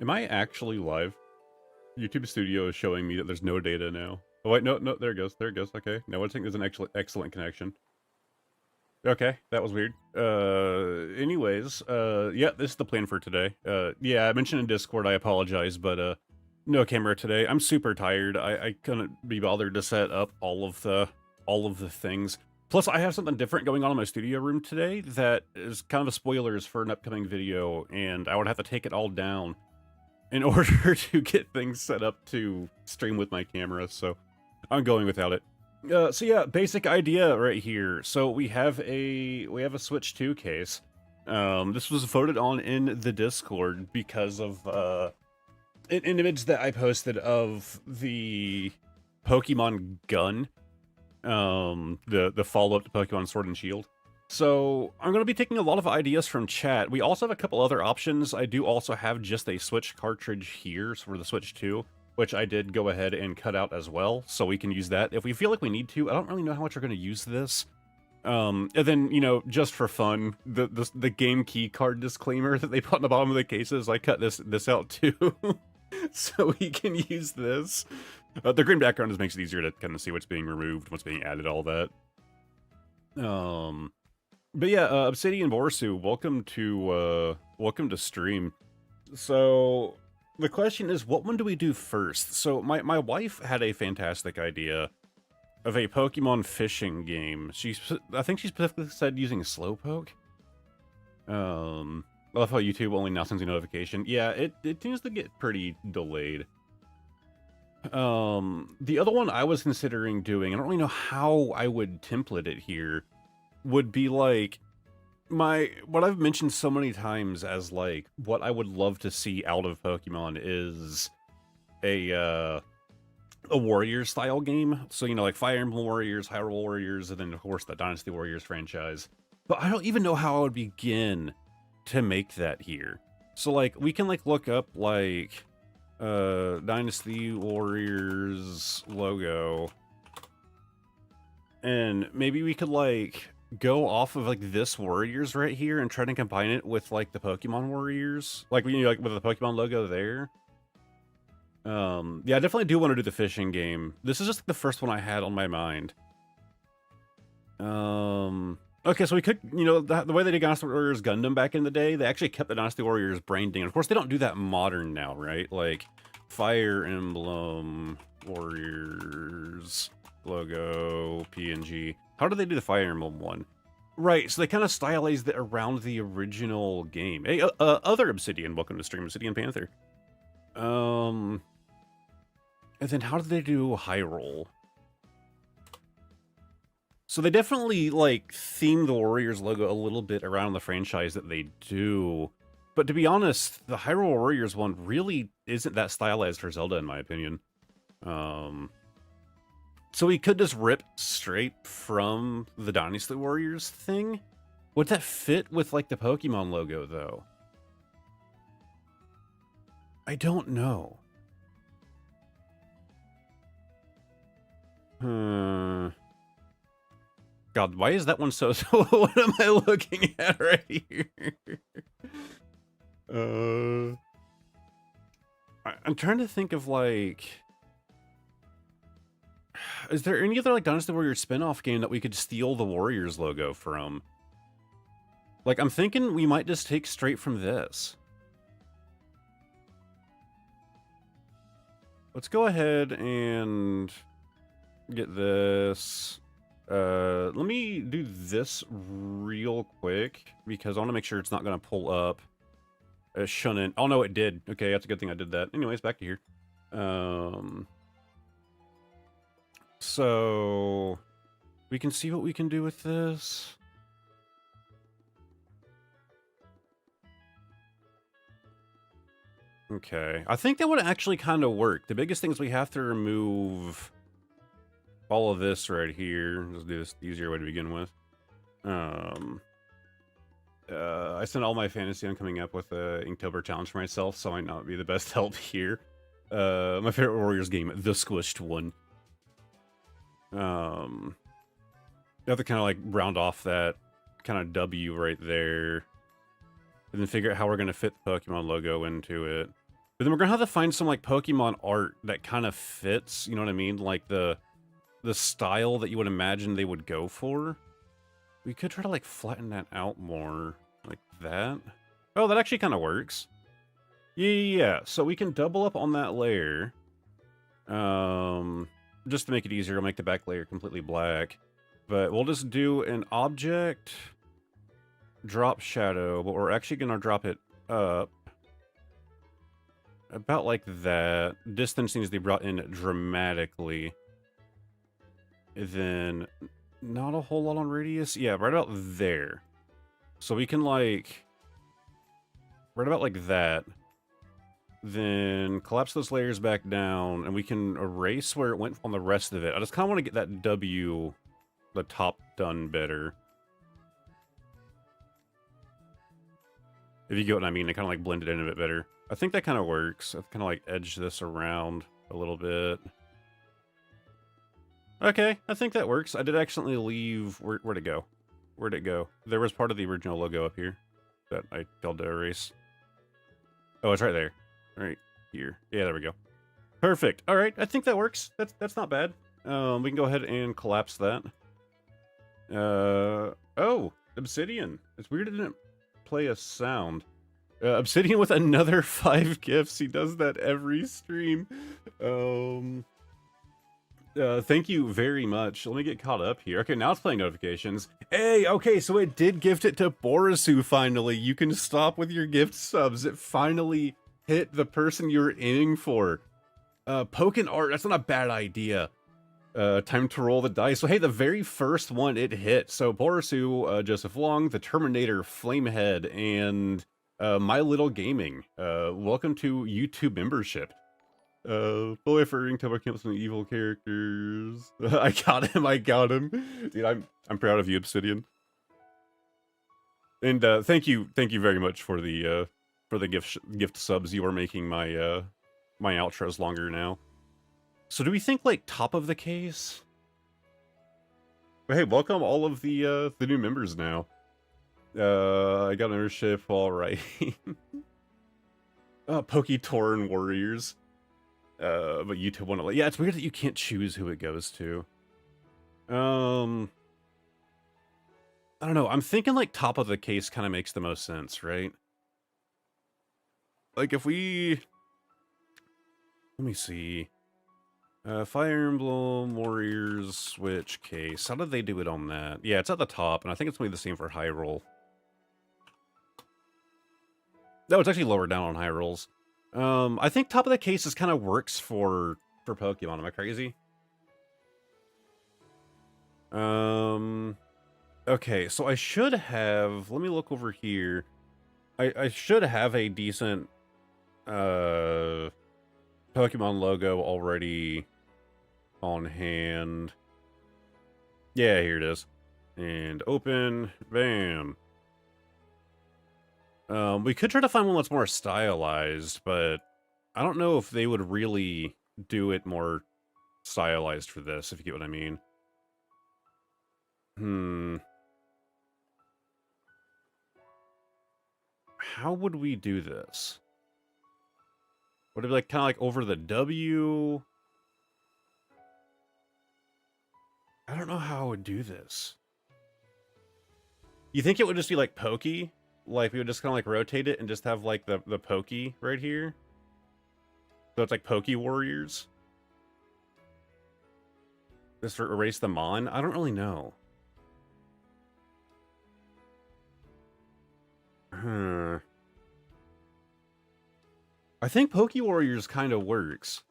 Am I actually live? YouTube Studio is showing me that there's no data now. Oh wait, no, no, there it goes, there it goes. Okay, now I think there's an excellent connection. Okay, that was weird. Anyways, yeah, this is the plan for today. Yeah, I mentioned in Discord, I apologize, but, no camera today. I'm super tired. I couldn't be bothered to set up all of the things. Plus, I have something different going on in my studio room today that is kind of spoilers for an upcoming video, and I would have to take it all down in order to get things set up to stream with my camera, so I'm going without it. So yeah, basic idea right here. So we have a Switch 2 case. This was voted on in the Discord because of an image that I posted of the Pokemon gun, the follow-up to Pokemon Sword and Shield. So I'm going to be taking a lot of ideas from chat. We also have a couple other options. I do also have just a Switch cartridge here for the Switch 2, which I did go ahead and cut out as well, so we can use that if we feel like we need to. I don't really know how much we're going to use this. And then, you know, just for fun, the game key card disclaimer that they put on the bottom of the cases, I cut this out too, so we can use this. The green background just makes it easier to kind of see what's being removed, what's being added, all that. But yeah, Obsidian Borsu, welcome to stream. So the question is, what one do we do first? So my wife had a fantastic idea of a Pokemon fishing game. I think she specifically said using Slowpoke. I love how YouTube only now sends a notification. Yeah, it tends to get pretty delayed. The other one I was considering doing, I don't really know how I would template it here, would be like what I've mentioned so many times as like what I would love to see out of Pokemon is a Warriors style game. So, you know, like Fire Emblem Warriors, Hyrule Warriors, and then of course the Dynasty Warriors franchise. But I don't even know how I would begin to make that here. So like we can like look up like Dynasty Warriors logo, and maybe we could like go off of like this Warriors right here and try to combine it with like the Pokemon Warriors, like you know, like with the Pokemon logo there. Yeah, I definitely do want to do the fishing game. This is just the first one I had on my mind. Okay, so we could, you know, the way they did Dynasty Warriors Gundam back in the day, they actually kept the Dynasty Warriors branding. Of course, they don't do that modern now, right? Like Fire Emblem Warriors logo PNG. How did they do the Fire Emblem one? Right, so they kind of stylized it around the original game. Hey, other Obsidian, welcome to stream, Obsidian Panther. And then how did they do Hyrule? So they definitely, like, theme the Warriors logo a little bit around the franchise that they do. But to be honest, the Hyrule Warriors one really isn't that stylized for Zelda, in my opinion. So we could just rip straight from the Dynasty Warriors thing? Would that fit with, like, the Pokemon logo, though? I don't know. God, why is that one so... What am I looking at right here? I'm trying to think of, like... Is there any other, like, Dynasty Warriors spin-off game that we could steal the Warriors logo from? Like, I'm thinking we might just take straight from this. Let's go ahead and get this. Let me do this real quick because I want to make sure it's not going to pull up Shunin. Oh no, it did. Okay, that's a good thing I did that. Anyways, back to here. So we can see what we can do with this. Okay, I think that would actually kind of work. The biggest thing is we have to remove all of this right here. Let's do this easier way to begin with. I sent all my fantasy on coming up with a Inktober challenge for myself, so I might not be the best help here. My favorite Warriors game, the squished one. You have to kind of like round off that kind of W right there, and then figure out how we're going to fit the Pokemon logo into it. But then we're gonna have to find some like Pokemon art that kind of fits, you know what I mean? Like the style that you would imagine they would go for. We could try to like flatten that out more like that. Oh, that actually kind of works. Yeah. So we can double up on that layer. Just to make it easier, I'll make the back layer completely black. But we'll just do an object drop shadow, but we're actually gonna drop it up. About like that. Distance needs to be brought in dramatically. And then not a whole lot on radius. Yeah, right about there. So we can like right about like that. Then collapse those layers back down, and we can erase where it went on the rest of it. I just kind of want to get that W, the top, done better. If you get what I mean, it kind of like blended in a bit better. I think that kind of works. I've kind of like edged this around a little bit. Okay, I think that works. I did accidentally leave... Where'd it go? Where'd it go? There was part of the original logo up here that I failed to erase. Oh, it's right there. Right here. Yeah, there we go. Perfect. All right, I think that works. That's not bad. We can go ahead and collapse that. Oh, Obsidian. It's weird it didn't play a sound. Obsidian with another 5 gifts. He does that every stream. Thank you very much. Let me get caught up here. Okay, now it's playing notifications. Hey, okay, so it did gift it to Borisu finally. You can stop with your gift subs. It finally hit the person you were aiming for. Pokin art, that's not a bad idea. Time to roll the dice. So hey, the very first one it hit. So Borisu, Joseph Long, the Terminator, Flamehead, and My Little Gaming. Welcome to YouTube membership. Fully referring to some evil characters. I got him. Dude, I'm proud of you, Obsidian. And thank you very much for the gift subs. You are making my my outros longer now. So do we think like top of the case? But hey, welcome all of the new members now. I got membership, all right. Poketorn Warriors. But YouTube won't let. Yeah, it's weird that you can't choose who it goes to. I don't know. I'm thinking like top of the case kind of makes the most sense, right? Like if we... Let me see. Fire Emblem Warriors Switch case. How did they do it on that? Yeah, it's at the top, and I think it's going to be the same for Hyrule. No, it's actually lower down on Hyrule's. I think top of the case is kind of works for Pokemon. Am I crazy? Okay, so I should have... Let me look over here. I should have a decent Pokemon logo already on hand. Yeah, here it is. And open. Bam. We could try to find one that's more stylized, but I don't know if they would really do it more stylized for this, if you get what I mean. How would we do this? Would it be like kind of like over the W? I don't know how I would do this. You think it would just be like pokey? Like we would just kind of like rotate it and just have like the pokey right here? So it's like Poke Warriors? Just erase them on? I don't really know. I think Poke Warriors kind of works.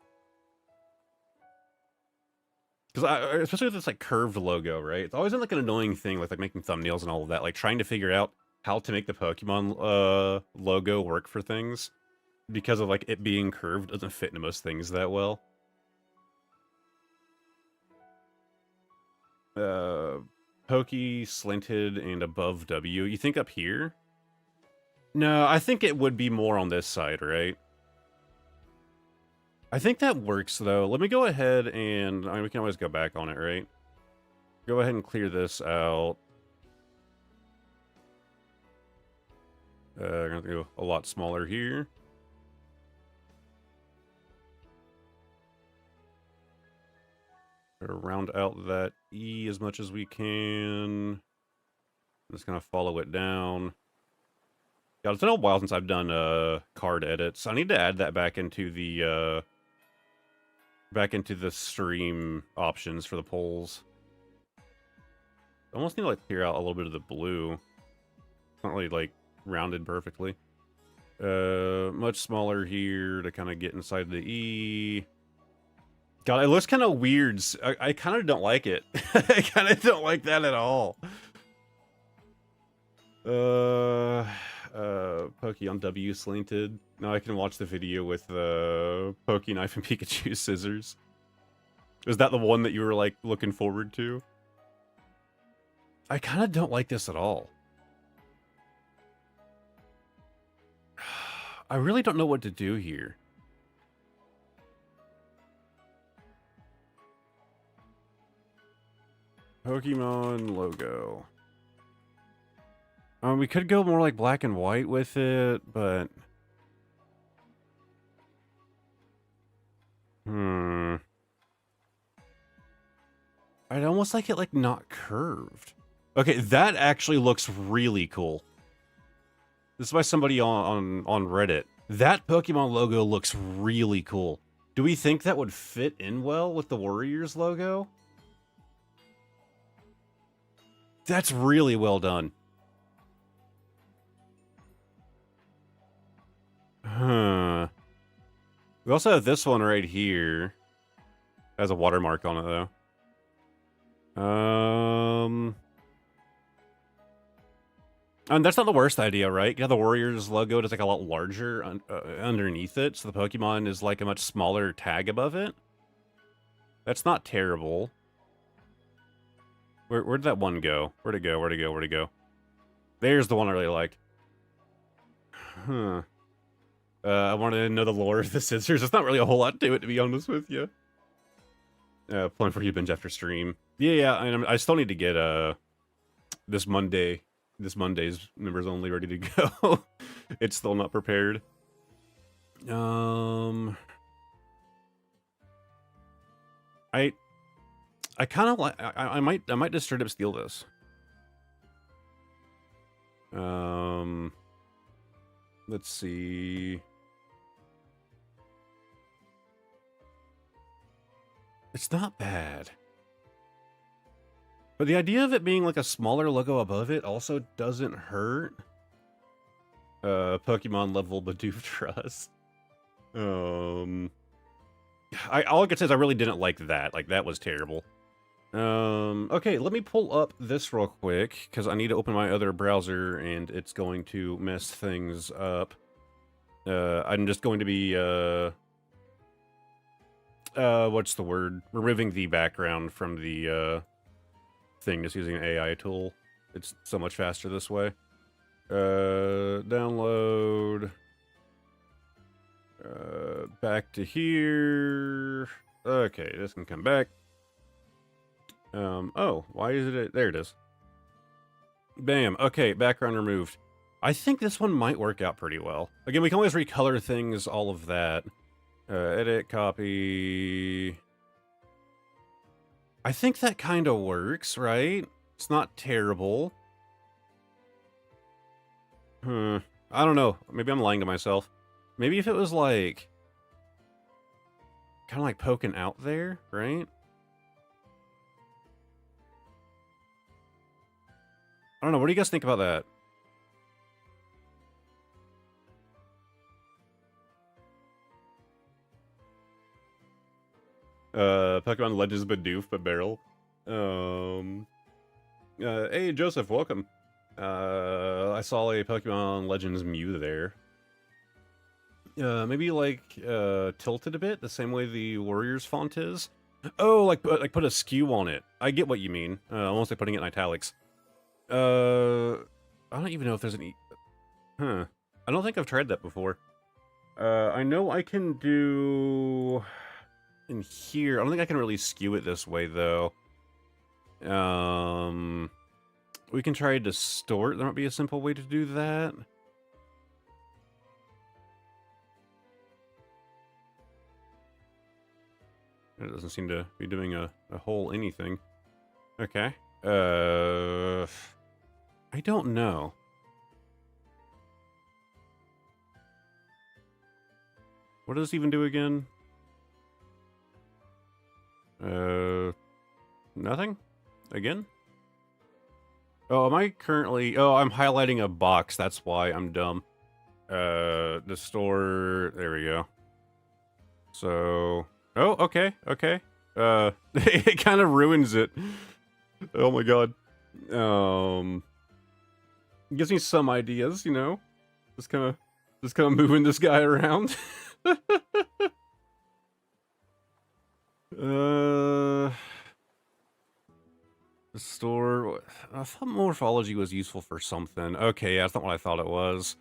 Because especially with this like curved logo, right? It's always been like an annoying thing with like making thumbnails and all of that, like trying to figure out how to make the Pokemon logo work for things, because of like it being curved doesn't fit into most things that well. Pokey, slanted, and above W. You think up here? No, I think it would be more on this side, right? I think that works, though. Let me go ahead and... I mean, we can always go back on it, right? Go ahead and clear this out. We're going to go a lot smaller here. round out that E as much as we can. Just gonna follow it down. God, it's been a while since I've done card edits. I need to add that back into the stream options for the polls. I almost need to like clear out a little bit of the blue. It's not really like rounded perfectly. Much smaller here to kind of get inside the E. God, it looks kind of weird. I kind of don't like it. I kind of don't like that at all. Pokemon W slanted. Now I can watch the video with Pokeknife and Pikachu scissors. Is that the one that you were like looking forward to? I kind of don't like this at all. I really don't know what to do here. Pokemon logo. We could go more like black and white with it, but... I'd almost like it like not curved. Okay, that actually looks really cool. This is by somebody on Reddit. That Pokemon logo looks really cool. Do we think that would fit in well with the Warriors logo? That's really well done. Huh. We also have this one right here. Has a watermark on it, though. And that's not the worst idea, right? You have the Warriors logo just like a lot larger underneath it, so the Pokemon is like a much smaller tag above it. That's not terrible. Where'd that one go? Where'd it go? Where'd it go? Where'd it go? There's the one I really liked. Huh. I wanted to know the lore of the scissors. There's not really a whole lot to it, to be honest with you. Plan for you binge after stream. Yeah, I still need to get this Monday's members only ready to go. It's still not prepared. I kind of like. I might just straight up steal this. Let's see. It's not bad. But the idea of it being like a smaller logo above it also doesn't hurt. Pokemon level Bidoof Trust. All I can say is I really didn't like that. Like, that was terrible. Okay, let me pull up this real quick, because I need to open my other browser, and it's going to mess things up. I'm just going to be, what's the word? Removing the background from the, thing, just using an AI tool. It's so much faster this way. Download. Back to here. Okay, this can come back. Oh, why is it? There it is. Bam. Okay, background removed. I think this one might work out pretty well. Again, we can always recolor things, all of that. Edit, copy. I think that kind of works, right? It's not terrible. I don't know. Maybe I'm lying to myself. Maybe if it was like... kind of like poking out there, right? I don't know. What do you guys think about that? Pokemon Legends Bidoof, but barrel. Hey, Joseph, welcome. I saw a Pokemon Legends Mew there. Maybe like tilted a bit, the same way the Warriors font is. Oh, like put a skew on it. I get what you mean. Almost like putting it in italics. I don't even know if there's an I don't think I've tried that before. I know I can do in here. I don't think I can really skew it this way though. We can try distort. There might be a simple way to do that. It doesn't seem to be doing a whole anything. Okay. I don't know. What does this even do again? Nothing? Again? Oh, am I currently... Oh, I'm highlighting a box. That's why I'm dumb. The store... There we go. So... Oh, okay, okay. It kind of ruins it. Oh my god. Gives me some ideas, you know? Just kind of moving this guy around. The store... I thought morphology was useful for something. Okay, yeah, that's not what I thought it was.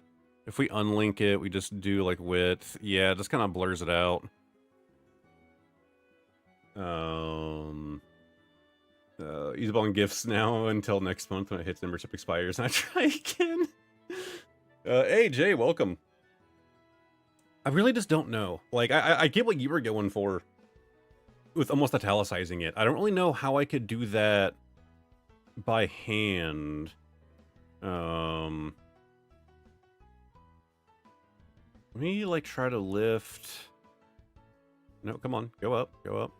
If we unlink it, we just do, like, width. Yeah, it just kind of blurs it out. Usable on gifts now until next month when it hits membership expires, and I try again. Hey, Jay, welcome. I really just don't know. Like, I get what you were going for with almost italicizing it. I don't really know how I could do that by hand. Let me, like, try to lift... No, come on. Go up. Go up.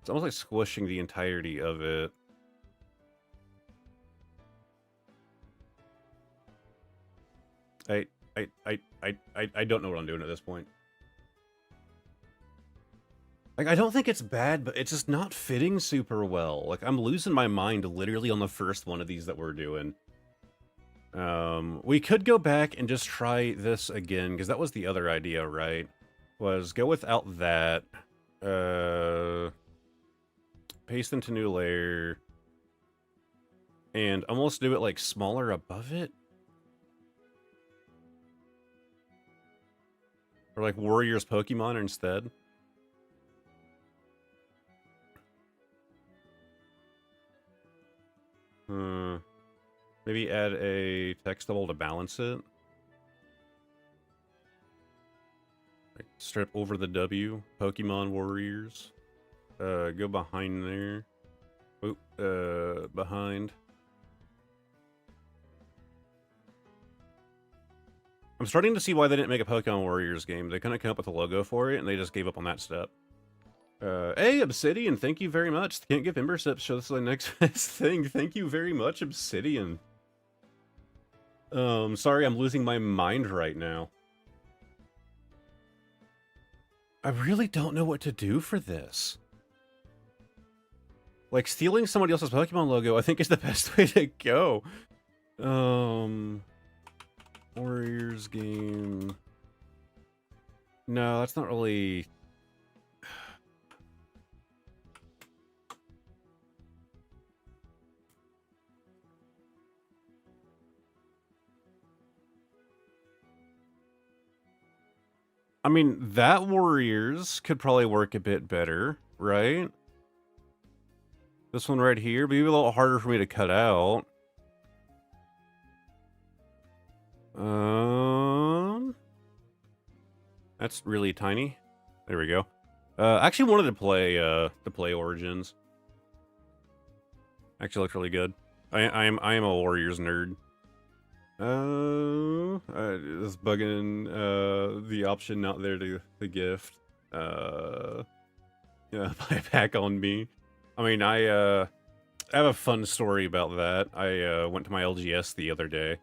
It's almost like squishing the entirety of it. I don't know what I'm doing at this point. Like, I don't think it's bad, but it's just not fitting super well. Like, I'm losing my mind literally on the first one of these that we're doing. We could go back and just try this again, because that was the other idea, right? Was go without that. Paste into new layer. And almost do it, like, smaller above it. Or, like, Warriors Pokemon instead. Maybe add a text bubble to balance it. Like, strip over the W. Pokemon Warriors. Go behind there. Oop, behind. I'm starting to see why they didn't make a Pokemon Warriors game. They couldn't come up with a logo for it, and they just gave up on that step. Hey, Obsidian, thank you very much. Can't give memberships, so this is the next best thing. Thank you very much, Obsidian. Sorry, I'm losing my mind right now. I really don't know what to do for this. Like, stealing somebody else's Pokemon logo, I think, is the best way to go. Warriors game... No, that's not really... I mean, that Warriors could probably work a bit better, right? This one right here, maybe a little harder for me to cut out. That's really tiny. There we go. I actually wanted to play Origins. Actually looked really good. I am a Warriors nerd. It's bugging the option not there to gift. Yeah, back on me. I mean, I have a fun story about that. I went to my LGS the other day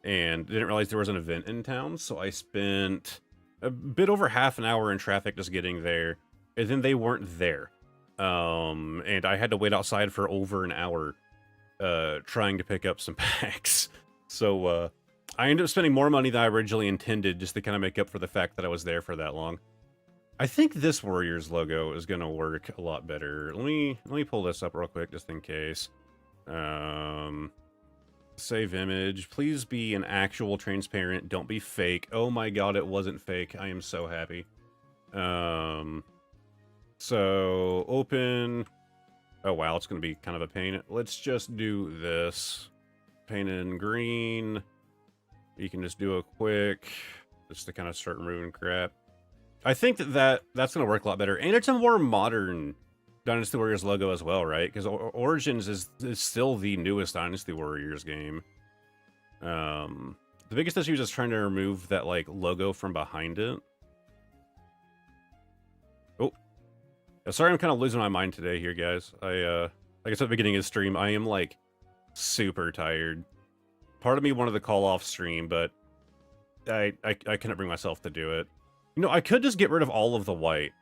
and didn't realize there was an event in town, so I spent a bit over half an hour in traffic just getting there, and then they weren't there. And I had to wait outside for over an hour trying to pick up some packs. So I ended up spending more money than I originally intended just to kind of make up for the fact that I was there for that long. I think this Warriors logo is gonna work a lot better. Let me pull this up real quick just in case. Save image. Please be an actual transparent. Don't be fake. Oh my god, it wasn't fake. I am so happy. So open. Oh wow, it's gonna be kind of a pain. Let's just do this. Paint in green. You can just do a quick, just to kind of start removing crap. I think that's gonna work a lot better, and it's a more modern Dynasty Warriors logo as well, right? Because Origins is still the newest Dynasty Warriors game. The biggest issue is just trying to remove that like logo from behind it. Oh, sorry, I'm kind of losing my mind today here, guys. Like I said at the beginning of the stream, I am like super tired. Part of me wanted to call off stream, but I couldn't bring myself to do it. You know, I could just get rid of all of the white,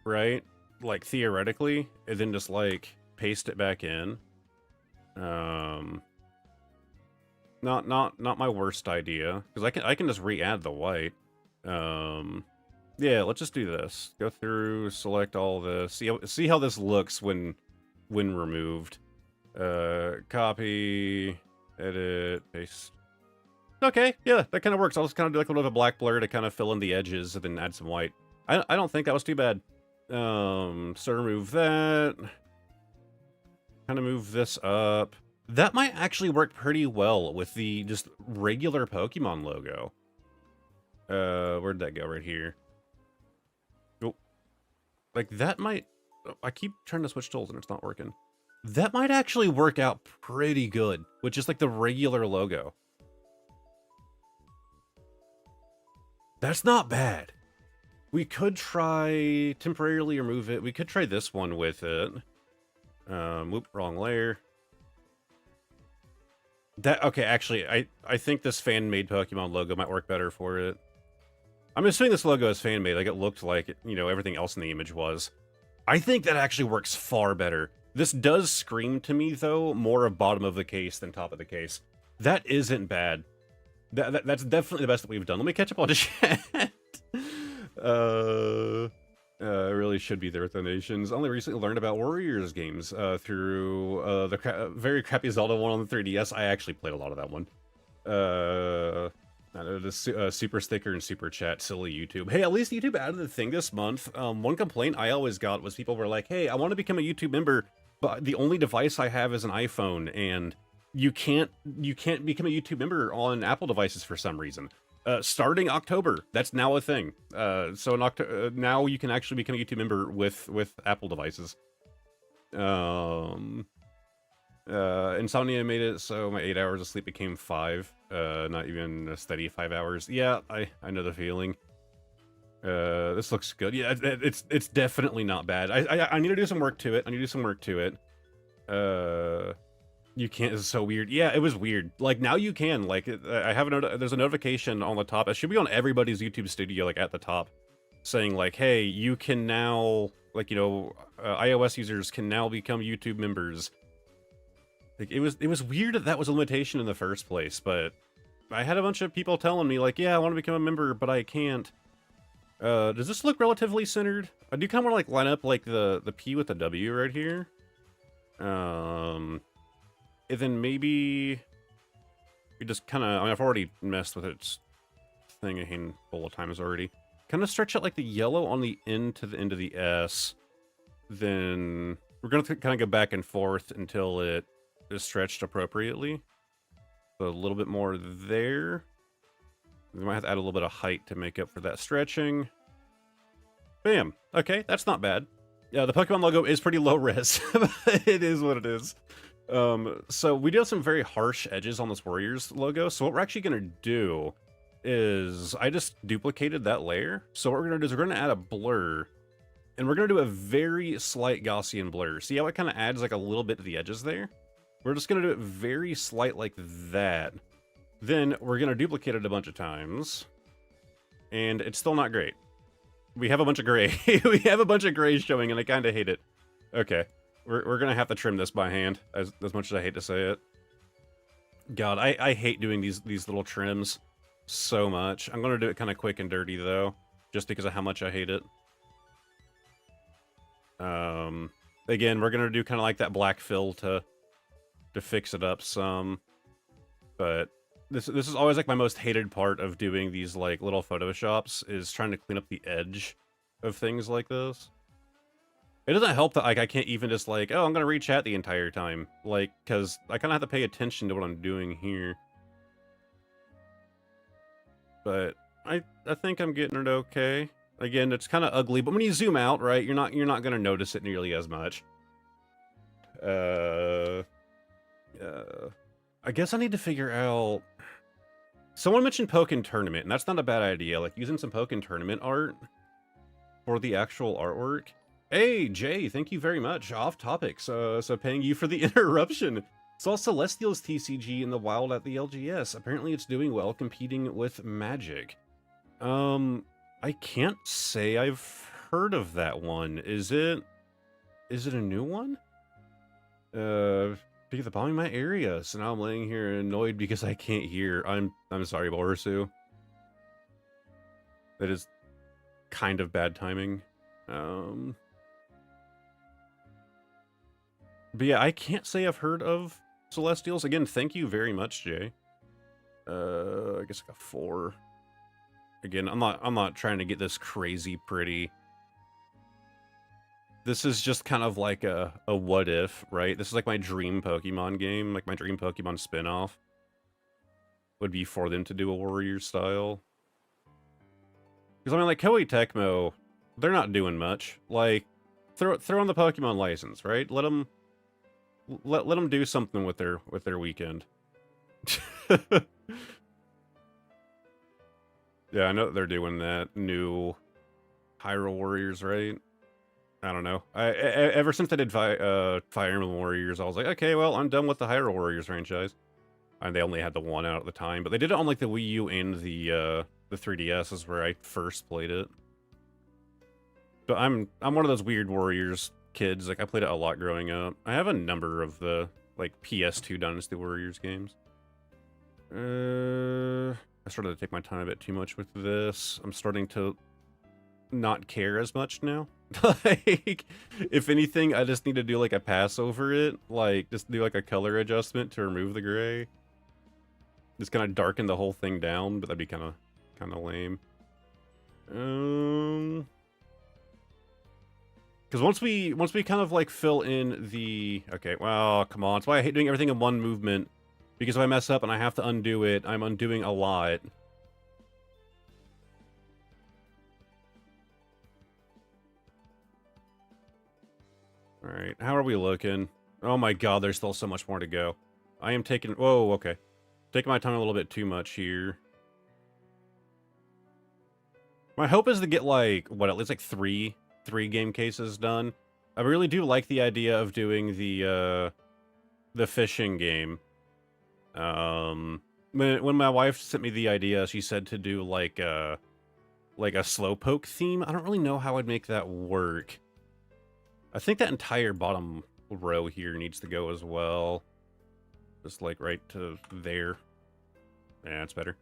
right? Like theoretically, and then just like paste it back in. Not my worst idea, because I can just re-add the white. Yeah, let's just do this. Go through, select all this. See how this looks when removed. Copy, edit, paste. Okay, yeah, that kind of works. I'll just kind of do like a little bit of a black blur to kind of fill in the edges and then add some white. I don't think that was too bad. So remove that. Kind of move this up. That might actually work pretty well with the just regular Pokemon logo. Where'd that go? Right here. Oh, like that might... I keep trying to switch tools and it's not working. That might actually work out pretty good with just like the regular logo. That's not bad. We could try temporarily remove it. We could try this one with it. Whoop, wrong layer. Okay, actually, I think this fan-made Pokemon logo might work better for it. I'm assuming this logo is fan-made, like it looked like it, you know, everything else in the image was. I think that actually works far better. This does scream to me, though, more of bottom of the case than top of the case. That isn't bad. That's definitely the best that we've done. Let me catch up on the chat. Really should be there with donations. Only recently learned about Warriors games through the very crappy Zelda one on the 3DS. I actually played a lot of that one. The super sticker and super chat, silly YouTube. Hey, at least YouTube added the thing this month. One complaint I always got was people were like, "Hey, I want to become a YouTube member, but the only device I have is an iPhone, and you can't become a YouTube member on Apple devices for some reason." Starting October, that's now a thing. So in October, now you can actually become a YouTube member with Apple devices. Insomnia made it so my 8 hours of sleep became 5. Not even a steady 5 hours. Yeah, I know the feeling. This looks good. Yeah, it's definitely not bad. I need to do some work to it. You can't. It's so weird. Yeah, it was weird. Like now you can. Like I have there's a notification on the top. It should be on everybody's YouTube studio, like at the top, saying like, "Hey, you can now, like, you know, iOS users can now become YouTube members." Like it was weird that was a limitation in the first place, but I had a bunch of people telling me like, "Yeah, I want to become a member, but I can't." Does this look relatively centered? I do kind of want to like line up like the P with the W right here. And then maybe we just kind of, I mean, I've already messed with its thing a handful of times already. Kind of stretch out like the yellow on the end to the end of the S. Then we're going to kind of go back and forth until it is stretched appropriately. So a little bit more there. We might have to add a little bit of height to make up for that stretching. Bam. Okay, that's not bad. Yeah, the Pokemon logo is pretty low res. It is what it is. So we do have some very harsh edges on this Warriors logo. So what we're actually going to do is I just duplicated that layer. So what we're going to do is we're going to add a blur, and we're going to do a very slight Gaussian blur. See how it kind of adds like a little bit to the edges there? We're just going to do it very slight like that. Then we're going to duplicate it a bunch of times, and it's still not great. We have a bunch of gray. We have a bunch of gray showing, and I kind of hate it. Okay. We're gonna have to trim this by hand, as much as I hate to say it. God, I hate doing these little trims so much. I'm gonna do it kind of quick and dirty though, just because of how much I hate it. Again, we're gonna do kind of like that black fill to fix it up some. But this is always like my most hated part of doing these like little photoshops, is trying to clean up the edge of things like this. It doesn't help that like I can't even just like, oh, I'm gonna read chat the entire time, like, because I kind of have to pay attention to what I'm doing here. But I think I'm getting it okay. Again, it's kind of ugly, but when you zoom out, right, you're not gonna notice it nearly as much. I guess I need to figure out. Someone mentioned Pokken Tournament, and that's not a bad idea. Like using some Pokken Tournament art for the actual artwork. Hey, Jay, thank you very much. Off topic, so paying you for the interruption. Saw Celestials TCG in the wild at the LGS. Apparently it's doing well, competing with Magic. I can't say I've heard of that one. Is it a new one? Because they're bombing my area, so now I'm laying here annoyed because I can't hear. I'm sorry, Borusu. That is kind of bad timing. But yeah, I can't say I've heard of Celestials. Again, thank you very much, Jay. I guess like a 4. Again, I'm not trying to get this crazy pretty. This is just kind of like a what if, right? This is like my dream Pokemon game, like my dream Pokemon spin-off. Would be for them to do a Warrior style. Because I mean, like Koei Tecmo, they're not doing much. Like, throw on the Pokemon license, right? Let them do something with their weekend. Yeah, I know that they're doing that new Hyrule Warriors, right? I don't know. Ever since I did Fire Emblem Warriors, I was like, okay, well, I'm done with the Hyrule Warriors franchise. And they only had the one out at the time, but they did it on like the Wii U and the 3DS is where I first played it. But I'm one of those weird Warriors kids. Like I played it a lot growing up. I have a number of the like PS2 Dynasty Warriors games. I started to take my time a bit too much with this. I'm starting to not care as much now. Like, if anything, I just need to do like a pass over it. Like, just do like a color adjustment to remove the gray. Just kind of darken the whole thing down, but that'd be kind of lame. Because once we kind of like fill in the okay, well, come on. That's why I hate doing everything in one movement. Because if I mess up and I have to undo it, I'm undoing a lot. Alright, how are we looking? Oh my god, there's still so much more to go. I am taking... Whoa, okay. Taking my time a little bit too much here. My hope is to get, like, what, at least, like, three game cases done. I really do like the idea of doing the fishing game. When my wife sent me the idea, she said to do, like a Slowpoke theme. I don't really know how I'd make that work. I think that entire bottom row here needs to go as well. Just like right to there. Yeah, it's better.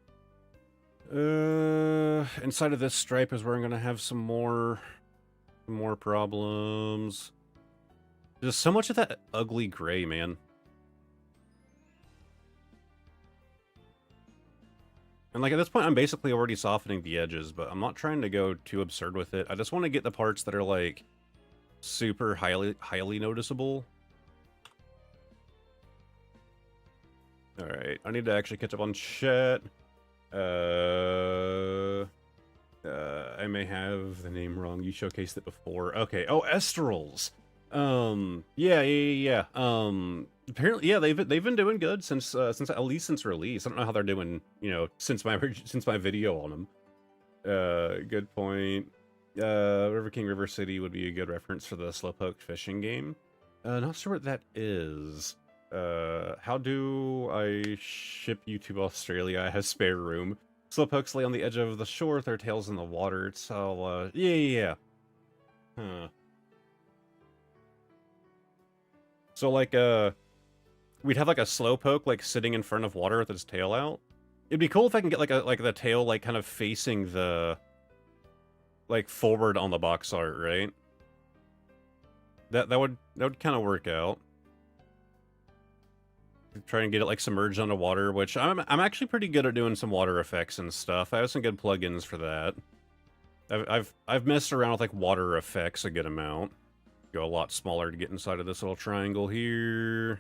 Inside of this stripe is where I'm gonna have some more problems. There's so much of that ugly gray, man. And like at this point, I'm basically already softening the edges, but I'm not trying to go too absurd with it. I just want to get the parts that are like super highly noticeable. All right, I need to actually catch up on chat. I may have the name wrong. You showcased it before. Okay. Oh, Esterals. Yeah. Apparently, yeah, they've been doing good since at least since release. I don't know how they're doing, you know, since my video on them. Good point. River King River City would be a good reference for the Slowpoke fishing game. Not sure what that is. How do I ship you to Australia? I have spare room. Slowpokes lay on the edge of the shore with their tails in the water. It's all, yeah. Huh. So, like, we'd have, like, a Slowpoke, like, sitting in front of water with its tail out. It'd be cool if I can get, like, the tail, like, kind of facing the, like, forward on the box art, right? That would kind of work out. Try and get it like submerged underwater, which I'm actually pretty good at doing some water effects and stuff. I have some good plugins for that. I've messed around with like water effects a good amount. Go a lot smaller to get inside of this little triangle here.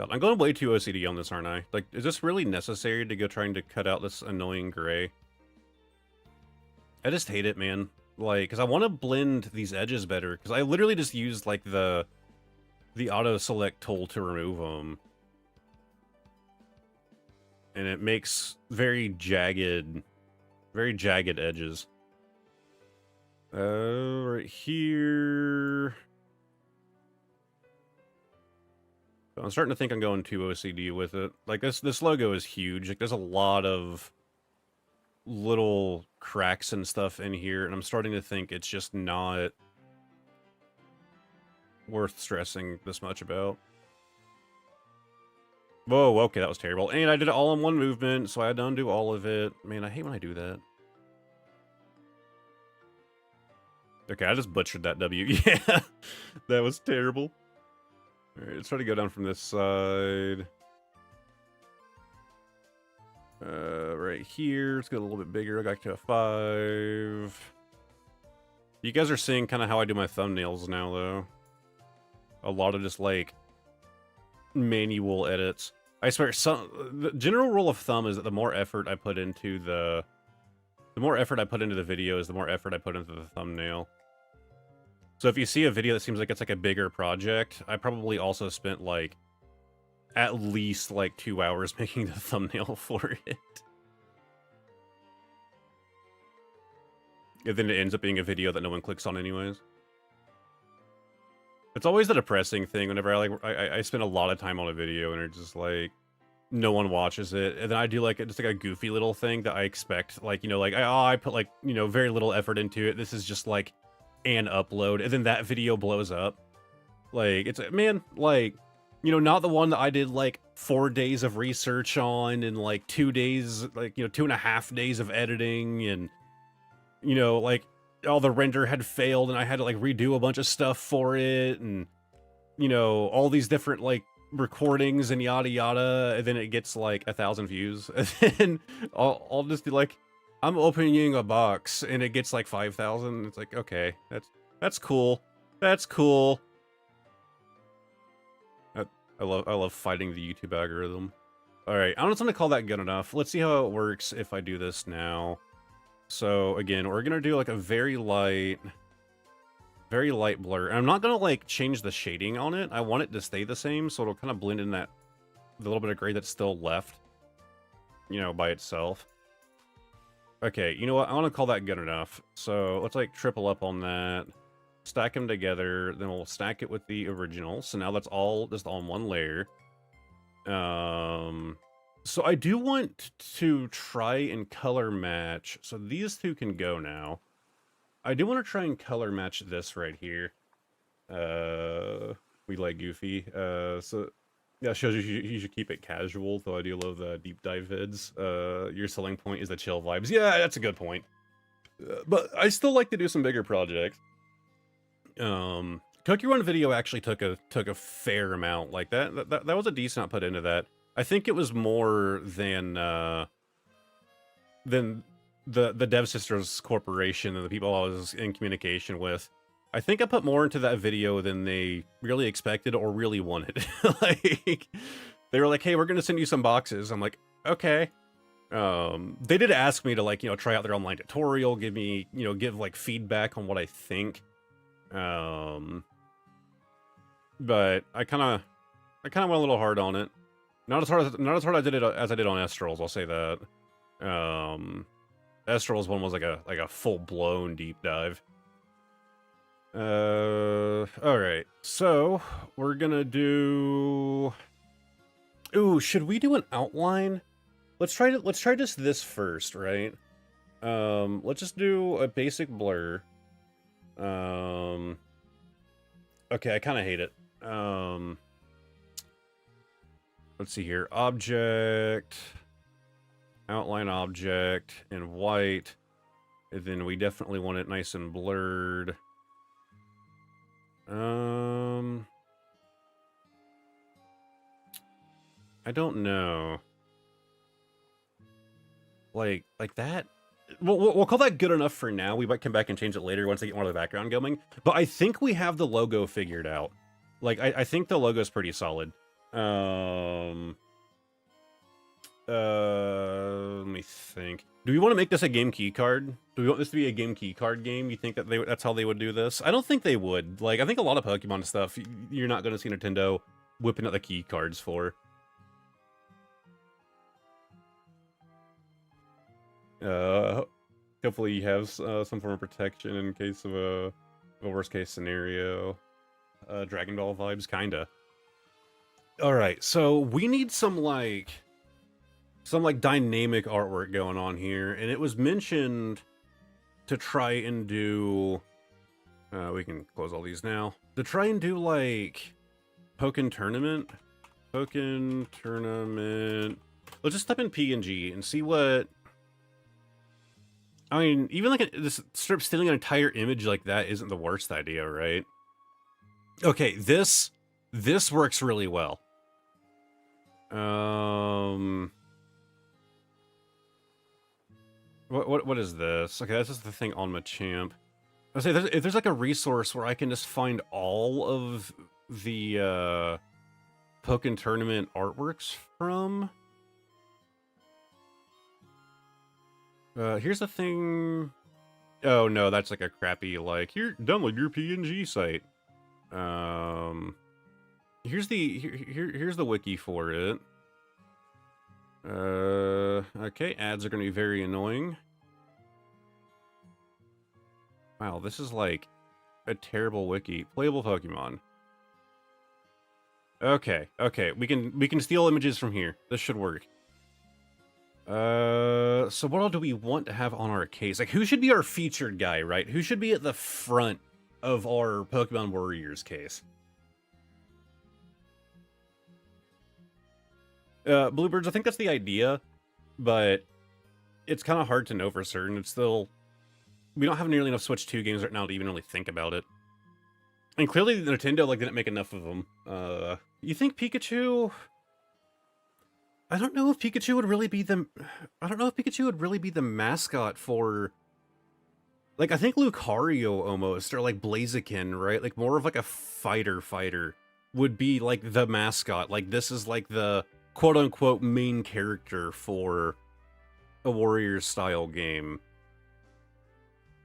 God, I'm going way too OCD on this, aren't I? Like, is this really necessary to go trying to cut out this annoying gray? I just hate it, man. Like, because I want to blend these edges better, because I literally just used, like, the auto-select tool to remove them. And it makes very jagged edges. Right here. I'm starting to think I'm going too OCD with it. Like, this logo is huge. Like, there's a lot of little cracks and stuff in here, and I'm starting to think it's just not worth stressing this much about. Whoa, okay, that was terrible. And I did it all in one movement, so I had to undo all of it. Man, I hate when I do that. Okay, I just butchered that W. Yeah, that was terrible. Alright, let's try to go down from this side. Right here, let's get a little bit bigger. I got to a 5. You guys are seeing kind of how I do my thumbnails now, though. A lot of just, like, manual edits. I swear, the general rule of thumb is that the more effort I put into the video is the more effort I put into the thumbnail. So if you see a video that seems like it's like a bigger project, I probably also spent like at least like 2 hours making the thumbnail for it. And then it ends up being a video that no one clicks on anyways. It's always the depressing thing whenever I spend a lot of time on a video and it's just like no one watches it, and then I do like just like a goofy little thing that I expect, like, you know, like I put like, you know, very little effort into it. This is just like an upload, and then that video blows up. Like, it's, man, like, you know, not the one that I did like 4 days of research on and like 2 days, like, you know, 2.5 days of editing, and, you know, like all the render had failed and I had to like redo a bunch of stuff for it, and, you know, all these different like recordings and yada yada, and then it gets like 1,000 views, and then I'll just be like, I'm opening a box and it gets like 5,000. It's like, okay, that's cool. That's cool. I love fighting the YouTube algorithm. All right, I don't want to call that good enough. Let's see how it works if I do this now. So again, we're gonna do like a very light blur. And I'm not gonna like change the shading on it. I want it to stay the same, so it'll kind of blend in that the little bit of gray that's still left, you know, by itself. Okay, you know what? I want to call that good enough. So let's like triple up on that, stack them together, then we'll stack it with the original. So now that's all just on one layer. So I do want to try and color match. So these two can go now. I do want to try and color match this right here. We like Goofy. So yeah, shows you should keep it casual, though I do love the deep dive vids. Your selling point is the chill vibes. Yeah, that's a good point. But I still like to do some bigger projects. Cookie Run video actually took a fair amount. Like that was a decent put into that. I think it was more than the Dev Sisters Corporation and the people I was in communication with. I think I put more into that video than they really expected or really wanted. Like, they were like, hey, we're going to send you some boxes. I'm like, okay. They did ask me to, like, you know, try out their online tutorial, give me, you know, give like feedback on what I think. But I kind of went a little hard on it. Not as hard as I did on Estrel's, I'll say that. Estrel's one was like a full-blown deep dive. Alright, so we're gonna do... Ooh, should we do an outline? Let's try just this first, right? Let's just do a basic blur. Okay, I kind of hate it. Let's see here. Object, outline object in white, and then we definitely want it nice and blurred. I don't know. Like that? We'll call that good enough for now. We might come back and change it later once I get more of the background going. But I think we have the logo figured out. Like, I think the logo's pretty solid. Let me think. Do we want to make this a game key card? Do we want this to be a game key card game? You think that that's how they would do this? I don't think they would. Like, I think a lot of Pokemon stuff, you're not going to see Nintendo whipping out the key cards for. Hopefully you have some form of protection in case of a worst case scenario. Dragon Ball vibes, kinda. All right, so we need some dynamic artwork going on here, and it was mentioned to try and do. We can close all these now. To try and do like Pokken Tournament. Let's just type in PNG and see what. I mean, even like this strip stealing an entire image like that isn't the worst idea, right? Okay, this works really well. What is this? Okay, this is the thing on Machamp. I say if there's like a resource where I can just find all of the Pokken Tournament artworks from. Here's the thing. Oh no, that's like a crappy like here. Download your PNG site. Here's the wiki for it. Okay, ads are gonna be very annoying. Wow, this is like a terrible wiki. Playable Pokemon. Okay, we can steal images from here. This should work. So what all do we want to have on our case? Like, who should be our featured guy, right? Who should be at the front of our Pokemon Warriors case? Bluebirds, I think that's the idea, but it's kind of hard to know for certain. It's still... We don't have nearly enough Switch 2 games right now to even really think about it. And clearly Nintendo didn't make enough of them. You think Pikachu... I don't know if Pikachu would really be the... I don't know if Pikachu would really be the mascot for... Like, I think Lucario almost, or like Blaziken, right? Like, more of like a fighter would be like the mascot. Like, this is like the quote-unquote main character for a Warriors-style game.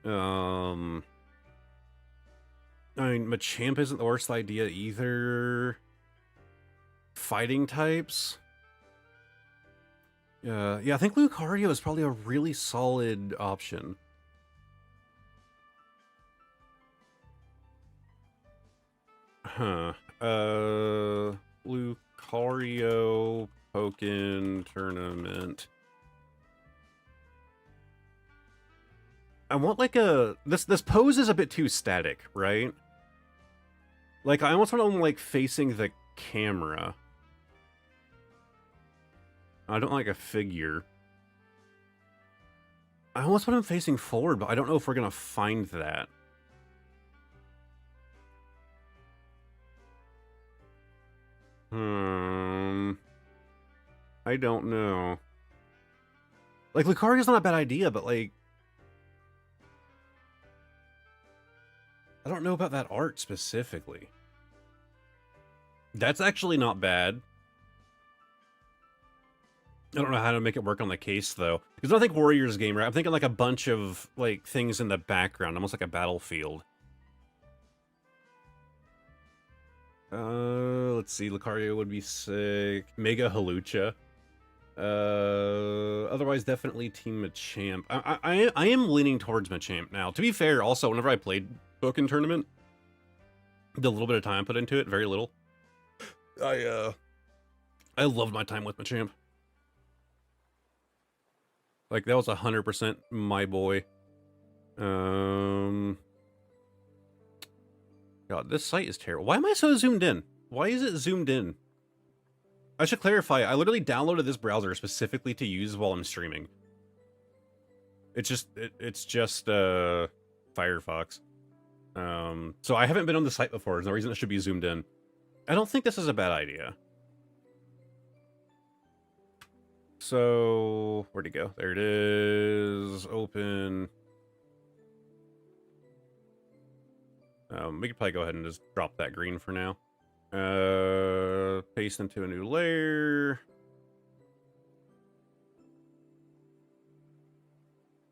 I mean, Machamp isn't the worst idea either. Fighting types? Yeah, I think Lucario is probably a really solid option. Huh. Lucario Pokken Tournament. I want like a... This pose is a bit too static, right? Like, I almost want him like facing the camera. I don't like a figure. I almost want him facing forward, but I don't know if we're gonna find that. I don't know. Like, Lucario's not a bad idea, but like... I don't know about that art specifically. That's actually not bad. I don't know how to make it work on the case, though. Because I don't think Warriors game, right? I'm thinking like a bunch of like things in the background, almost like a battlefield. Let's see. Lucario would be sick. Mega Hawlucha. Otherwise, definitely Team Machamp. I am leaning towards Machamp now. To be fair, also, whenever I played Pokken Tournament, the little bit of time I put into it, very little, I loved my time with Machamp. Like, that was 100% my boy. God, this site is terrible. Why am I so zoomed in? Why is it zoomed in? I should clarify, I literally downloaded this browser specifically to use while I'm streaming. It's just Firefox. So I haven't been on the site before. There's no reason it should be zoomed in. I don't think this is a bad idea. So, where'd it go? There it is. Open. We could probably go ahead and just drop that green for now. Paste into a new layer.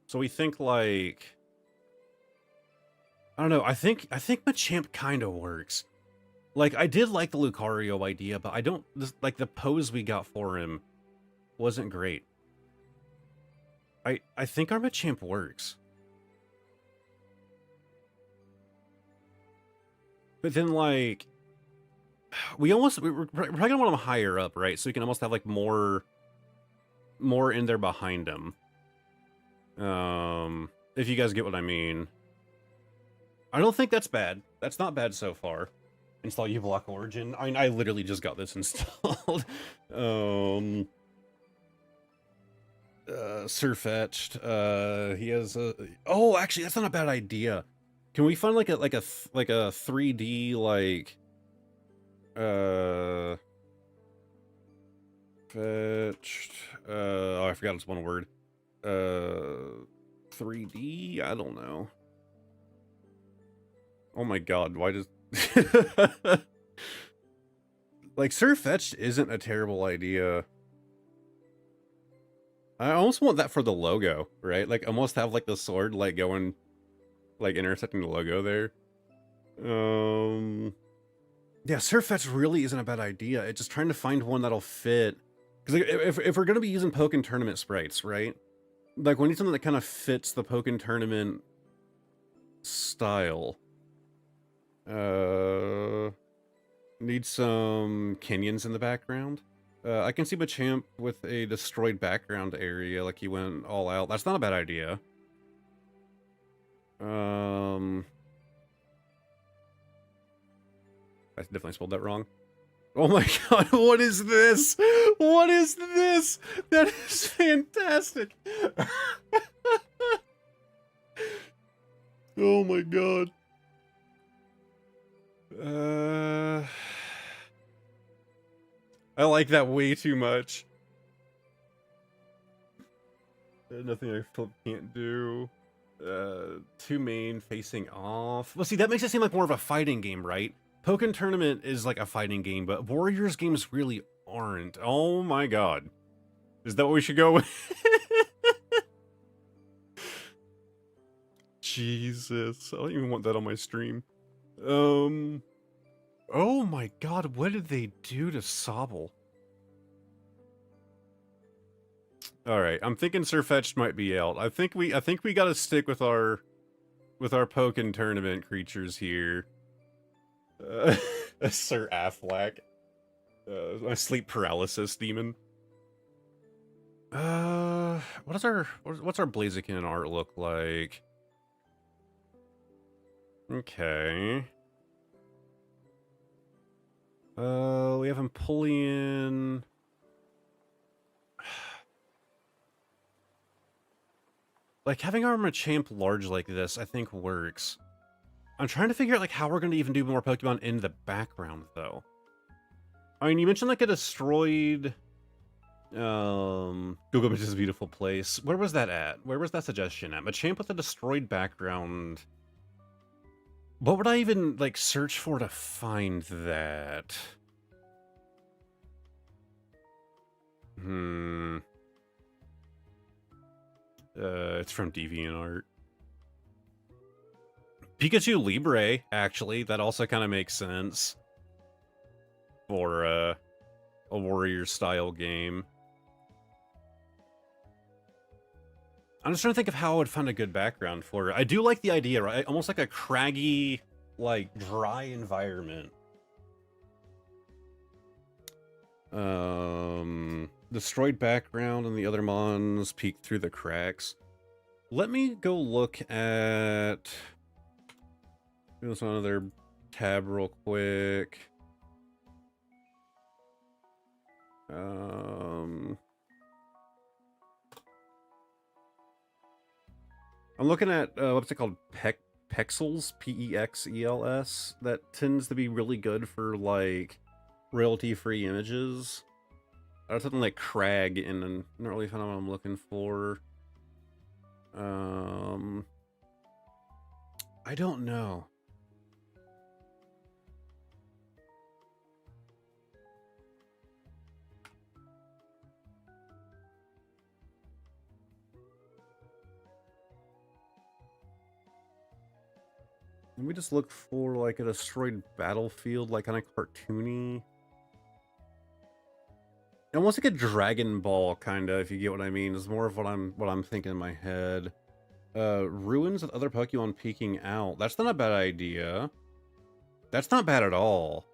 So we think like, I don't know. I think Machamp kind of works. Like, I did like the Lucario idea, but I don't like the pose we got for him wasn't great. I think our Machamp works. But then, like, we're probably gonna want him higher up, right? So we can almost have like more in there behind him. If you guys get what I mean. I don't think that's bad. That's not bad so far. Install uBlock Origin. I mean, I literally just got this installed. Surfetched. He has a. Oh, actually, that's not a bad idea. Can we find like a 3D like fetched? Oh, I forgot it's one word. 3D. I don't know. Oh my god, why does like Surfetched isn't a terrible idea. I almost want that for the logo, right? Like almost have like the sword like going like intersecting the logo there. Yeah, Surfetched really isn't a bad idea. It's just trying to find one that'll fit. Because like, if we're gonna be using Pokken Tournament sprites, right? Like we need something that kind of fits the Pokken Tournament style. Need some canyons in the background. I can see Machamp with a destroyed background area, like he went all out. That's not a bad idea. I definitely spelled that wrong. Oh my god, what is this? What is this? That is fantastic. Oh my god. I like that way too much. Nothing I can't do. Two main facing off. Well, see, that makes it seem like more of a fighting game, right? Pokken Tournament is like a fighting game, but Warriors games really aren't. Oh my god. Is that what we should go with? Jesus. I don't even want that on my stream. Oh my god, what did they do to Sobble? Alright, I'm thinking Surfetched might be out. I think we gotta stick with our Pokken Tournament creatures here. Sir Affleck. My sleep paralysis demon. What's our Blaziken art look like? Okay. We have Empoleon. Like, having our Machamp large like this, I think works. I'm trying to figure out, like, how we're going to even do more Pokemon in the background, though. I mean, you mentioned, like, a destroyed... Google Images is a beautiful place. Where was that at? Where was that suggestion at? Machamp with a destroyed background. What would I even, like, search for to find that? It's from DeviantArt. Pikachu Libre, actually. That also kind of makes sense. For, a Warrior-style game. I'm just trying to think of how I would find a good background for it. I do like the idea, right? Almost like a craggy, like, dry environment. Destroyed background and the other mons peek through the cracks. Let me go look at... do this on another tab real quick. I'm looking at, what's it called? Pexels? P-E-X-E-L-S? That tends to be really good for, like, royalty-free images. I have something like Crag, and I'm not really finding what I'm looking for. I don't know. Let me just look for like a destroyed battlefield, like kind of cartoony. Almost like a Dragon Ball, kinda, if you get what I mean. Is more of what I'm thinking in my head. Ruins with other Pokemon peeking out. That's not a bad idea. That's not bad at all.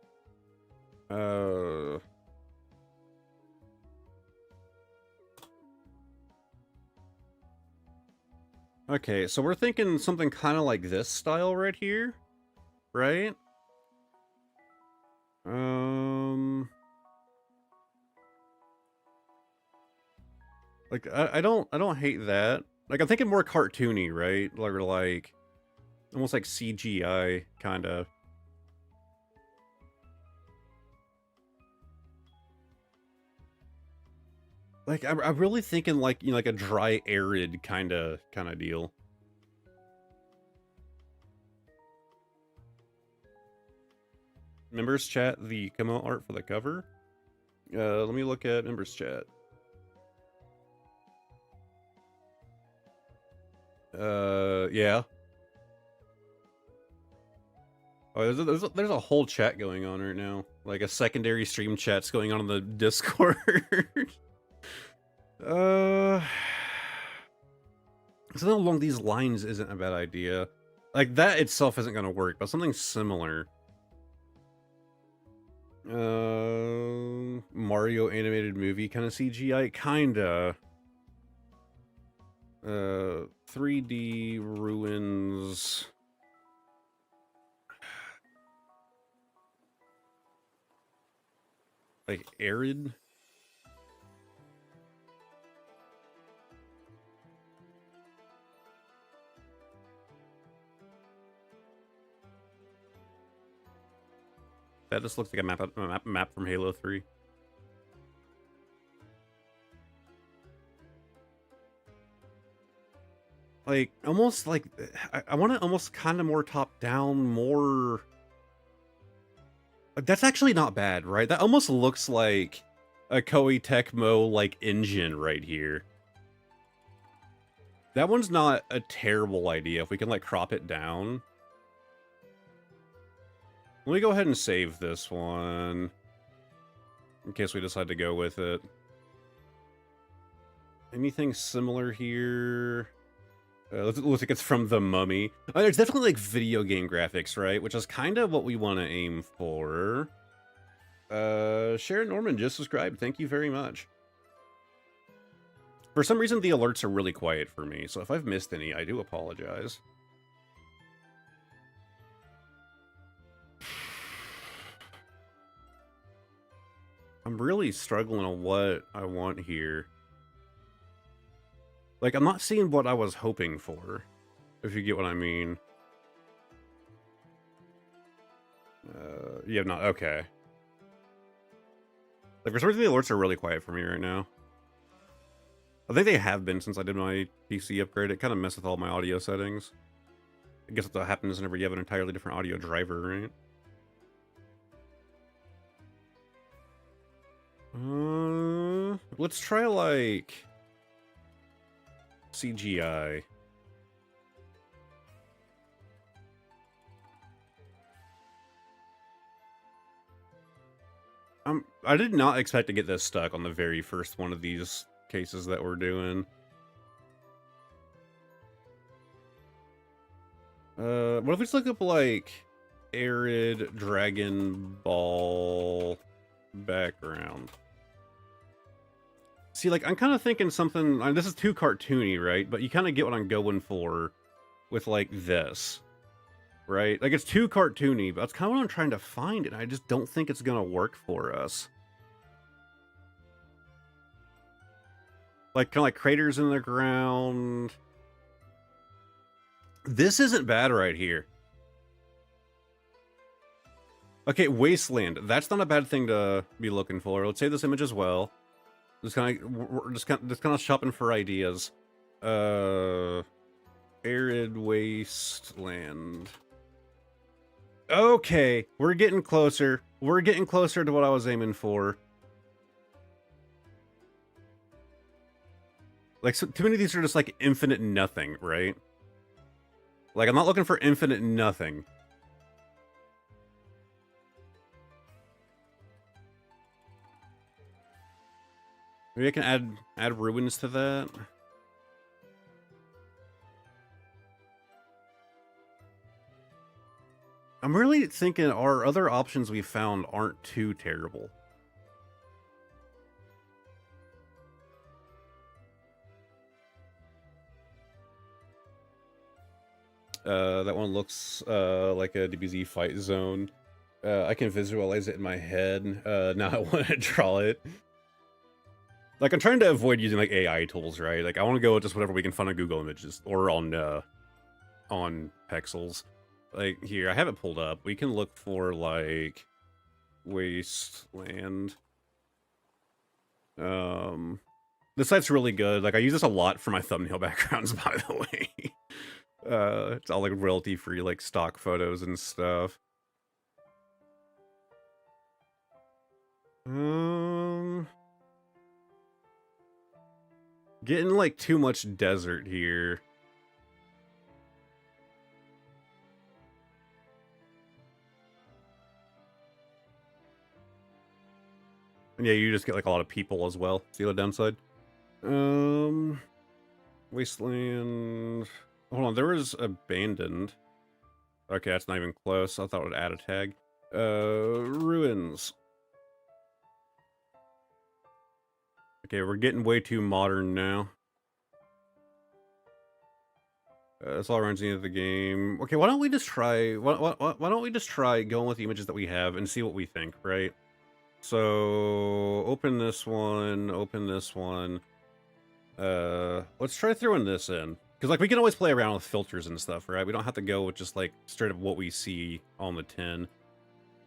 Okay, so we're thinking something kind of like this style right here, right? Like I don't hate that. Like I'm thinking more cartoony, right? Like almost like CGI kind of. Like I'm really thinking like, you know, like a dry arid kind of deal. Members chat the Kamo art for the cover. Let me look at members chat. Yeah. Oh, there's a whole chat going on right now. Like a secondary stream chat's going on in the Discord. Something along these lines isn't a bad idea. Like that itself isn't gonna work, but something similar. Mario animated movie kind of CGI, kinda. 3D ruins. Like arid. That just looks like a map from Halo 3. Like, almost like, I want to almost kind of more top-down, more... Like, that's actually not bad, right? That almost looks like a Koei Tecmo, like, engine right here. That one's not a terrible idea if we can, like, crop it down. Let me go ahead and save this one, in case we decide to go with it. Anything similar here? Looks like it's from The Mummy. It's definitely like video game graphics, right? Which is kind of what we want to aim for. Sharon Norman just subscribed. Thank you very much. For some reason, the alerts are really quiet for me, so if I've missed any, I do apologize. I'm really struggling on what I want here. Like, I'm not seeing what I was hoping for, if you get what I mean. Yeah, not okay. Like, for some reason, the alerts are really quiet for me right now. I think they have been since I did my PC upgrade. It kind of messed with all my audio settings. I guess that's what happens whenever you have an entirely different audio driver, right? Let's try, like, CGI. I did not expect to get this stuck on the very first one of these cases that we're doing. What if we just look up, like, arid Dragon Ball background? See, like, I'm kind of thinking something... I mean, this is too cartoony, right? But you kind of get what I'm going for with, like, this. Right? Like, it's too cartoony, but that's kind of what I'm trying to find, and I just don't think it's gonna work for us. Like, kind of like craters in the ground. This isn't bad right here. Okay, Wasteland. That's not a bad thing to be looking for. Let's save this image as well. Just kind of shopping for ideas. Arid wasteland. Okay, we're getting closer. We're getting closer to what I was aiming for. Like, so, too many of these are just like infinite nothing, right? Like, I'm not looking for infinite nothing. Maybe I can add ruins to that. I'm really thinking our other options we found aren't too terrible. That one looks like a DBZ fight zone. I can visualize it in my head. Now I want to draw it. Like, I'm trying to avoid using, like, AI tools, right? Like, I want to go with just whatever we can find on Google Images or on Pexels. Like, here, I have it pulled up. We can look for, like, Wasteland. This site's really good. Like, I use this a lot for my thumbnail backgrounds, by the way. It's all, like, royalty-free, like, stock photos and stuff. Getting, like, too much desert here. And yeah, you just get, like, a lot of people as well. See the downside? Wasteland... Hold on, there was abandoned. Okay, that's not even close. I thought it would add a tag. Ruins. Okay, we're getting way too modern now. That's all runs into the game. Okay, why don't we just try... Why don't we just try going with the images that we have and see what we think, right? So, open this one, open this one. Let's try throwing this in. Because, like, we can always play around with filters and stuff, right? We don't have to go with just, like, straight up what we see on the tin.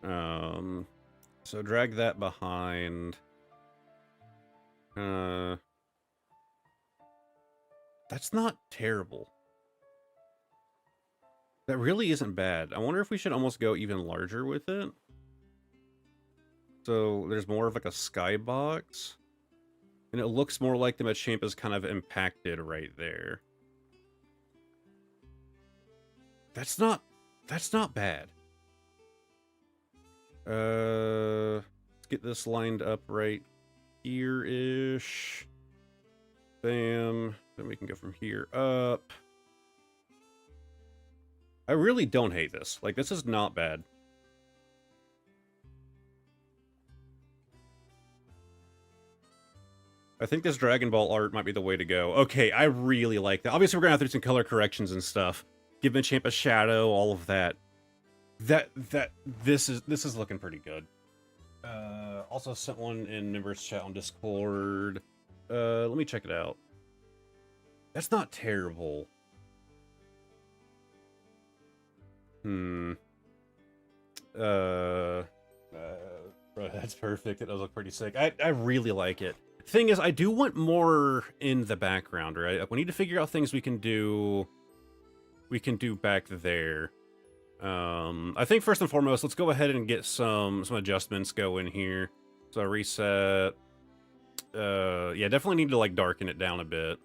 So drag that behind. That's not terrible. That really isn't bad. I wonder if we should almost go even larger with it. So there's more of like a skybox. And it looks more like the Machamp is kind of impacted right there. That's not bad. Let's get this lined up right here-ish. Bam. Then we can go from here up. I really don't hate this. Like, this is not bad. I think this Dragon Ball art might be the way to go. Okay, I really like that. Obviously, we're gonna have to do some color corrections and stuff. Give Machamp a shadow, all of that. This is looking pretty good. Also sent one in members chat on Discord. Let me check it out. That's not terrible. Bro, that's perfect. It does look pretty sick. I really like it. Thing is, I do want more in the background, right? We need to figure out things we can do back there. I think first and foremost, let's go ahead and get some adjustments going here. So reset. Yeah, definitely need to like darken it down a bit.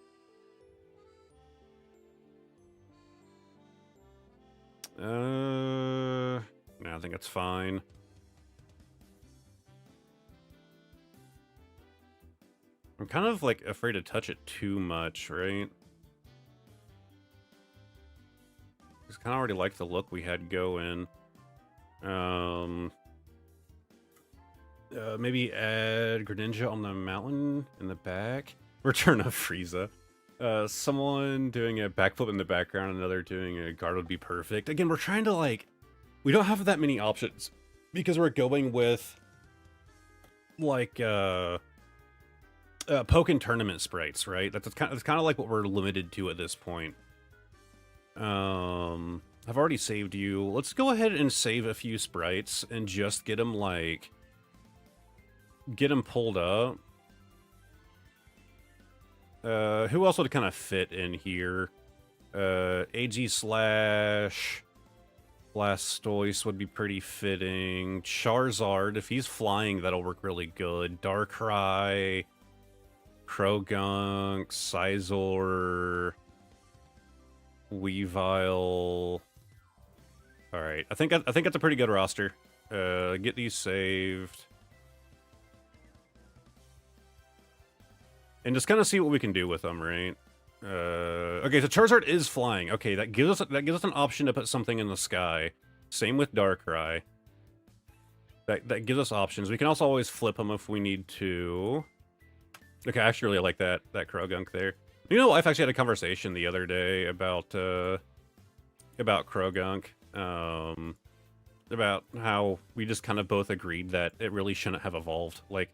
No, I think it's fine. I'm kind of like afraid to touch it too much, right? Just kind of already like the look we had going. Maybe add Greninja on the mountain in the back. Return of Frieza. Someone doing a backflip in the background, another doing a guard would be perfect. Again, we're trying to like, we don't have that many options because we're going with like Pokken tournament sprites, right? That's kind of like what we're limited to at this point. I've already saved you. Let's go ahead and save a few sprites and just get them like pulled up. Who else would kind of fit in here? AG slash Blastoise would be pretty fitting. Charizard, if he's flying, that'll work really good. Darkrai, Krogunk, Scizor, Weavile. All right, I think that's a pretty good roster. Get these saved. and just kind of see what we can do with them, right? Okay, so Charizard is flying. Okay, that gives us an option to put something in the sky. Same with Darkrai. That gives us options. We can also always flip them if we need to. Okay, I actually really like that Krogunk there. You know, I've actually had a conversation the other day about Krogunk. About how we just kind of both agreed that it really shouldn't have evolved. Like,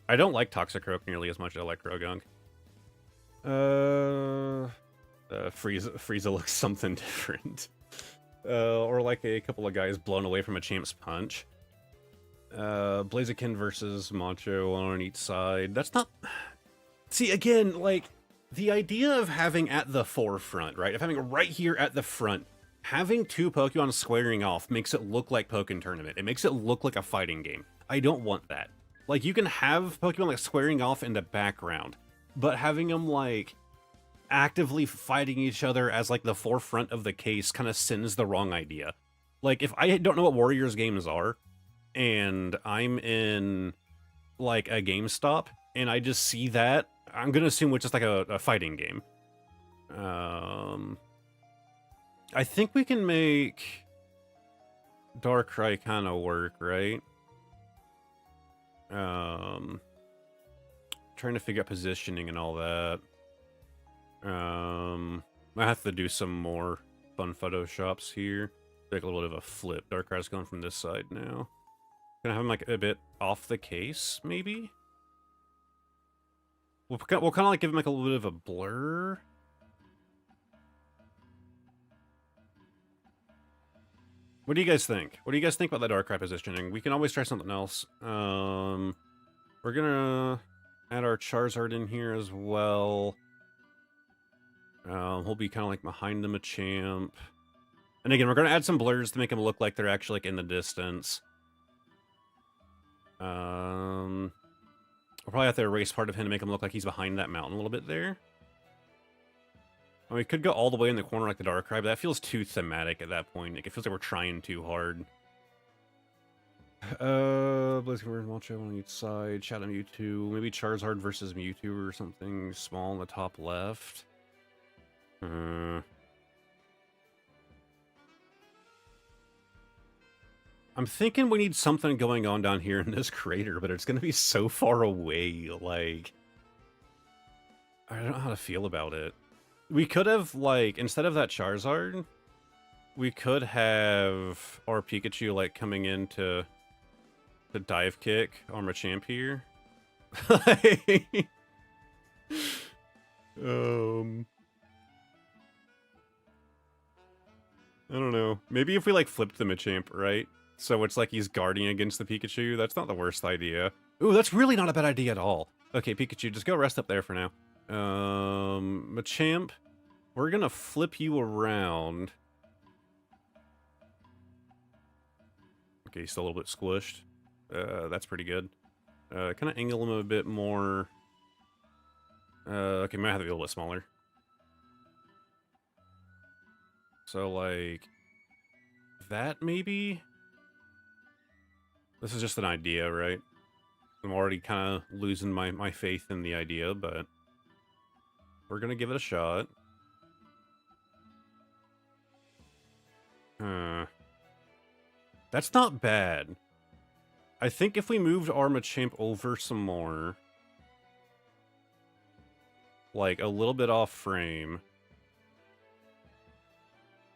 I don't like Toxicroak nearly as much as I like Krogunk. Frieza looks something different. Or like a couple of guys blown away from a Champ's Punch. Blaziken versus Macho on each side. That's not... See, again, like, the idea of having at the forefront, right? Of having right here at the front, having two Pokemon squaring off makes it look like Pokken Tournament. It makes it look like a fighting game. I don't want that. Like, you can have Pokemon, like, squaring off in the background, but having them, like, actively fighting each other as, like, the forefront of the case kind of sends the wrong idea. Like, if I don't know what Warriors games are, and I'm in, like, a GameStop, and I just see that, I'm gonna assume it's just, like, a fighting game. I think we can make Darkrai kind of work, right? Trying to figure out positioning and all that. I have to do some more fun photoshops here. Take a little bit of a flip. Darkrai's going from this side now. Gonna have him like a bit off the case, maybe? We'll kind of like give him like a little bit of a blur. What do you guys think? What do you guys think about that Darkrai positioning? We can always try something else. We're gonna add our Charizard in here as well. He'll be kind of like behind the Machamp. And again, we're gonna add some blurs to make him look like they're actually like in the distance. We'll probably have to erase part of him to make him look like he's behind that mountain a little bit there. I mean, we could go all the way in the corner like the Darkrai, but that feels too thematic at that point. Like, it feels like we're trying too hard. Blaziken versus Macho on each side. Shadow Mewtwo. Maybe Charizard versus Mewtwo or something small in the top left. I'm thinking we need something going on down here in this crater, but it's going to be so far away, like... I don't know how to feel about it. We could have, like, instead of that Charizard, we could have our Pikachu, like, coming in to dive kick our Machamp here. I don't know. Maybe if we, like, flipped the Machamp, right? So it's like he's guarding against the Pikachu. That's not the worst idea. Ooh, that's really not a bad idea at all. Okay, Pikachu, just go rest up there for now. Machamp, we're gonna flip you around. Okay, he's still a little bit squished. That's pretty good. Kind of angle him a bit more. Okay, might have to be a little bit smaller. So, like, that maybe? This is just an idea, right? I'm already kind of losing my faith in the idea, but we're gonna give it a shot. That's not bad. I think if we moved our Machamp over some more, like a little bit off frame,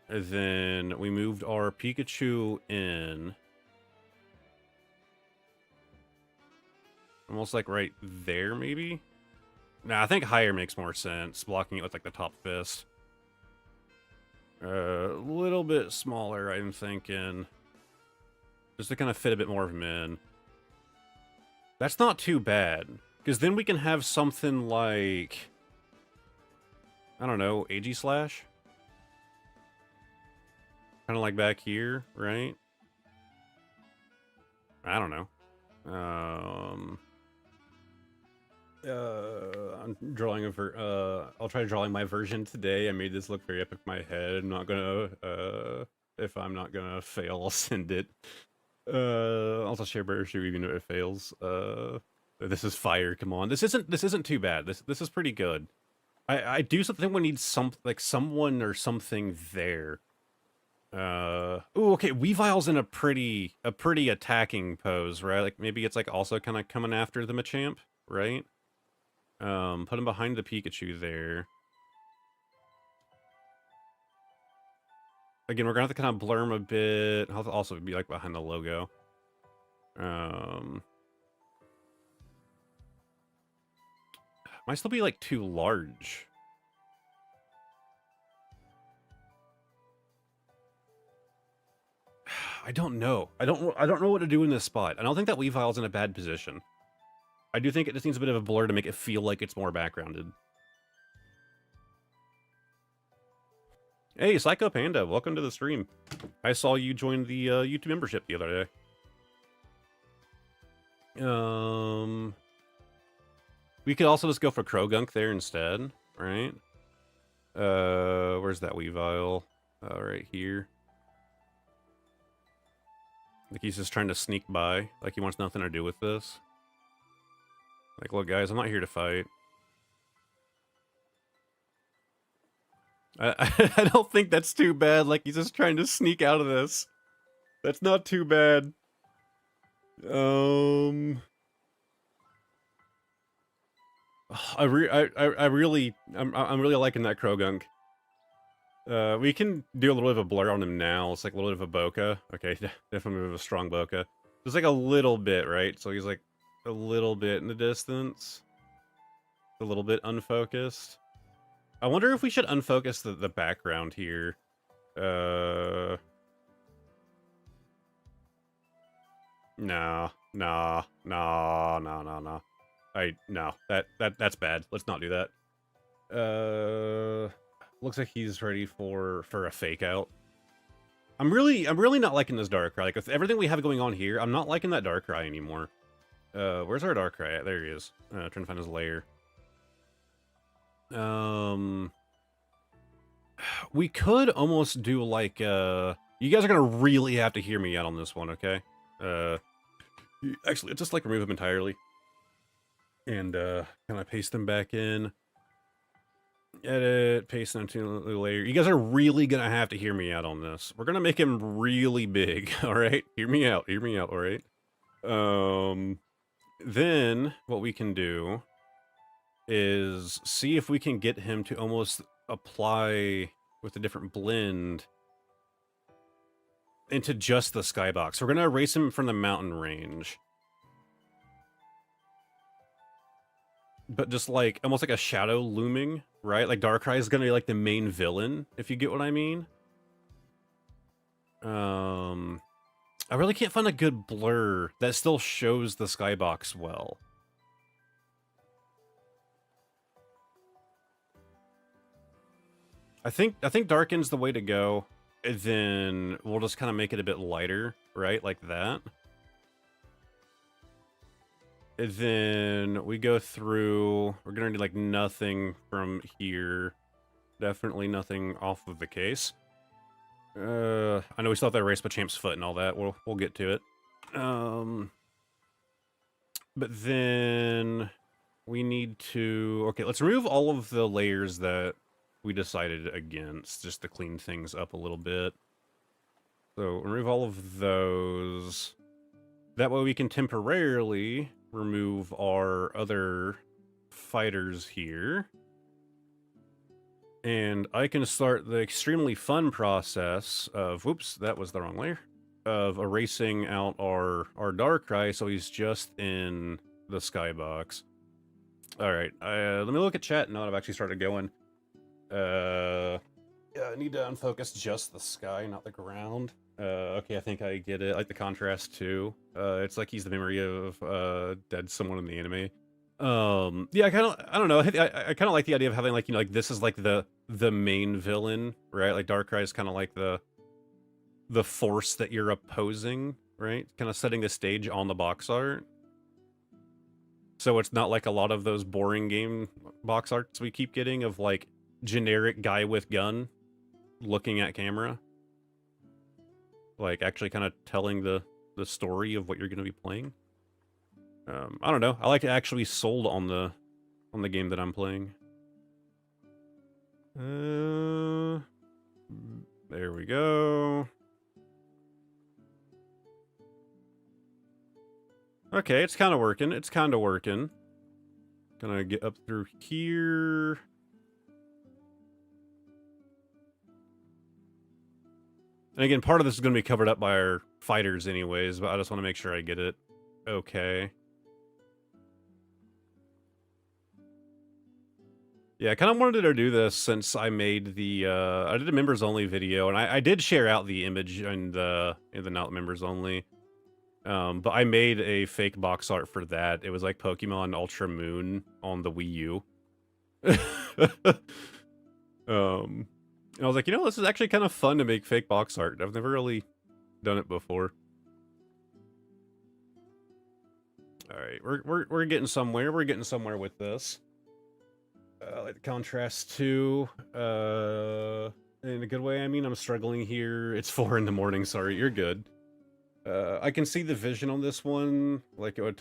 and then we moved our Pikachu in, almost like right there, maybe? Nah, I think higher makes more sense, blocking it with like the top fist. A little bit smaller, I'm thinking. Just to kind of fit a bit more of him in. That's not too bad. Because then we can have something like... I don't know, Aegislash? Kind of like back here, right? I don't know. I'm drawing I'll try drawing my version today. I made this look very epic in my head. I'm not gonna, if I'm not gonna fail, I'll send it. Also share better shoe even if it fails. This is fire. Come on. This isn't too bad. This is pretty good. I do something we need someone or something there. Ooh, okay, Weavile's in a pretty attacking pose, right? Like maybe it's like also kind of coming after the Machamp, right? Put him behind the Pikachu there. Again, we're gonna have to kind of blur him a bit. I'll also be like behind the logo. Might still be like too large. I don't know. I don't know what to do in this spot. I don't think that Weavile's in a bad position. I do think it just needs a bit of a blur to make it feel like it's more backgrounded. Hey, Psycho Panda, welcome to the stream. I saw you join the YouTube membership the other day. We could also just go for Krogunk there instead, right? Where's that Weavile? Right here. Like he's just trying to sneak by, like he wants nothing to do with this. Like, look guys, I'm not here to fight. I don't think that's too bad, like he's just trying to sneak out of this. That's not too bad. I'm really liking that Krogunk. We can do a little bit of a blur on him now. It's like a little bit of a bokeh. Okay, definitely of a strong bokeh. Just like a little bit, right? So he's like a little bit in the distance. A little bit unfocused. I wonder if we should unfocus the background here. No. No. No. That's bad. Let's not do that. Looks like he's ready for a fake out. I'm really not liking this Darkrai. Like with everything we have going on here, I'm not liking that Darkrai anymore. Where's our Darkrai at? There he is. Trying to find his lair. We could almost do like you guys are gonna really have to hear me out on this one, okay? Actually, just like remove them entirely. And kind of paste them back in. Edit, paste them to the layer. You guys are really gonna have to hear me out on this. We're gonna make him really big, alright? Hear me out, alright? Then what we can do is see if we can get him to almost apply with a different blend into just the skybox. We're gonna erase him from the mountain range. But just like, almost like a shadow looming, right? Like Darkrai is gonna be like the main villain, if you get what I mean. I really can't find a good blur that still shows the skybox well. I think Darken's the way to go. And then we'll just kind of make it a bit lighter, right? Like that. And then we go through, we're gonna do like nothing from here. Definitely nothing off of the case. I know we still have to erase Machamp's foot and all that. We'll get to it. But then we need to, okay, let's remove all of the layers that we decided against, just to clean things up a little bit. So remove all of those. That way we can temporarily remove our other fighters here. And I can start the extremely fun process of, whoops, that was the wrong layer, of erasing out our Darkrai so he's just in the skybox. Alright, let me look at chat now that I've actually started going. Yeah, I need to unfocus just the sky, not the ground. Okay, I think I get it. I like the contrast too. It's like he's the memory of dead someone in the anime. Yeah, I don't know. I kind of like the idea of having like, you know, like this is like the main villain, right? Like Darkrai is kind of like the force that you're opposing, right? Kind of setting the stage on the box art. So it's not like a lot of those boring game box arts we keep getting of like generic guy with gun looking at camera. Like actually kind of telling the story of what you're going to be playing. I don't know. I like to actually be sold on the game that I'm playing. There we go. Okay, it's kind of working. It's kind of working. Gonna get up through here. And again, part of this is going to be covered up by our fighters anyways, but I just want to make sure I get it okay. Yeah, I kind of wanted to do this since I made the, I did a members only video, and I did share out the image in the not members only. But I made a fake box art for that. It was like Pokemon Ultra Moon on the Wii U. And I was like, you know, this is actually kind of fun to make fake box art. I've never really done it before. All right, we're getting somewhere. We're getting somewhere with this. Like the contrast too. In a good way. I mean, I'm struggling here. It's 4 in the morning. Sorry, you're good. I can see the vision on this one. Like it would.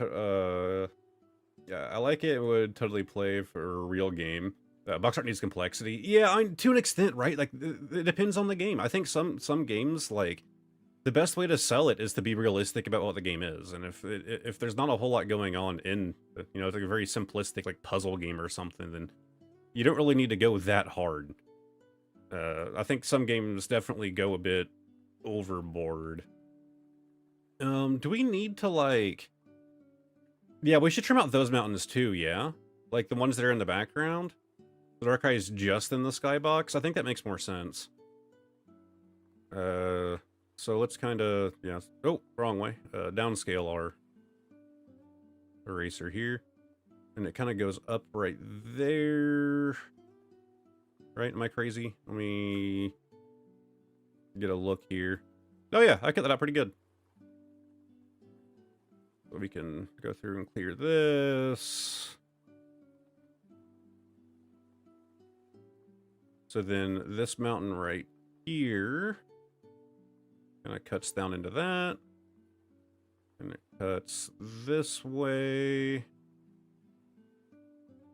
Yeah, I like it. It would totally play for a real game. Box art needs complexity. Yeah, to an extent, right? Like, it depends on the game. I think some games, like, the best way to sell it is to be realistic about what the game is. And if there's not a whole lot going on in, you know, it's like a very simplistic, like, puzzle game or something, then you don't really need to go that hard. I think some games definitely go a bit overboard. Do we need to, like... Yeah, we should trim out those mountains, too, yeah? Like, the ones that are in the background? The Darkrai is just in the skybox? I think that makes more sense. So let's kind of, yeah. Oh, wrong way. Downscale our eraser here. And it kind of goes up right there. Right? Am I crazy? Let me get a look here. Oh yeah, I cut that out pretty good. So we can go through and clear this. So then this mountain right here kind of cuts down into that. And it cuts this way.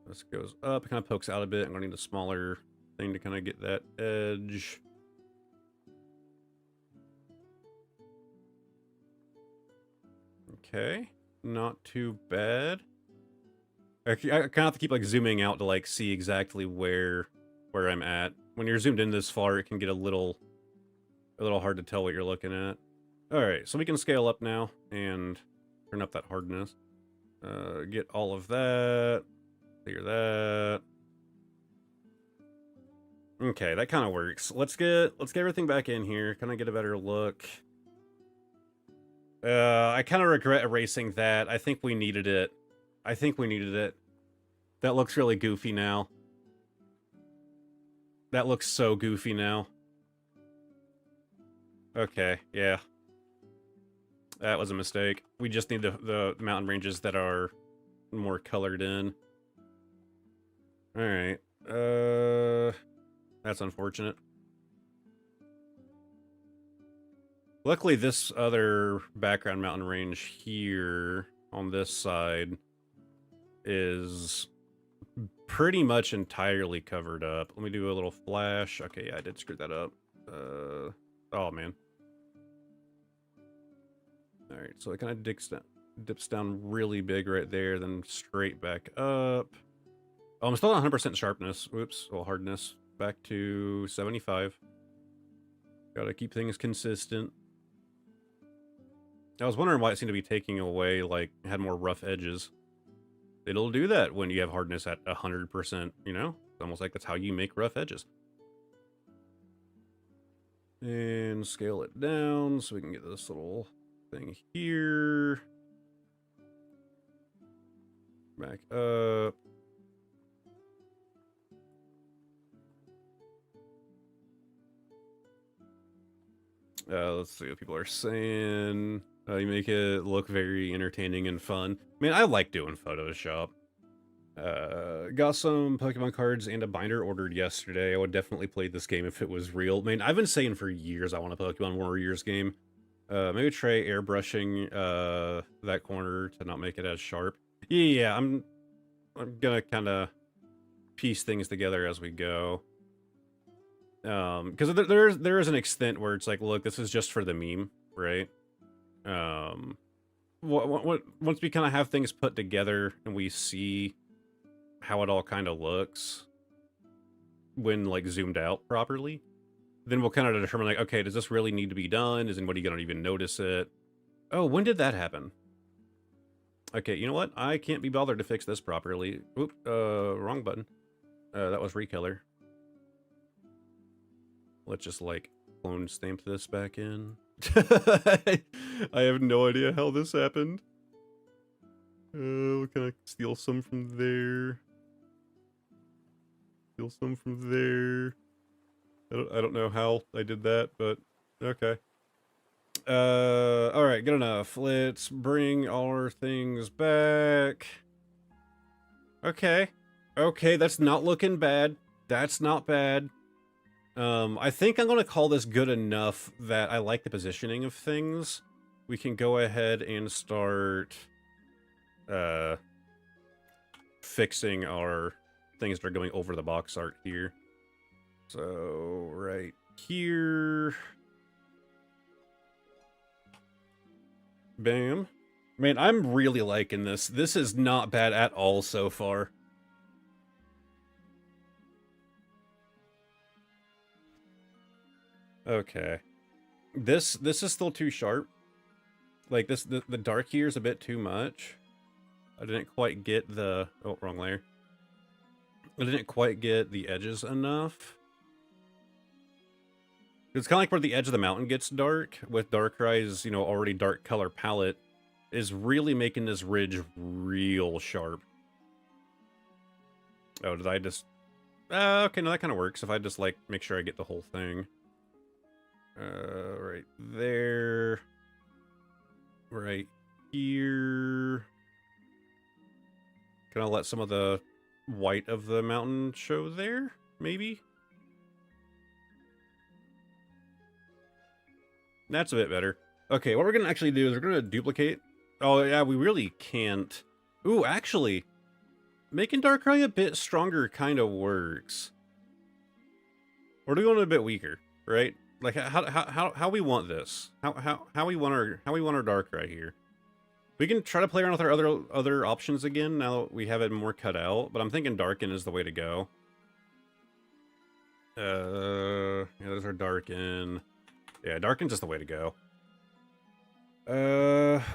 This goes up, it kind of pokes out a bit. I'm going to need a smaller thing to kind of get that edge. Okay, not too bad. I kind of have to keep like zooming out to like see exactly where I'm at. When you're zoomed in this far, it can get a little hard to tell what you're looking at. All right, so we can scale up now and turn up that hardness. Get all of that. Clear that. Okay, that kind of works. Let's get everything back in here. Kind of get a better look. I kind of regret erasing that. I think we needed it. That looks really goofy now. That looks so goofy now. Okay, yeah. That was a mistake. We just need the mountain ranges that are more colored in. Alright. That's unfortunate. Luckily, this other background mountain range here on this side is pretty much entirely covered up. Let me do a little flash. Okay, yeah, I did screw that up. Oh, man. Alright, so it kind of dips down really big right there, then straight back up. Oh, I'm still at 100% sharpness. Oops, well, hardness. Back to 75. Gotta keep things consistent. I was wondering why it seemed to be taking away, like, had more rough edges. It'll do that when you have hardness at 100%, you know? It's almost like that's how you make rough edges. And scale it down so we can get this little thing here. Back up. Let's see what people are saying. You make it look very entertaining and fun. Man, I like doing Photoshop. Got some Pokemon cards and a binder ordered yesterday. I would definitely play this game if it was real. Man, I've been saying for years I want a Pokemon Warriors game. Maybe try airbrushing that corner to not make it as sharp. Yeah, I'm gonna kind of piece things together as we go. Because there is an extent where it's like, look, this is just for the meme, right? Once we kind of have things put together and we see how it all kind of looks when like zoomed out properly, then we'll kind of determine like, okay, does this really need to be done? Is anybody gonna even notice it? Oh, when did that happen? Okay, you know what? I can't be bothered to fix this properly. Oop, wrong button. That was recolor. Let's just like clone stamp this back in. I have no idea how this happened. Can I steal some from there? Steal some from there. I don't know how I did that, but okay. All right, good enough. Let's bring our things back. Okay. Okay, that's not looking bad. That's not bad. I think I'm going to call this good enough that I like the positioning of things. We can go ahead and start fixing our things that are going over the box art here. So, right here. Bam. Man, I'm really liking this. This is not bad at all so far. Okay. This is still too sharp. Like this the dark here is a bit too much. I didn't quite get the wrong layer. I didn't quite get the edges enough. It's kind of like where the edge of the mountain gets dark with Darkrai's, you know, already dark color palette is really making this ridge real sharp. Oh, did I just okay, no, that kind of works if I just like make sure I get the whole thing. Right there. Right here. Can I let some of the white of the mountain show there? Maybe? That's a bit better. Okay, what we're gonna actually do is we're gonna duplicate. Oh yeah, we really can't. Ooh, actually, making Darkrai a bit stronger kind of works. We're doing it a bit weaker, right? Like how we want this? How we want our Darkrai here? We can try to play around with our other options again now that we have it more cut out. But I'm thinking Darken is the way to go. Yeah, there's our Darken. Yeah, Darken's just the way to go.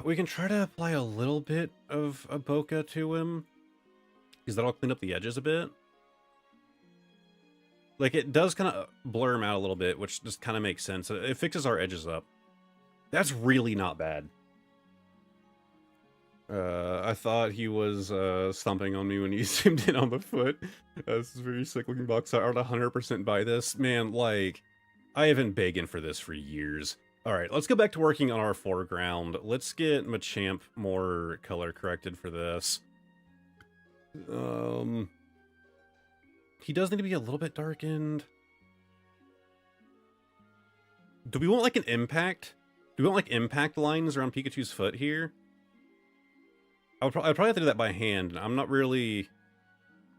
We can try to apply a little bit of a bokeh to him, because that'll clean up the edges a bit. Like, it does kind of blur him out a little bit, which just kind of makes sense. It fixes our edges up. That's really not bad. I thought he was stomping on me when he zoomed in on the foot. This is a very sick looking box. I would 100% buy this. Man, like, I have been begging for this for years. Alright, let's go back to working on our foreground. Let's get Machamp more color corrected for this. He does need to be a little bit darkened. Do we want like an impact? Do we want like impact lines around Pikachu's foot here? I'd probably have to do that by hand. I'm not really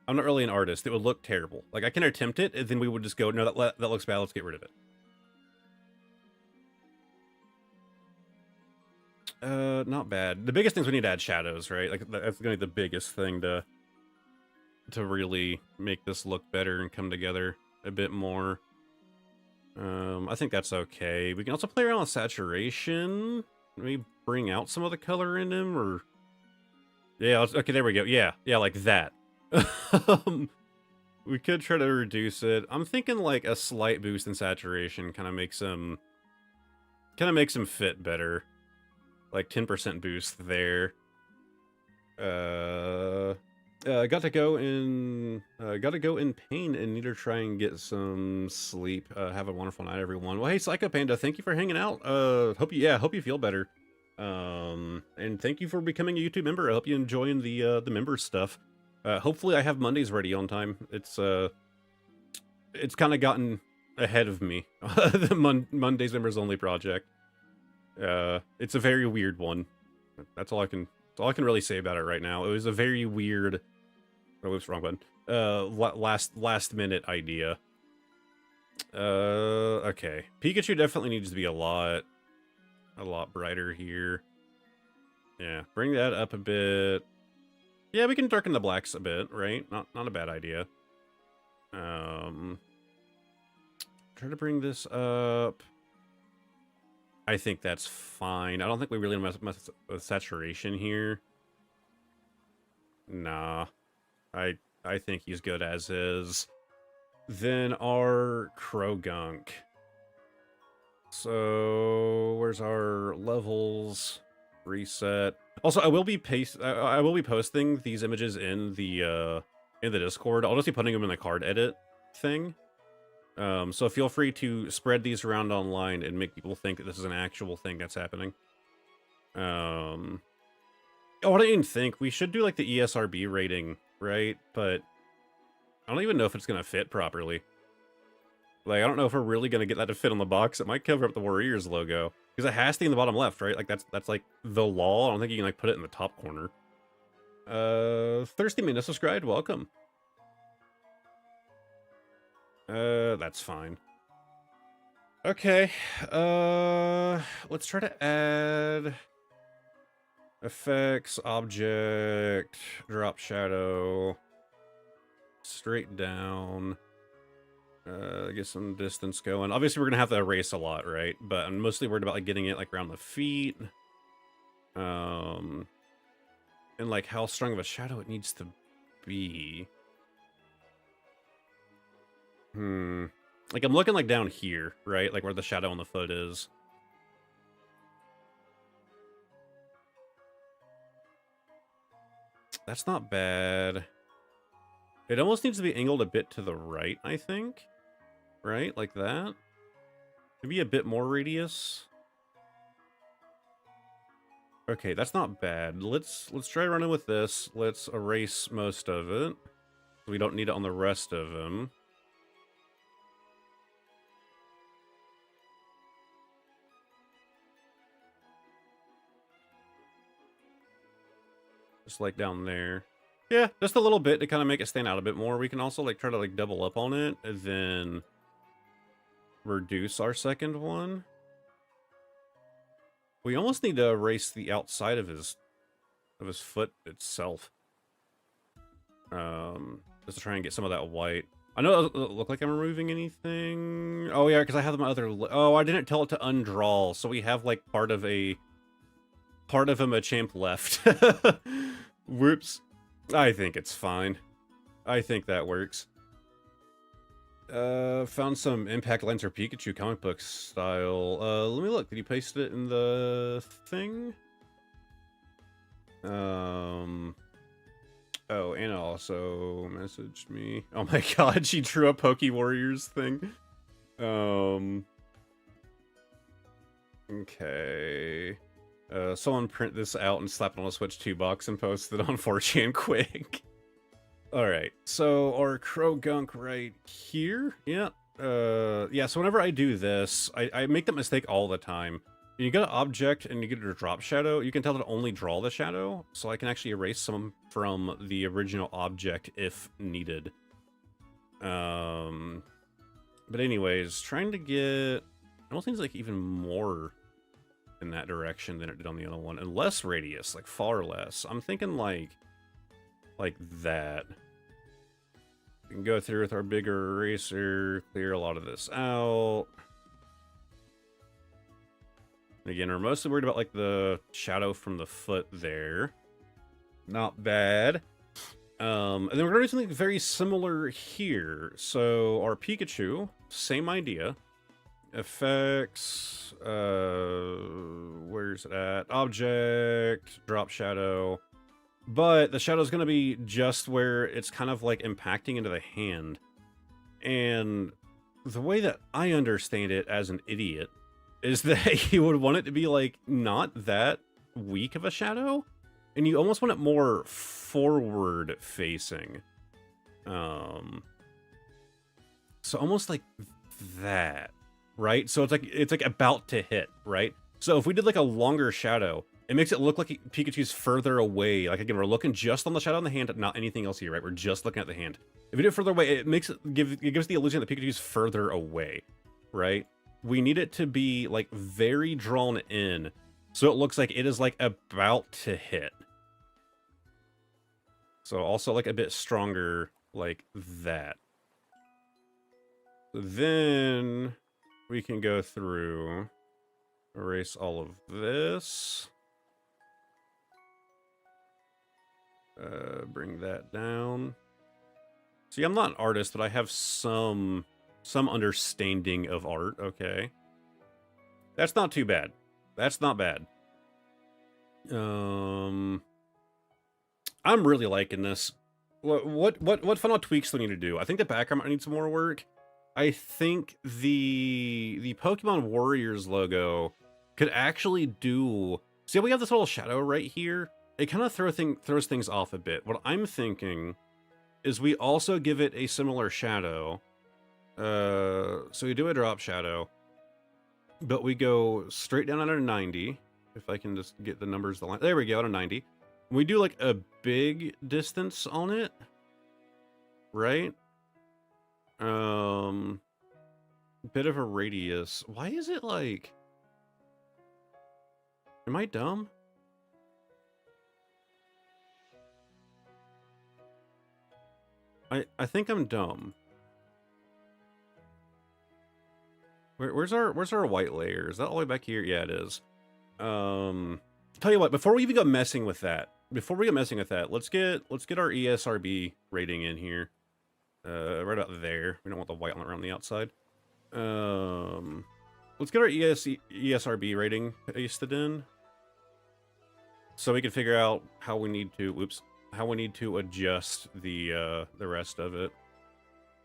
an artist. It would look terrible. Like, I can attempt it, and then we would just go, no, that looks bad, let's get rid of it. Not bad. The biggest things we need to add shadows, right? Like, that's gonna be the biggest thing to really make this look better and come together a bit more. I think that's okay. We can also play around with saturation. Maybe bring out some of the color in him, or... Yeah, okay, there we go. Yeah, like that. We could try to reduce it. I'm thinking like a slight boost in saturation kind of makes him fit better. Like 10% boost there. Got to go in pain and need to try and get some sleep. Have a wonderful night, everyone. Well, hey, Psycho Panda, thank you for hanging out. Hope you feel better. And thank you for becoming a YouTube member. I hope you're enjoying the member stuff. Hopefully I have Mondays ready on time. It's kind of gotten ahead of me. The Mondays members only project. It's a very weird one. That's all I can really say about it right now. It was a very weird, oh, oops, wrong button. Last minute idea. Okay. Pikachu definitely needs to be a lot brighter here. Yeah, bring that up a bit. Yeah, we can darken the blacks a bit, right? Not a bad idea. Try to bring this up. I think that's fine. I don't think we really mess with saturation here. Nah. I think he's good as is. Then our Croagunk. So where's our levels? Reset. Also, I will be posting these images in the Discord. I'll just be putting them in the card edit thing. So feel free to spread these around online and make people think that this is an actual thing that's happening. Oh, I didn't even think we should do like the ESRB rating, right? But I don't even know if it's gonna fit properly. Like, I don't know if we're really gonna get that to fit on the box. It might cover up the Warriors logo because it has to be in the bottom left, right? Like that's like the law. I don't think you can like put it in the top corner. Thirsty Mina subscribed. Welcome. That's fine. Okay. Let's try to add effects, object, drop shadow, straight down. Get some distance going. Obviously, we're gonna have to erase a lot, right? But I'm mostly worried about like getting it like around the feet. And like how strong of a shadow it needs to be. Like I'm looking like down here, right? Like where the shadow on the foot is. That's not bad. It almost needs to be angled a bit to the right, I think. Right? Like that. Maybe a bit more radius. Okay, that's not bad. Let's try running with this. Let's erase most of it. We don't need it on the rest of them. Just like down there. Yeah, just a little bit to kind of make it stand out a bit more. We can also like try to like double up on it and then reduce our second one. We almost need to erase the outside of his foot itself. Just to try and get some of that white. I know it doesn't look like I'm removing anything. Oh yeah, because I have my other. Oh, I didn't tell it to undraw, so we have like part of a Machamp left. Whoops. I think it's fine. I think that works. Found some Impact Lancer Pikachu comic book style. Let me look. Did you paste it in the thing? Oh, Anna also messaged me. Oh my god, she drew a Poke Warriors thing. Okay. Someone print this out and slap it on a Switch 2 box and post it on 4chan quick. Alright, so our Croagunk right here. Yeah. Yeah, so whenever I do this, I make that mistake all the time. You get an object and you get a drop shadow, you can tell to only draw the shadow, so I can actually erase some from the original object if needed. But anyways, trying to get... It almost seems like even more in that direction than it did on the other one, and less radius, like far less. I'm thinking like that. We can go through with our bigger eraser, clear a lot of this out. And again, we're mostly worried about like the shadow from the foot there. Not bad. And then we're gonna do something very similar here. So our Pikachu, same idea. Effects, where's it at? Object, drop shadow. But the shadow is going to be just where it's kind of like impacting into the hand. And the way that I understand it as an idiot is that you would want it to be like not that weak of a shadow. And you almost want it more forward facing. So almost like that. Right? So it's like about to hit, right? So if we did like a longer shadow, it makes it look like Pikachu's further away. Like again, we're looking just on the shadow on the hand, not anything else here, right? We're just looking at the hand. If we do it further away, it gives the illusion that Pikachu's further away, right? We need it to be like very drawn in, so it looks like it is like about to hit. So also like a bit stronger like that. Then we can go through, erase all of this. Bring that down. See, I'm not an artist, but I have some understanding of art, okay? That's not too bad. That's not bad. I'm really liking this. What final tweaks do we need to do? I think the background might need some more work. I think the Pokemon Warriors logo could actually do... See how we have this little shadow right here? It kind of throws things off a bit. What I'm thinking is we also give it a similar shadow. So we do a drop shadow, but we go straight down at a 90. If I can just get the numbers, there we go, at a 90. We do like a big distance on it, right? Bit of a radius. Why is it like... Am I dumb? I think I'm dumb. Where's our white layer? Is that all the way back here? Yeah, it is. Tell you what, before we even go messing with that, let's get our ESRB rating in here. Right about there. We don't want the white line around the outside. Let's get our ESRB rating pasted in, so we can figure out how we need to adjust the rest of it.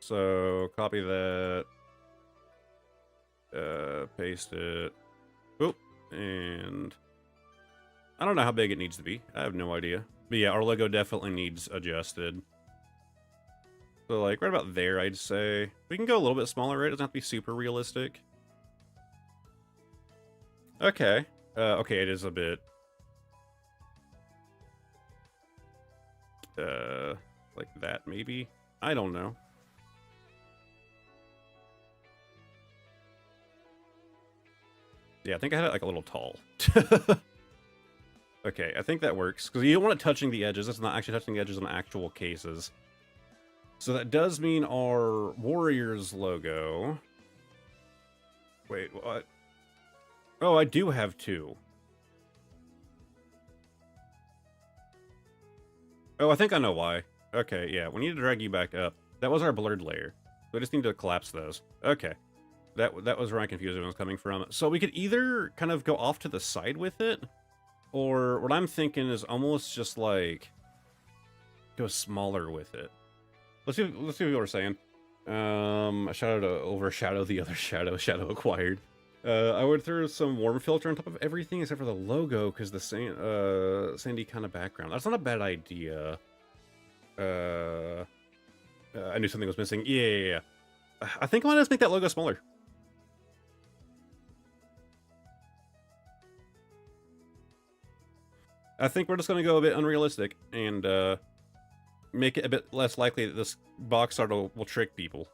So copy that, paste it, oop, and I don't know how big it needs to be. I have no idea. But yeah, our logo definitely needs adjusted. So like right about there, I'd say. We can go a little bit smaller, right? It doesn't have to be super realistic. Okay. Okay, it is a bit... like that, maybe? I don't know. Yeah, I think I had it like a little tall. Okay, I think that works. Because you don't want it touching the edges. It's not actually touching the edges in actual cases. So that does mean our Warriors logo... Wait, what? Oh, I do have two. Oh, I think I know why. Okay, yeah, we need to drag you back up. That was our blurred layer. We just need to collapse those. Okay. That was where I confused was coming from. So we could either kind of go off to the side with it, or what I'm thinking is almost just like go smaller with it. Let's see what we're saying. A shadow to overshadow the other shadow acquired. I would throw some warm filter on top of everything except for the logo because the sandy kind of background. That's not a bad idea. I knew something was missing. Yeah. I think I want to just make that logo smaller. I think we're just going to go a bit unrealistic and make it a bit less likely that this box art will trick people.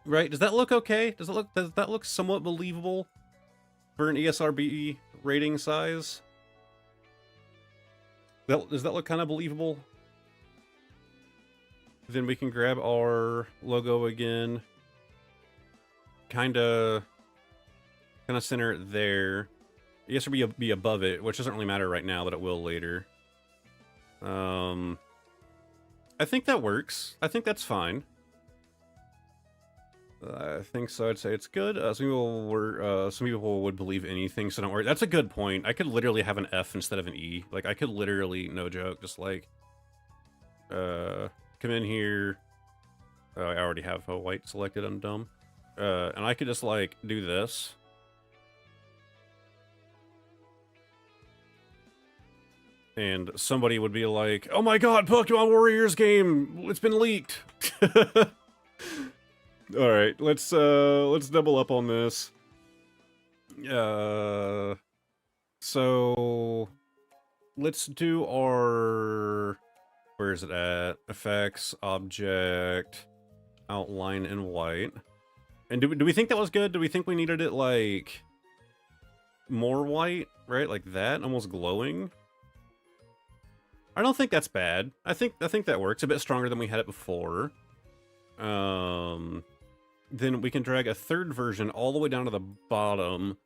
Right? Does that look okay? Does that look somewhat believable for an ESRB rating size? Does that look kind of believable? Then we can grab our logo again. Kind of center it there. ESRB be above it, which doesn't really matter right now, but it will later. I think that works. I think that's fine. I think so. I'd say it's good. Some people would believe anything, so don't worry. That's a good point. I could literally have an F instead of an E. Like, I could literally, no joke, just like, come in here. I already have a white selected. I'm dumb. And I could just, like, do this. And somebody would be like, oh my god, Pokemon Warriors game! It's been leaked! Alright, let's double up on this. So let's do our, where is it at? Effects, object, outline in white. And do we think that was good? Do we think we needed it like more white, right? Like that, almost glowing. I don't think that's bad. I think that works. A bit stronger than we had it before. Then we can drag a third version all the way down to the bottom.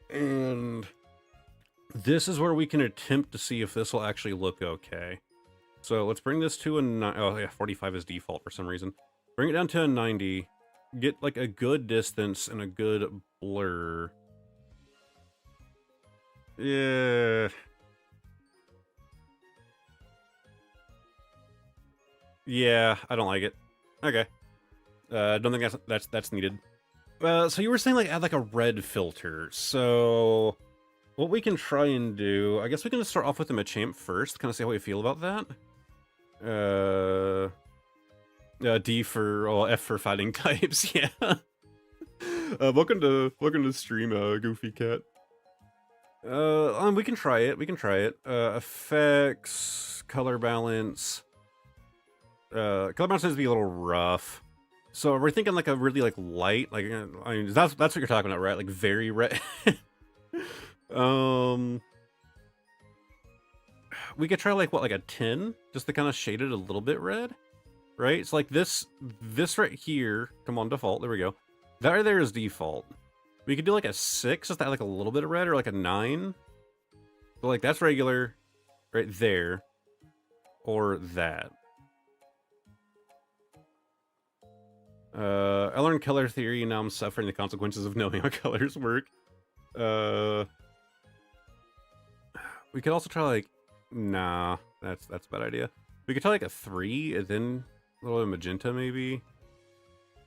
And this is where we can attempt to see if this will actually look okay. So let's bring this to a 45 is default for some reason. Bring it down to a 90. Get like a good distance and a good blur. Yeah. Yeah, I don't like it. Okay. I don't think that's needed. So you were saying like add like a red filter. So what we can try and do, I guess we can just start off with the Machamp first, kind of see how we feel about that. D for, well, F for fighting types, yeah. Welcome to stream, Goofy Cat. We can try it. Effects, color balance. Color balance needs to be a little rough. So we're thinking like a really like light, like I mean that's what you're talking about, right? Like very red. We could try like what, like a 10, just to kind of shade it a little bit red, right? It's like this right here. Come on, default. There we go. That right there is default. We could do like a 6, just to add like a little bit of red, or like a 9. So like that's regular, right there, or that. I learned color theory, and now I'm suffering the consequences of knowing how colors work. We could also try like, nah, that's a bad idea. We could try like a 3, and then a little bit of magenta maybe.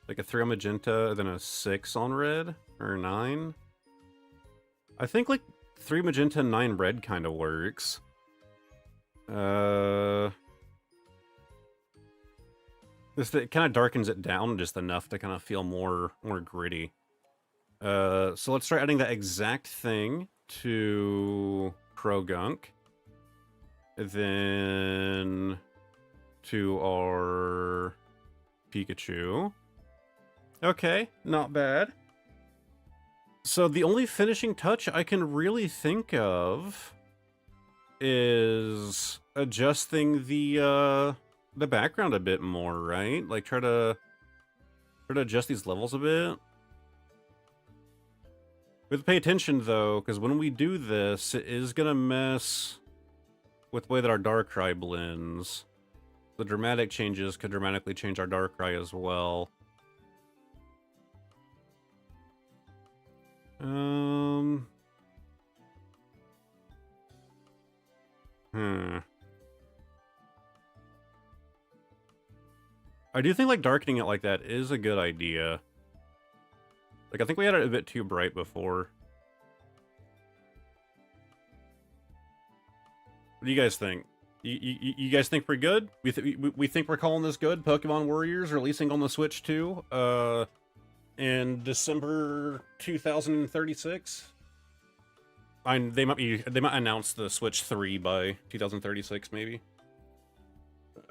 Like a 3 on magenta, then a 6 on red, or 9. I think like 3 magenta, 9 red kind of works. It kind of darkens it down just enough to kind of feel more gritty. So let's try adding that exact thing to Croagunk. Then to our Pikachu. Okay, not bad. So the only finishing touch I can really think of is adjusting the background a bit more, right? Like try to adjust these levels a bit. We have to pay attention though, because when we do this, it is gonna mess with the way that our Darkrai blends. The dramatic changes could dramatically change our Darkrai as well. I do think like darkening it like that is a good idea. Like I think we had it a bit too bright before. What do you guys think? You guys think we're good? We think we're calling this good? Pokemon Warriors releasing on the Switch 2 in December 2036. They might announce the Switch 3 by 2036 maybe.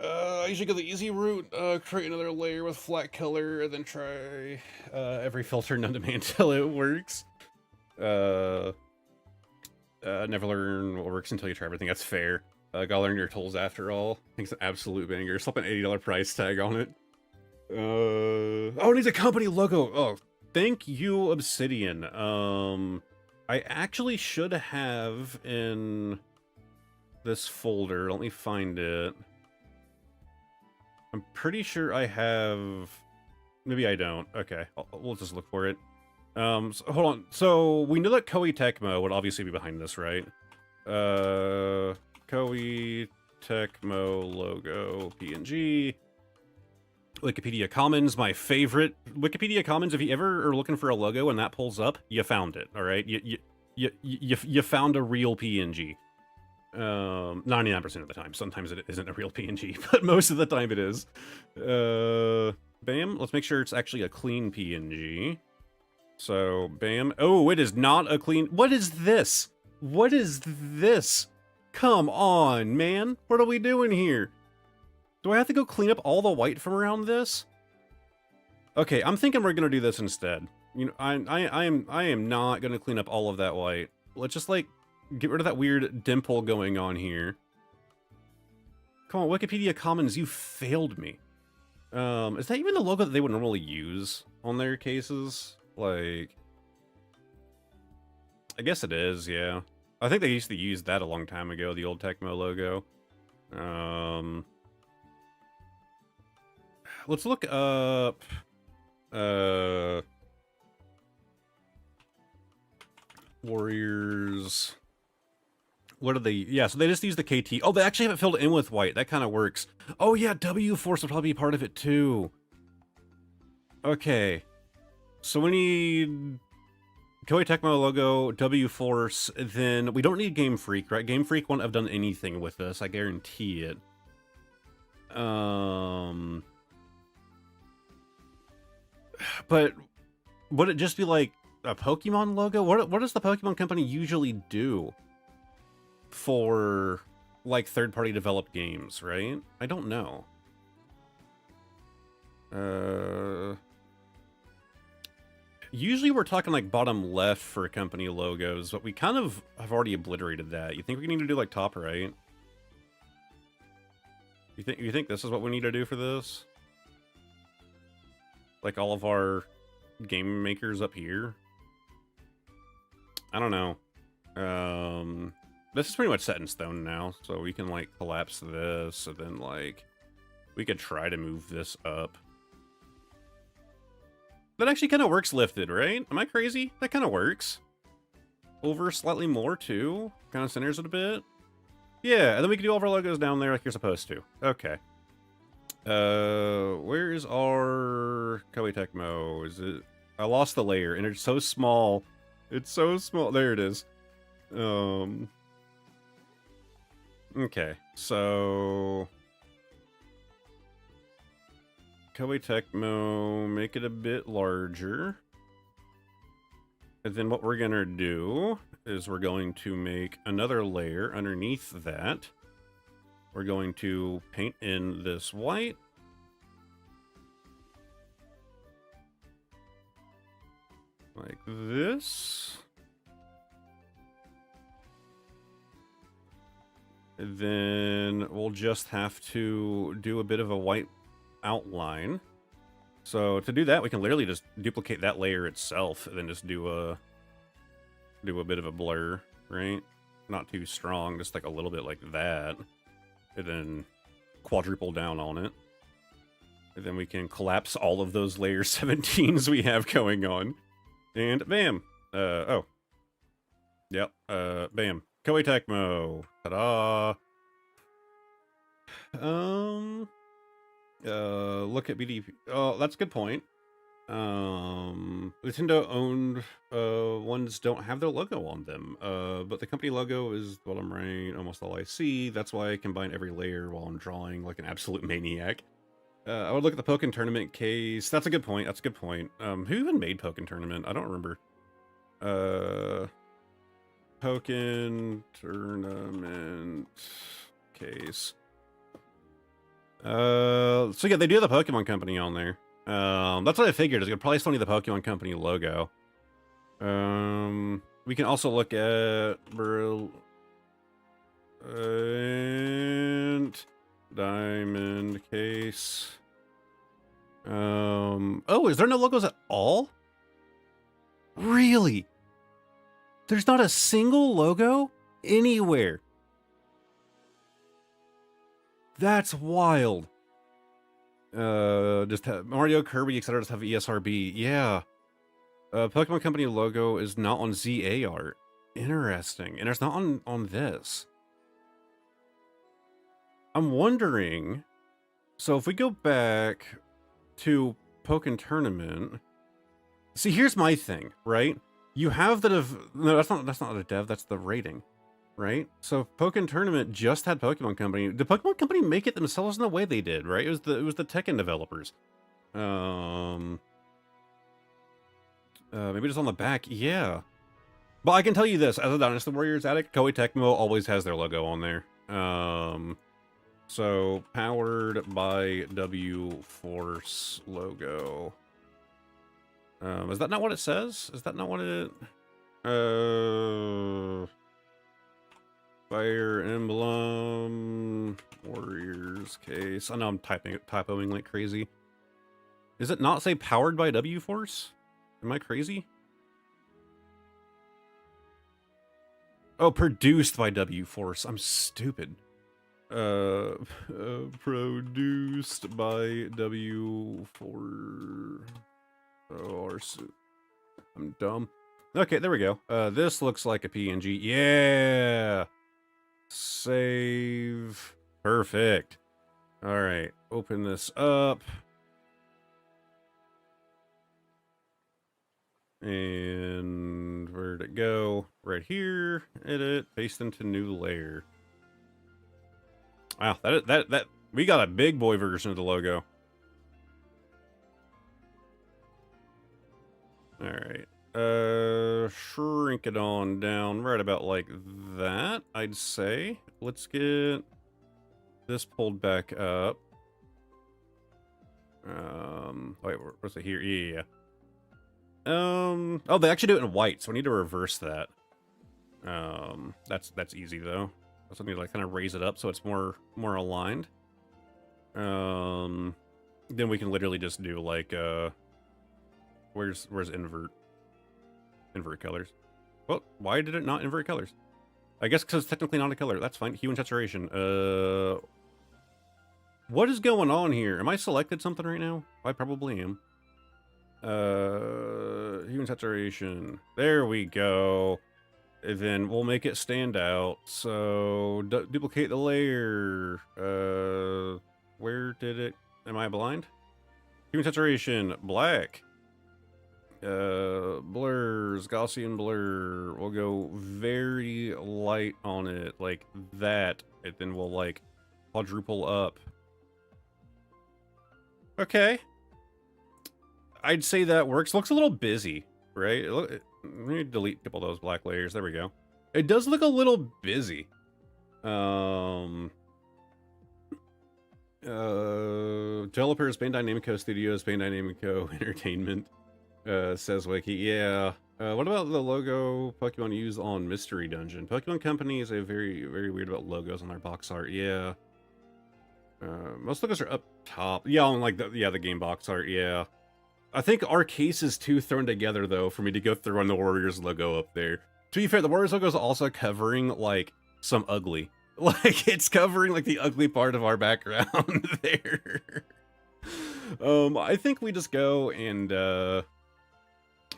I usually go the easy route, create another layer with flat color, and then try every filter known to me until it works. Never learn what works until you try everything. That's fair. Gotta learn your tools after all. I think it's an absolute banger. Slap an $80 price tag on it. Oh, it needs a company logo. Oh, thank you, Obsidian. I actually should have in this folder. Let me find it. I'm pretty sure I have... Maybe I don't. Okay, we'll just look for it. So, hold on. So, we know that Koei Tecmo would obviously be behind this, right? Koei Tecmo logo PNG. Wikipedia Commons, my favorite. Wikipedia Commons, if you ever are looking for a logo and that pulls up, you found it, alright? You found a real PNG. 99% of the time. Sometimes it isn't a real PNG, but most of the time it is. Bam. Let's make sure it's actually a clean PNG. So, bam. Oh, it is not a clean... What is this? What is this? Come on, man. What are we doing here? Do I have to go clean up all the white from around this? Okay, I'm thinking we're gonna do this instead. You know, I am not gonna clean up all of that white. Let's just, like, get rid of that weird dimple going on here. Come on, Wikipedia Commons, you failed me. Is that even the logo that they would normally use on their cases? Like, I guess it is, yeah. I think they used to use that a long time ago, the old Tecmo logo. Let's look up, Warriors. What are they? Yeah, so they just use the KT. Oh, they actually have it filled in with white. That kind of works. Oh, yeah, W-Force will probably be part of it, too. Okay. So we need Koei Tecmo logo, W-Force, then we don't need Game Freak, right? Game Freak won't have done anything with this, I guarantee it. But would it just be like a Pokemon logo? What does the Pokemon Company usually do for, like, third-party developed games, right? I don't know. Usually we're talking, like, bottom left for company logos, but we kind of have already obliterated that. You think we need to do, like, top right? You think this is what we need to do for this? Like, all of our game makers up here? I don't know. This is pretty much set in stone now, so we can, like, collapse this, and then, like, we could try to move this up. That actually kind of works lifted, right? Am I crazy? That kind of works. Over slightly more, too. Kind of centers it a bit. Yeah, and then we can do all of our logos down there like you're supposed to. Okay. Where is our Koei Tecmo? Is it... I lost the layer, and it's so small. It's so small. There it is. Okay, so... Koei Tecmo, make it a bit larger. And then what we're gonna do is we're going to make another layer underneath that. We're going to paint in this white. Like this. And then we'll just have to do a bit of a white outline. So to do that, we can literally just duplicate that layer itself and then just do a bit of a blur, right? Not too strong, just like a little bit like that. And then quadruple down on it. And then we can collapse all of those layer 17s we have going on. And bam! Oh. Yep, bam. Koei Tecmo. Ta-da! Look at BDP. Oh, that's a good point. Nintendo-owned ones don't have their logo on them. But the company logo is bottom right, almost all I see. That's why I combine every layer while I'm drawing like an absolute maniac. I would look at the Pokken Tournament case. That's a good point. That's a good point. Who even made Pokken Tournament? I don't remember. Pokken Tournament case. So yeah, they do have the Pokemon Company on there. That's what I figured. Is probably still need the Pokemon Company logo. We can also look at Brilliant Diamond case. Oh, is there no logos at all? Really? There's not a single logo anywhere. That's wild. Just have Mario, Kirby, etc. Just have ESRB. Yeah. Pokemon Company logo is not on ZA art. Interesting. And it's not on this. I'm wondering. So if we go back to Pokken Tournament. See, here's my thing, right? You have the no, that's not the dev, that's the rating. Right? So Pokken Tournament just had Pokemon Company. Did Pokemon Company make it themselves in the way they did, right? It was the Tekken developers. Maybe just on the back. Yeah. But I can tell you this, as a Dynasty Warriors addict, Koei Tecmo always has their logo on there. So, powered by W-Force logo. Is that not what it says? Is that not what it... Fire Emblem... Warriors case... I know I'm typoing like crazy. Does it not say powered by W-Force? Am I crazy? Oh, produced by W-Force. I'm stupid. Produced by W-Force. I'm dumb. Okay, there we go. This looks like a PNG. Yeah! Save. Perfect. Alright, open this up. And where'd it go? Right here. Edit. Paste into new layer. Wow, that we got a big boy version of the logo. Alright. Shrink it on down right about like that, I'd say. Let's get this pulled back up. Wait, where's it here? Yeah. Oh, they actually do it in white, so we need to reverse that. That's easy though. So I need to like kind of raise it up so it's more aligned. Then we can literally just do like where's invert colors? Well, why did it not invert colors? I guess because it's technically not a color. That's fine. Hue and saturation. What is going on here? Am I selected something right now? I probably am. Hue and saturation. There we go. And then we'll make it stand out. So duplicate the layer. Where did it? Am I blind? Hue and saturation. Black. Blurs. Gaussian blur. We'll go very light on it, like that. And then we'll like quadruple up. Okay. I'd say that works. Looks a little busy, right? Let me delete a couple of those black layers. There we go. It does look a little busy. Developers, Bandai Namco Studios, Bandai Namco Entertainment, says Wiki. Yeah. What about the logo Pokemon use on Mystery Dungeon? Pokemon Company is a very, very weird about logos on their box art. Yeah. Most logos are up top. Yeah, on like the game box art. Yeah. I think our case is too thrown together, though, for me to go through on the Warriors logo up there. To be fair, the Warriors logo is also covering, like, some ugly. Like, it's covering, like, the ugly part of our background there. I think we just go and,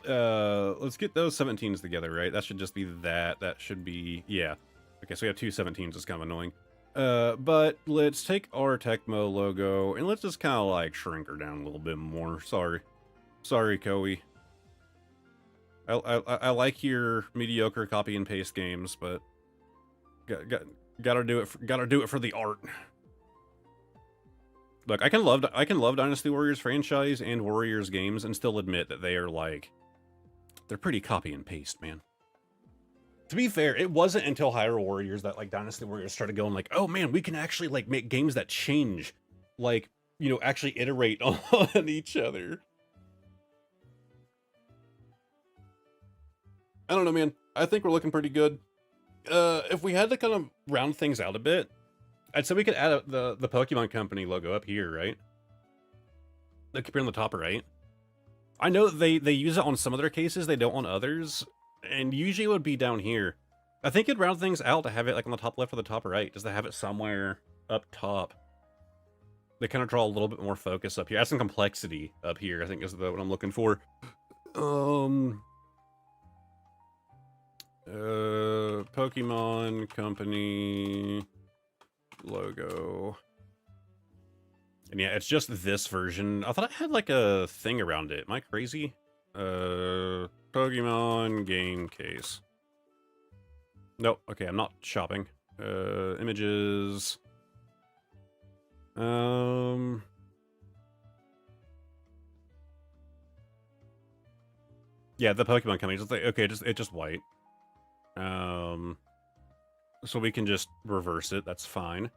let's get those 17s together, right? That should just be that. That should be, yeah. Okay, so we have two 17s. It's kind of annoying. But let's take our Tecmo logo, and let's just kind of, like, shrink her down a little bit more. Sorry, Koei. I like your mediocre copy and paste games, but gotta do it for the art. Look, I can love Dynasty Warriors franchise and Warriors games and still admit that they are like they're pretty copy and paste, man. To be fair, it wasn't until Hyrule Warriors that like Dynasty Warriors started going like, oh man, we can actually like make games that change, like, you know, actually iterate on each other. I don't know, man. I think we're looking pretty good. If we had to kind of round things out a bit, I'd say we could add the Pokemon Company logo up here, right? That could be on the top right. I know they use it on some of their cases, they don't on others, and usually it would be down here. I think it'd round things out to have it like on the top left or the top right, just to have it somewhere up top. They kind of draw a little bit more focus up here. Add some complexity up here, I think is what I'm looking for. Pokemon Company logo. And yeah, it's just this version. I thought I had like a thing around it. Am I crazy? Pokemon game case. Nope. Okay, I'm not shopping. Images. Yeah, the Pokemon company just like, okay, it's just white. So we can just reverse it. That's fine.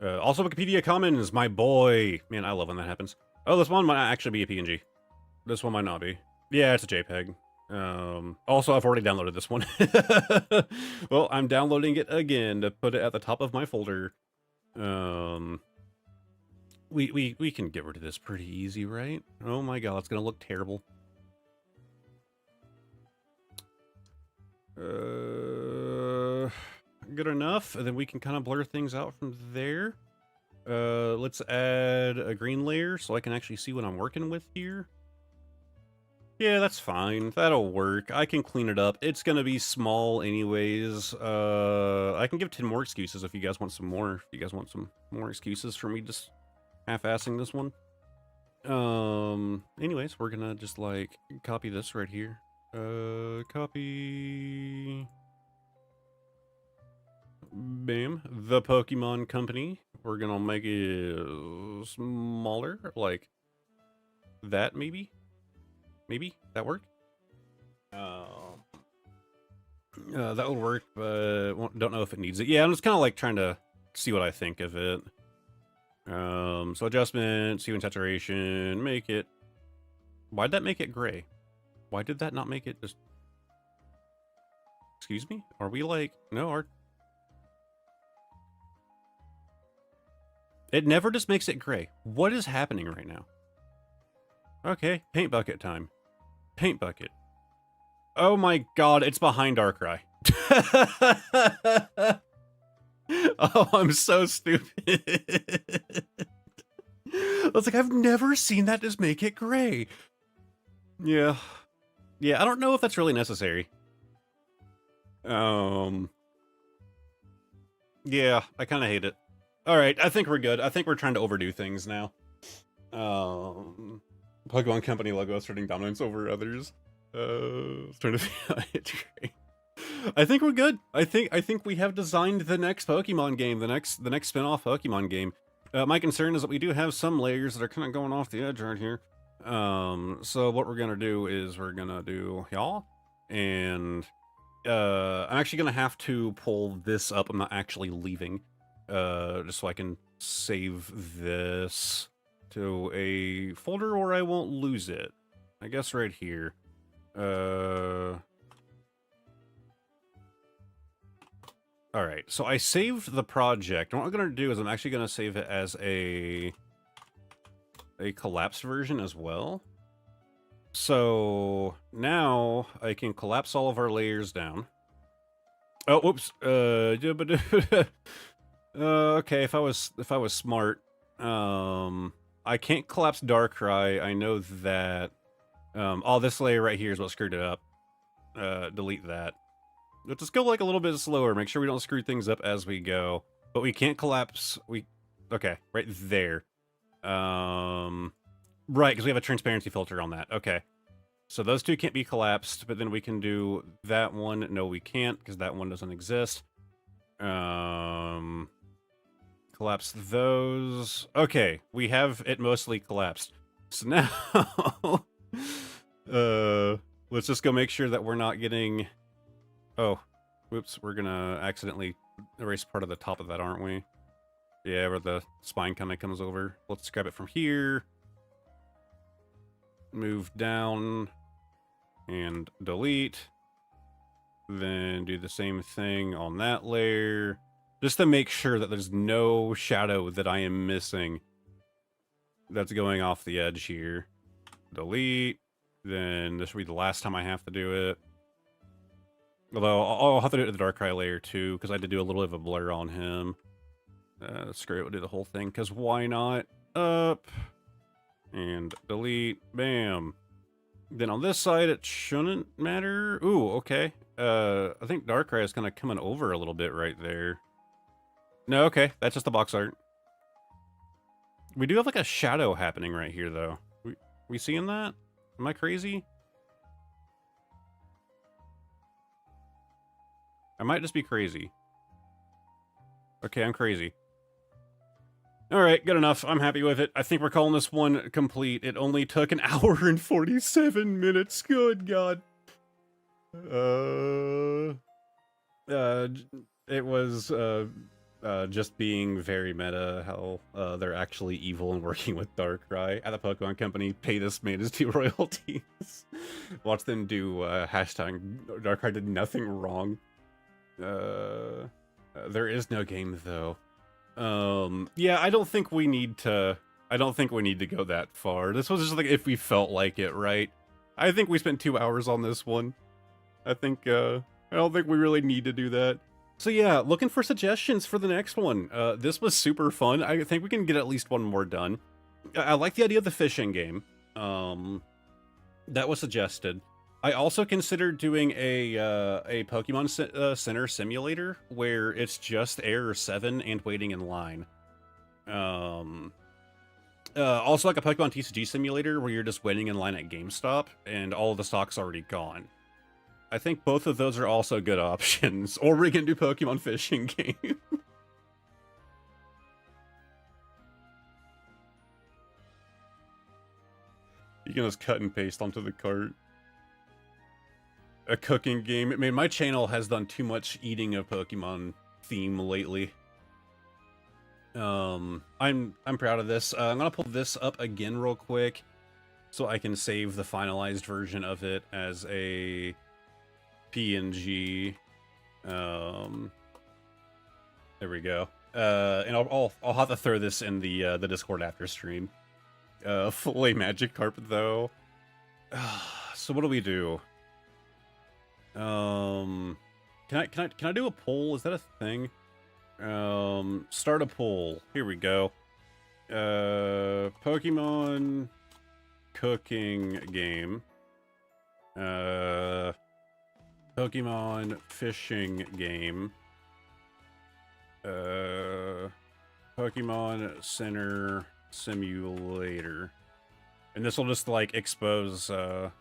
Also, Wikipedia Commons, my boy. Man, I love when that happens. Oh, this one might actually be a PNG. This one might not be. Yeah, it's a JPEG. Also, I've already downloaded this one. Well, I'm downloading it again to put it at the top of my folder. We can get rid of this pretty easy, right? Oh my god, it's gonna look terrible. Good enough, and then we can kind of blur things out from there. Let's add a green layer so I can actually see what I'm working with here. Yeah, that's fine. That'll work. I can clean it up. It's gonna be small anyways. I can give 10 more excuses if you guys want some more. If you guys want some more excuses for me just half-assing this one. Anyways, we're gonna just, like, copy this right here. Copy... Bam. The Pokemon Company. We're gonna make it smaller, like that, maybe? Maybe? That work? That would work, but don't know if it needs it. Yeah, I'm just kind of like trying to see what I think of it. So adjustment, hue and saturation, make it... Why'd that make it gray? Why did that not make it just... Excuse me? Are we like... No, our... It never just makes it gray. What is happening right now? Okay, paint bucket time. Paint bucket. Oh my god, it's behind Darkrai. Oh, I'm so stupid. I was like, I've never seen that just make it gray. Yeah. Yeah, I don't know if that's really necessary. Yeah, I kind of hate it. Alright, I think we're good. I think we're trying to overdo things now. Pokemon Company logo asserting dominance over others. Trying to great. I think we're good. I think we have designed the next Pokemon game, the next spin-off Pokemon game. My concern is that we do have some layers that are kind of going off the edge right here. So what we're gonna do is we're gonna do y'all, and I'm actually gonna have to pull this up. I'm not actually leaving, just so I can save this to a folder where I won't lose it. I guess right here. Alright, so I saved the project. What I'm gonna do is I'm actually gonna save it as a collapsed version as well. So now I can collapse all of our layers down. Oh, whoops. Okay, if I was smart, I can't collapse Darkrai. I know that. Oh, this layer right here is what screwed it up. Delete that. Let's just go like a little bit slower. Make sure we don't screw things up as we go. But we can't collapse. Okay, right there. Right, because we have a transparency filter on that. Okay. So those two can't be collapsed, but then we can do that one. No, we can't, because that one doesn't exist. Collapse those. Okay, we have it mostly collapsed. So now, let's just go make sure that we're not getting... Oh, whoops, we're gonna accidentally erase part of the top of that, aren't we? Yeah, where the spine kind of comes over. Let's grab it from here. Move down. And delete. Then do the same thing on that layer. Just to make sure that there's no shadow that I am missing that's going off the edge here. Delete. Then this will be the last time I have to do it. Although, I'll have to do it to the Darkrai layer too, because I did do a little bit of a blur on him. Screw it, we'll do the whole thing, because why not? Up. And delete. Bam. Then on this side, it shouldn't matter. Ooh, okay. I think Darkrai is kind of coming over a little bit right there. No, okay. That's just the box art. We do have like a shadow happening right here, though. We seeing that? Am I crazy? I might just be crazy. Okay, I'm crazy. All right, good enough. I'm happy with it. I think we're calling this one complete. It only took an hour and 47 minutes. Good God. Uh, uh, it was just being very meta. How they're actually evil and working with Darkrai at the Pokemon Company. Pay this man his due royalties. Watch them do hashtag Darkrai did nothing wrong. There is no game though. Yeah, I don't think we need to go that far. This was just like if we felt like it, right? I think we spent 2 hours on this one. I don't think we really need to do that. So yeah, looking for suggestions for the next one. This was super fun. I think we can get at least one more done. I like the idea of the fishing game. That was suggested. I also considered doing a Pokemon Center simulator where it's just Error 7 and waiting in line. Also like a Pokemon TCG simulator where you're just waiting in line at GameStop and all of the stock's already gone. I think both of those are also good options. Or we can do Pokemon fishing game. You can just cut and paste onto the cart. A cooking game. I mean, my channel has done too much eating of Pokemon theme lately. I'm proud of this. I'm gonna pull this up again real quick so I can save the finalized version of it as a PNG. There we go. And I'll have to throw this in the Discord after stream. Fully Magikarp though. So what do we do? Can I do a poll? Is that a thing? Start a poll. Here we go. Pokemon cooking game. Pokemon fishing game. Pokemon Center simulator. And this will just like expose how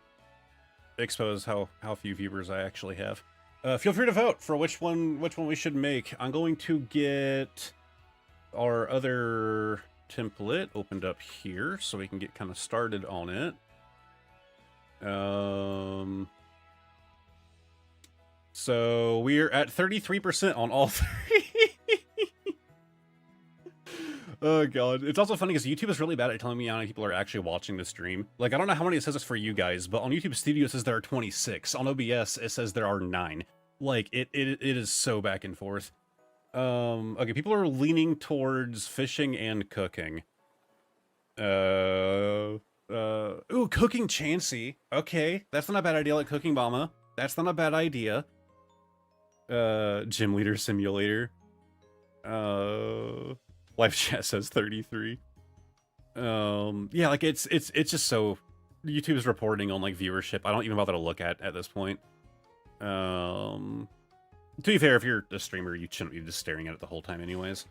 few viewers I actually have. Feel free to vote for which one we should make. I'm going to get our other template opened up here so we can get kind of started on it. So we're at 33% on all three. Oh god. It's also funny because YouTube is really bad at telling me how many people are actually watching the stream. Like, I don't know how many it says this for you guys, but on YouTube Studio it says there are 26. On OBS it says there are 9. Like, it is so back and forth. Okay, people are leaning towards fishing and cooking. Ooh, cooking Chansey. Okay, that's not a bad idea, like Cooking Mama. That's not a bad idea. Gym Leader Simulator. Live chat says 33. Yeah, like it's just so YouTube's reporting on like viewership. I don't even bother to look at this point. To be fair, if you're a streamer, you shouldn't be just staring at it the whole time anyways.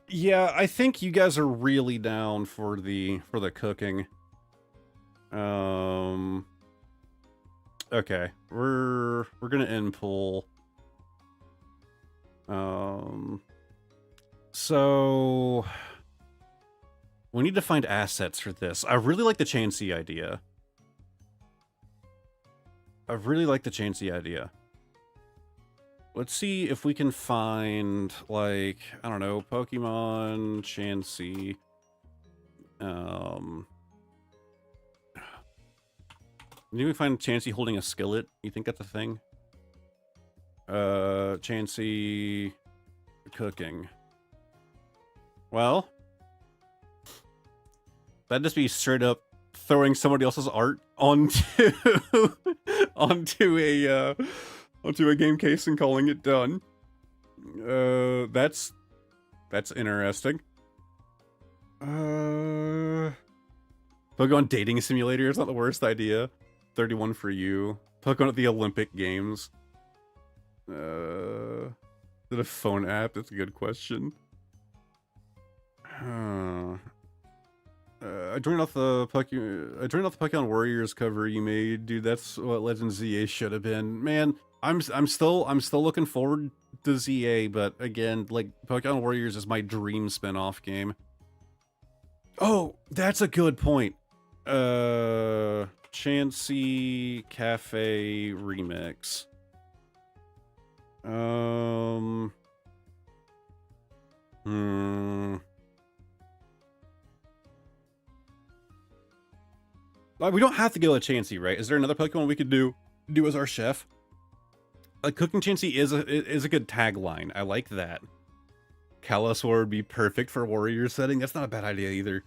Yeah, I think you guys are really down for the cooking. Okay, we're gonna end poll. So we need to find assets for this. I really like the Chansey idea. Let's see if we can find, like, I don't know, Pokemon Chansey. Can we find Chansey holding a skillet? You think that's a thing? Chansey cooking. Well, that'd just be straight up throwing somebody else's art onto onto a game case and calling it done. That's interesting. Pokemon dating simulator is not the worst idea. 31 for you. Pokemon at the Olympic Games. Is it a phone app? That's a good question. I joined off the Pokemon Warriors cover you made, dude. That's what Legend ZA should have been. Man, I'm still looking forward to ZA, but again, like, Pokemon Warriors is my dream spin-off game. Oh, that's a good point. Chansey Cafe Remix. We don't have to go with Chansey, right? Is there another Pokemon we could do as our chef? Cooking Chansey is a good tagline. I like that. Kalos would be perfect for warrior setting. That's not a bad idea either.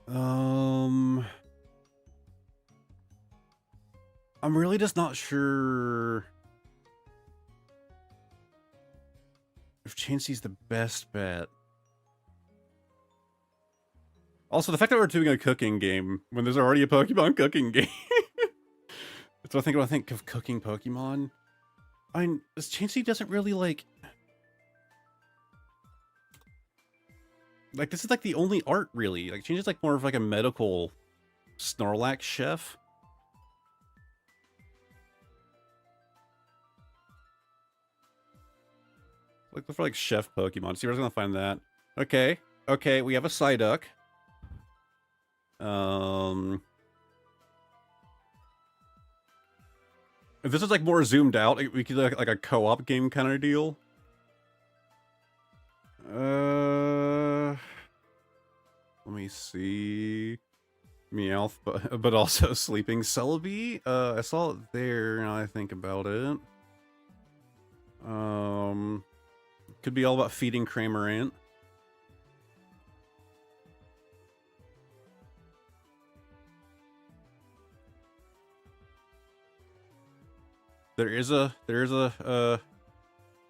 I'm really just not sure if Chansey's the best bet. Also, the fact that we're doing a cooking game when there's already a Pokemon cooking game. That's what I think when I think of cooking Pokemon. I mean, Chansey doesn't really like, this is like the only art really. Like Chansey's like more of like a medical Snorlax chef. Look for like chef Pokemon. See where I was gonna find that. Okay, okay, we have a Psyduck. If this is like more zoomed out, we could like a co-op game kind of deal. Let me see. Meowth, but also Sleeping Celebi. I saw it there. Now I think about it. Could be all about feeding Cramorant. There is a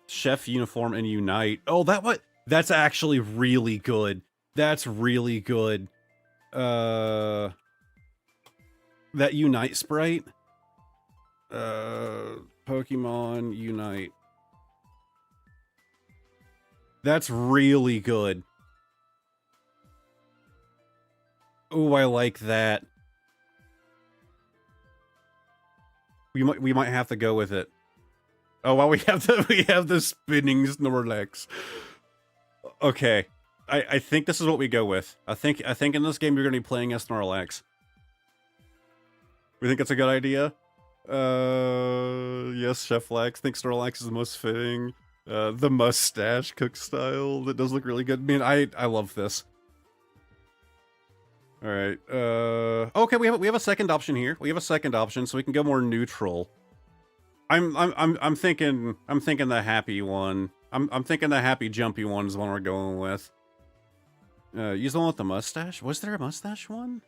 chef uniform in Unite. Oh, that's actually really good. That's really good. That Unite sprite. Pokemon Unite. That's really good. Oh, I like that. We might have to go with it. Oh well, we have the spinning Snorlax. Okay, I think this is what we go with. I think in this game you're gonna be playing as Snorlax. We think it's a good idea. Yes, Chef Lax. Think Snorlax is the most fitting. The mustache cook style that does look really good. Man, I love this. All right. Okay, we have a second option here. We have a second option, so we can go more neutral. I'm thinking the happy one. I'm thinking the happy jumpy one is the one we're going with. Use the one with the mustache. Was there a mustache one?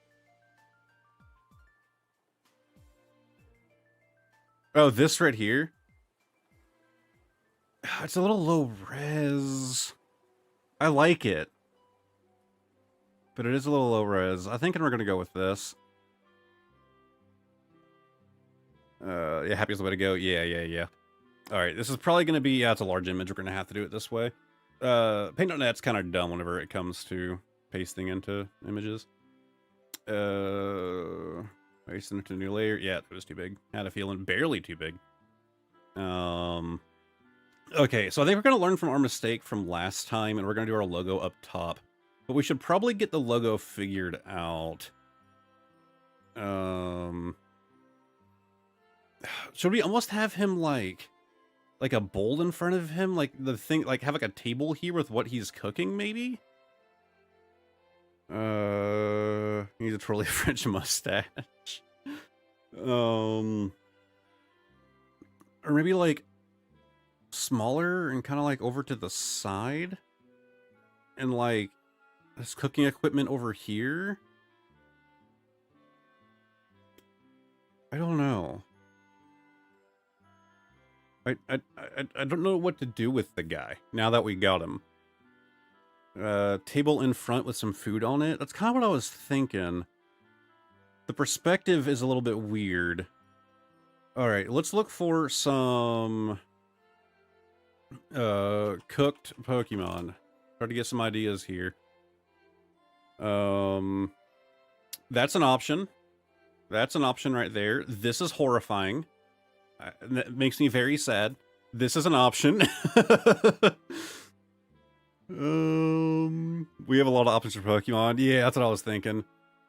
Oh, this right here. It's a little low res. I like it, but it is a little low res. I think we're gonna go with this. Yeah, happy is the way to go. Yeah. All right, this is probably gonna be, yeah, it's a large image. We're gonna have to do it this way. Paint.net's kind of dumb whenever it comes to pasting into images. Pasting into a new layer. Yeah, it was too big. Had a feeling barely too big. Okay, so I think we're gonna learn from our mistake from last time, and we're gonna do our logo up top. But we should probably get the logo figured out. Should we almost have him like a bowl in front of him, like the thing, like have like a table here with what he's cooking, maybe? He needs a truly French mustache. Or maybe like smaller and kind of like over to the side, and like this cooking equipment over here. I don't know. I don't know what to do with the guy now that we got him. Table in front with some food on it. That's kind of what I was thinking. The perspective is a little bit weird. All right, let's look for some cooked Pokemon. Try to get some ideas here. That's an option. That's an option right there. This is horrifying. That makes me very sad. This is an option. We have a lot of options for Pokemon. Yeah, that's what I was thinking.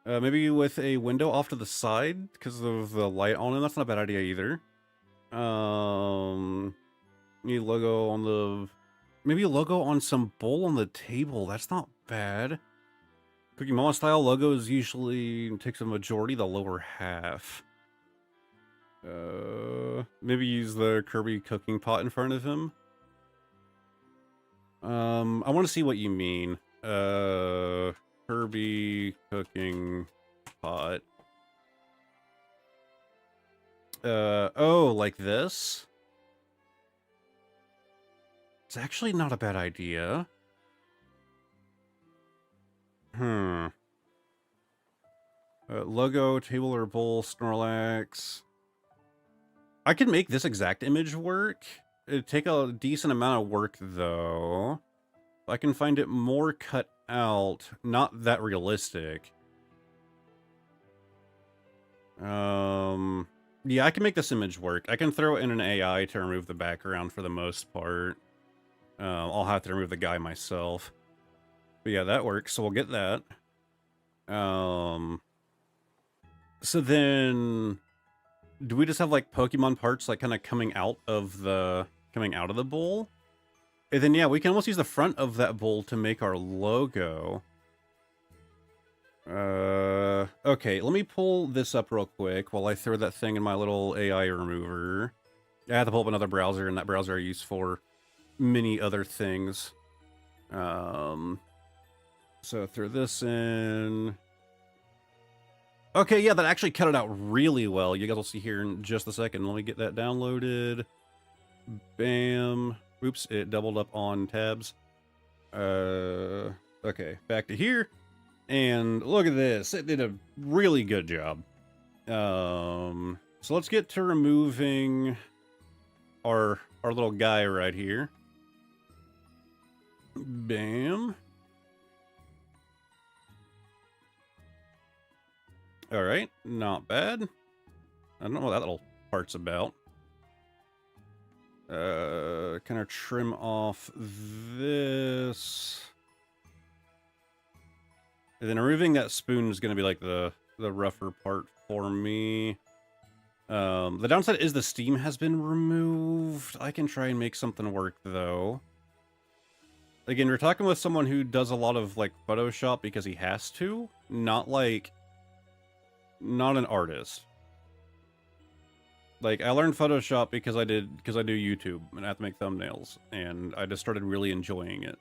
Maybe with a window off to the side because of the light on it. That's not a bad idea either. Maybe logo on the... Maybe a logo on some bowl on the table. That's not bad. Cookie Mama style logos usually takes a majority, the lower half. Maybe use the Kirby cooking pot in front of him. I want to see what you mean. Kirby cooking pot. Oh, like this? It's actually not a bad idea. Logo, table or bowl, Snorlax. I can make this exact image work. It'd take a decent amount of work, though. I can find it more cut out, not that realistic. Yeah, I can make this image work. I can throw in an AI to remove the background for the most part. I'll have to remove the guy myself. But yeah, that works, so we'll get that. So then... Do we just have, like, Pokemon parts, like, kind of coming out of the bowl? And then, yeah, we can almost use the front of that bowl to make our logo. Okay, let me pull this up real quick while I throw that thing in my little AI remover. I have to pull up another browser, and that browser I use for many other things. So throw this in. Okay, yeah, that actually cut it out really well. You guys will see here in just a second. Let me get that downloaded. Bam. Oops, it doubled up on tabs. Okay, back to here. And look at this. It did a really good job. So let's get to removing our little guy right here. Bam. All right, not bad. I don't know what that little part's about. Kind of trim off this. And then removing that spoon is going to be like the rougher part for me. The downside is the steam has been removed. I can try and make something work, though. Again, we're talking with someone who does a lot of, like, Photoshop because he has to. Not an artist. Like, I learned Photoshop because I do YouTube and I have to make thumbnails, and I just started really enjoying it.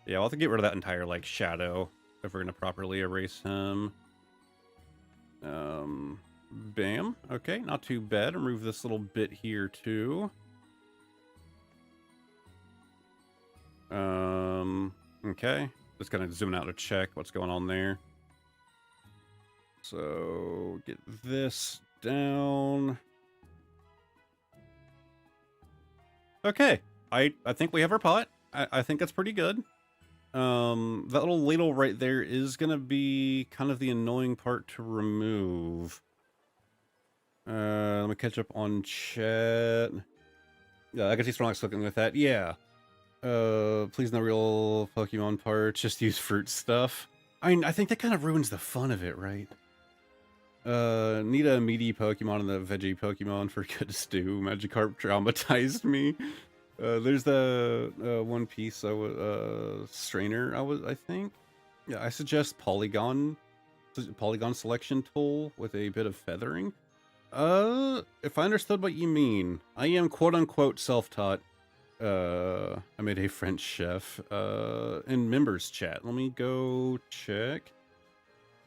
Yeah, I'll have to get rid of that entire, like, shadow if we're gonna properly erase him. Bam. Okay, not too bad. Remove this little bit here, too. Okay. Just kind of zooming out to check what's going on there. So, get this down. Okay. I think we have our pot. I think that's pretty good. That little ladle right there is gonna be kind of the annoying part to remove. Let me catch up on chat. Yeah, I can see Snorlax looking with that. Yeah. Please no real Pokemon parts, just use fruit stuff. I mean, I think that kind of ruins the fun of it, right? Need a meaty Pokemon and the veggie Pokemon for good stew. Magikarp traumatized me. There's the One Piece strainer, I think. Yeah, I suggest Polygon selection tool with a bit of feathering. If I understood what you mean, I am quote-unquote self-taught. I made a French chef, in members chat. Let me go check.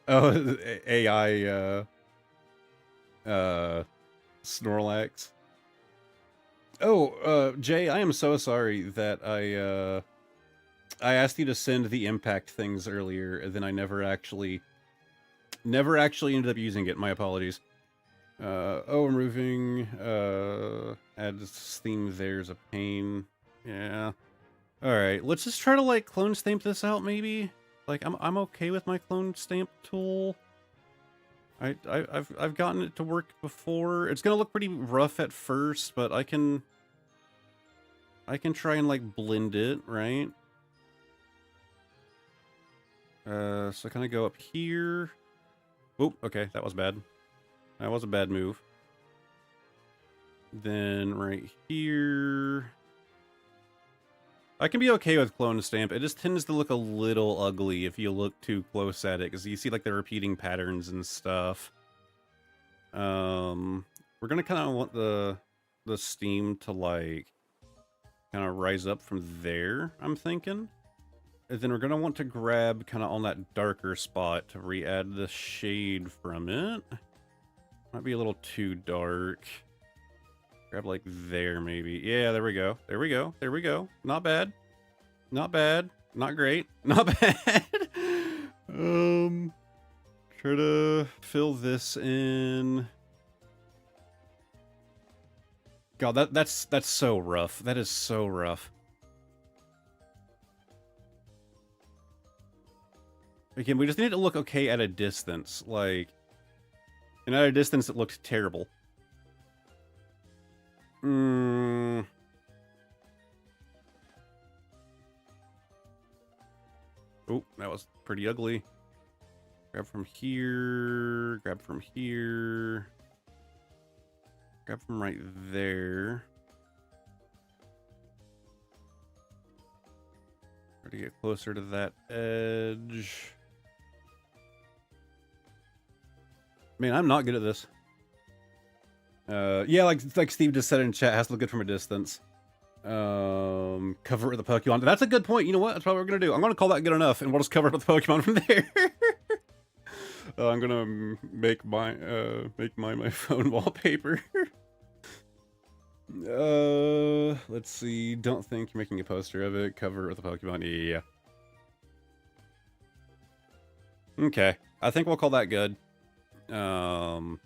Oh, AI, Snorlax. Oh, Jay, I am so sorry that I asked you to send the impact things earlier, and then I never actually ended up using it. My apologies. Removing, add this theme there's a pain. Yeah. Alright, let's just try to, like, clone stamp this out, maybe? Like, I'm okay with my clone stamp tool. I've gotten it to work before. It's gonna look pretty rough at first, but I can try and like blend it, right? So kind of go up here. Oh, okay, that was bad. That was a bad move. Then right here. I can be okay with clone stamp. It just tends to look a little ugly if you look too close at it, because you see like the repeating patterns and stuff. We're gonna kind of want the steam to like kind of rise up from there, I'm thinking. And then we're gonna want to grab kind of on that darker spot to re-add the shade from it. Might be a little too dark. Grab like there, maybe. Yeah, there we go. There we go. There we go. Not bad. Not bad. Not great. Not bad. Try to fill this in. God, that's so rough. That is so rough. Again, we just need it to look okay at a distance. Like, and at a distance, it looked terrible. Oh, that was pretty ugly. Grab from here. Grab from here. Grab from right there. Try to get closer to that edge. Man, I'm not good at this. Yeah, like Steve just said in chat, has to look good from a distance. Cover it with the Pokemon. That's a good point. You know what? That's what we're gonna do. I'm gonna call that good enough, and we'll just cover it with the Pokemon from there. I'm gonna make my my phone wallpaper. Let's see. Don't think you're making a poster of it. Cover it with a Pokemon. Yeah. Okay. I think we'll call that good. For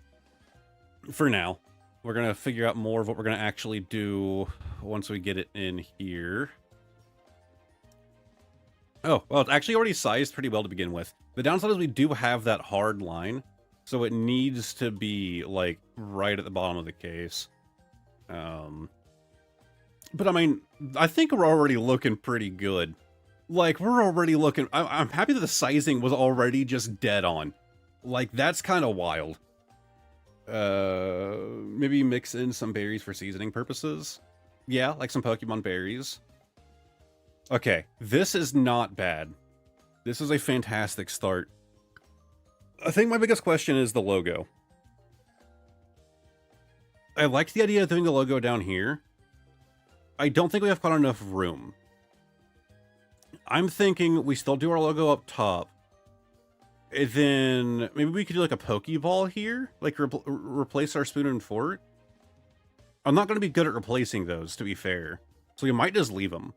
now. We're gonna figure out more of what we're gonna actually do once we get it in here. Oh, well, it's actually already sized pretty well to begin with. The downside is we do have that hard line, so it needs to be, like, right at the bottom of the case. But I mean, I think we're already looking pretty good. Like, we're already looking... I'm happy that the sizing was already just dead on. Like, that's kind of wild. Maybe mix in some berries for seasoning purposes. Yeah, like some Pokemon berries. Okay, this is not bad. This is a fantastic start. I think my biggest question is the logo. I like the idea of doing the logo down here. I don't think we have quite enough room. I'm thinking we still do our logo up top. And then maybe we could do like a Pokeball here, like replace our spoon and fork. I'm not going to be good at replacing those, to be fair, so we might just leave them.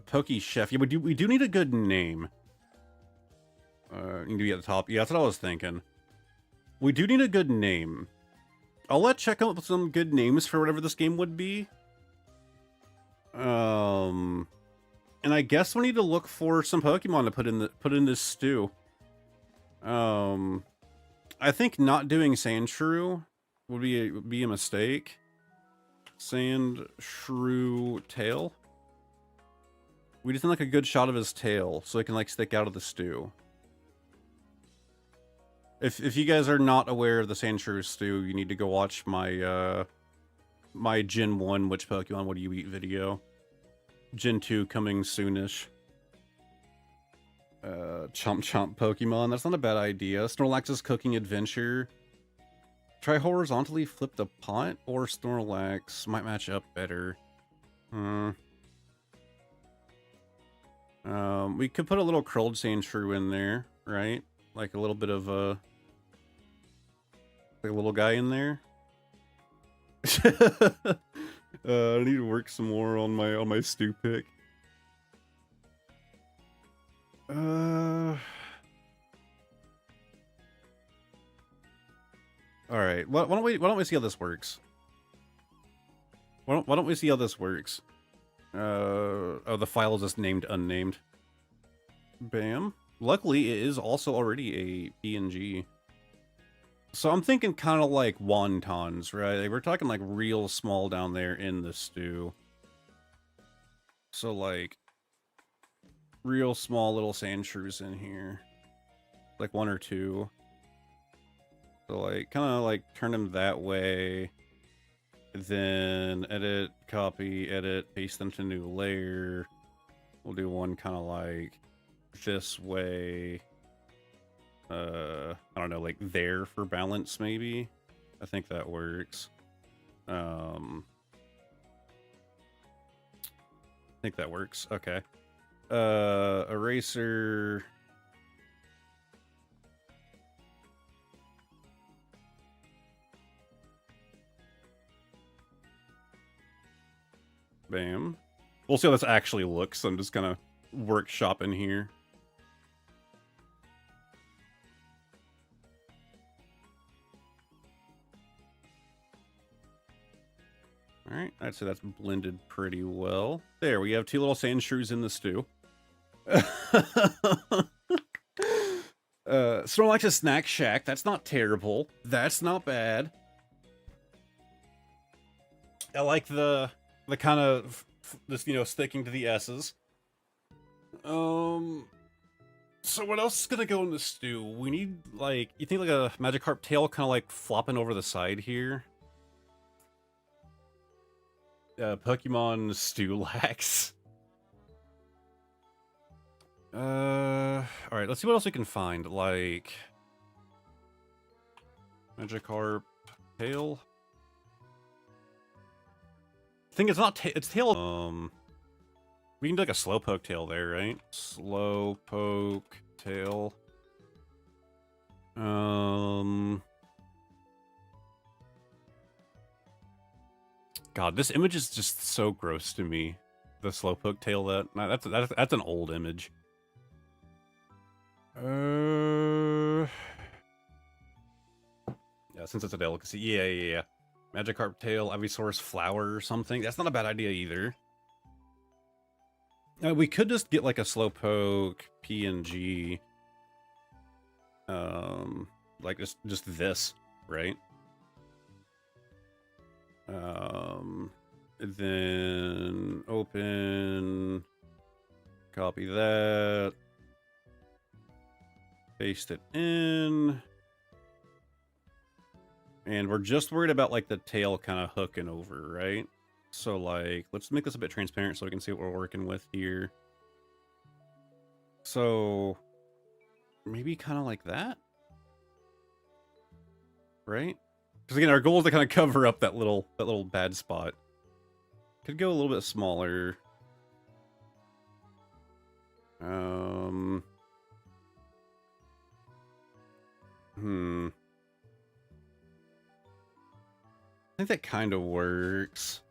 Poke Chef. Yeah, we do need a good name. Need to be at the top. Yeah, that's what I was thinking. We do need a good name. I'll check out some good names for whatever this game would be. And I guess we need to look for some Pokemon to put in this stew. I think not doing Sandshrew would be a mistake. Sandshrew tail. We just need like a good shot of his tail so it can like stick out of the stew. If you guys are not aware of the Sandshrew stew, you need to go watch my my Gen 1 which Pokemon would you eat video. Gen 2 coming soonish. Chomp Chomp Pokemon. That's not a bad idea. Snorlax's cooking adventure. Try horizontally flip the pot, or Snorlax might match up better. We could put a little curled Sandshrew in there, right? Like a little bit of a little guy in there. I need to work some more on my stew pick. All right. Why don't we see how this works? Why don't we see how this works? Oh, the file is just named unnamed. Bam. luckily, it is also already a PNG. So I'm thinking kind of like wontons, right? Like, we're talking like real small down there in the stew. So like real small little sand shrews in here. Like 1 or 2. So like kind of like turn them that way. Then edit, copy, edit, paste them to new layer. We'll do one kind of like this way. I don't know, like there for balance maybe. I think that works. I think that works. Okay. Eraser. Bam. We'll see how this actually looks. I'm just gonna workshop in here. Alright, I'd say that's blended pretty well. There, we have 2 little sand shrews in the stew. Snorlax is Snack Shack. That's not terrible. That's not bad. I like the kind of this, you know, sticking to the S's. So what else is gonna go in the stew? We need, like, you think like a Magikarp tail kind of like flopping over the side here? Pokemon Stew-lax. Alright, let's see what else we can find. Like Magikarp tail. I think it's not it's tail. We can do like a Slowpoke tail there, right? Slowpoke tail. God, this image is just so gross to me. The Slowpoke tail. That's an old image. Yeah, since it's a delicacy. Yeah. Magikarp tail, Ivysaur's flower or something. That's not a bad idea either. We could just get like a Slowpoke PNG. Like just this, right? Then open, copy that, paste it in, and we're just worried about like the tail kind of hooking over, right? So like, let's make this a bit transparent so we can see what we're working with here. So maybe kind of like that, right? Because again, our goal is to kind of cover up that little bad spot. Could go a little bit smaller. I think that kind of works.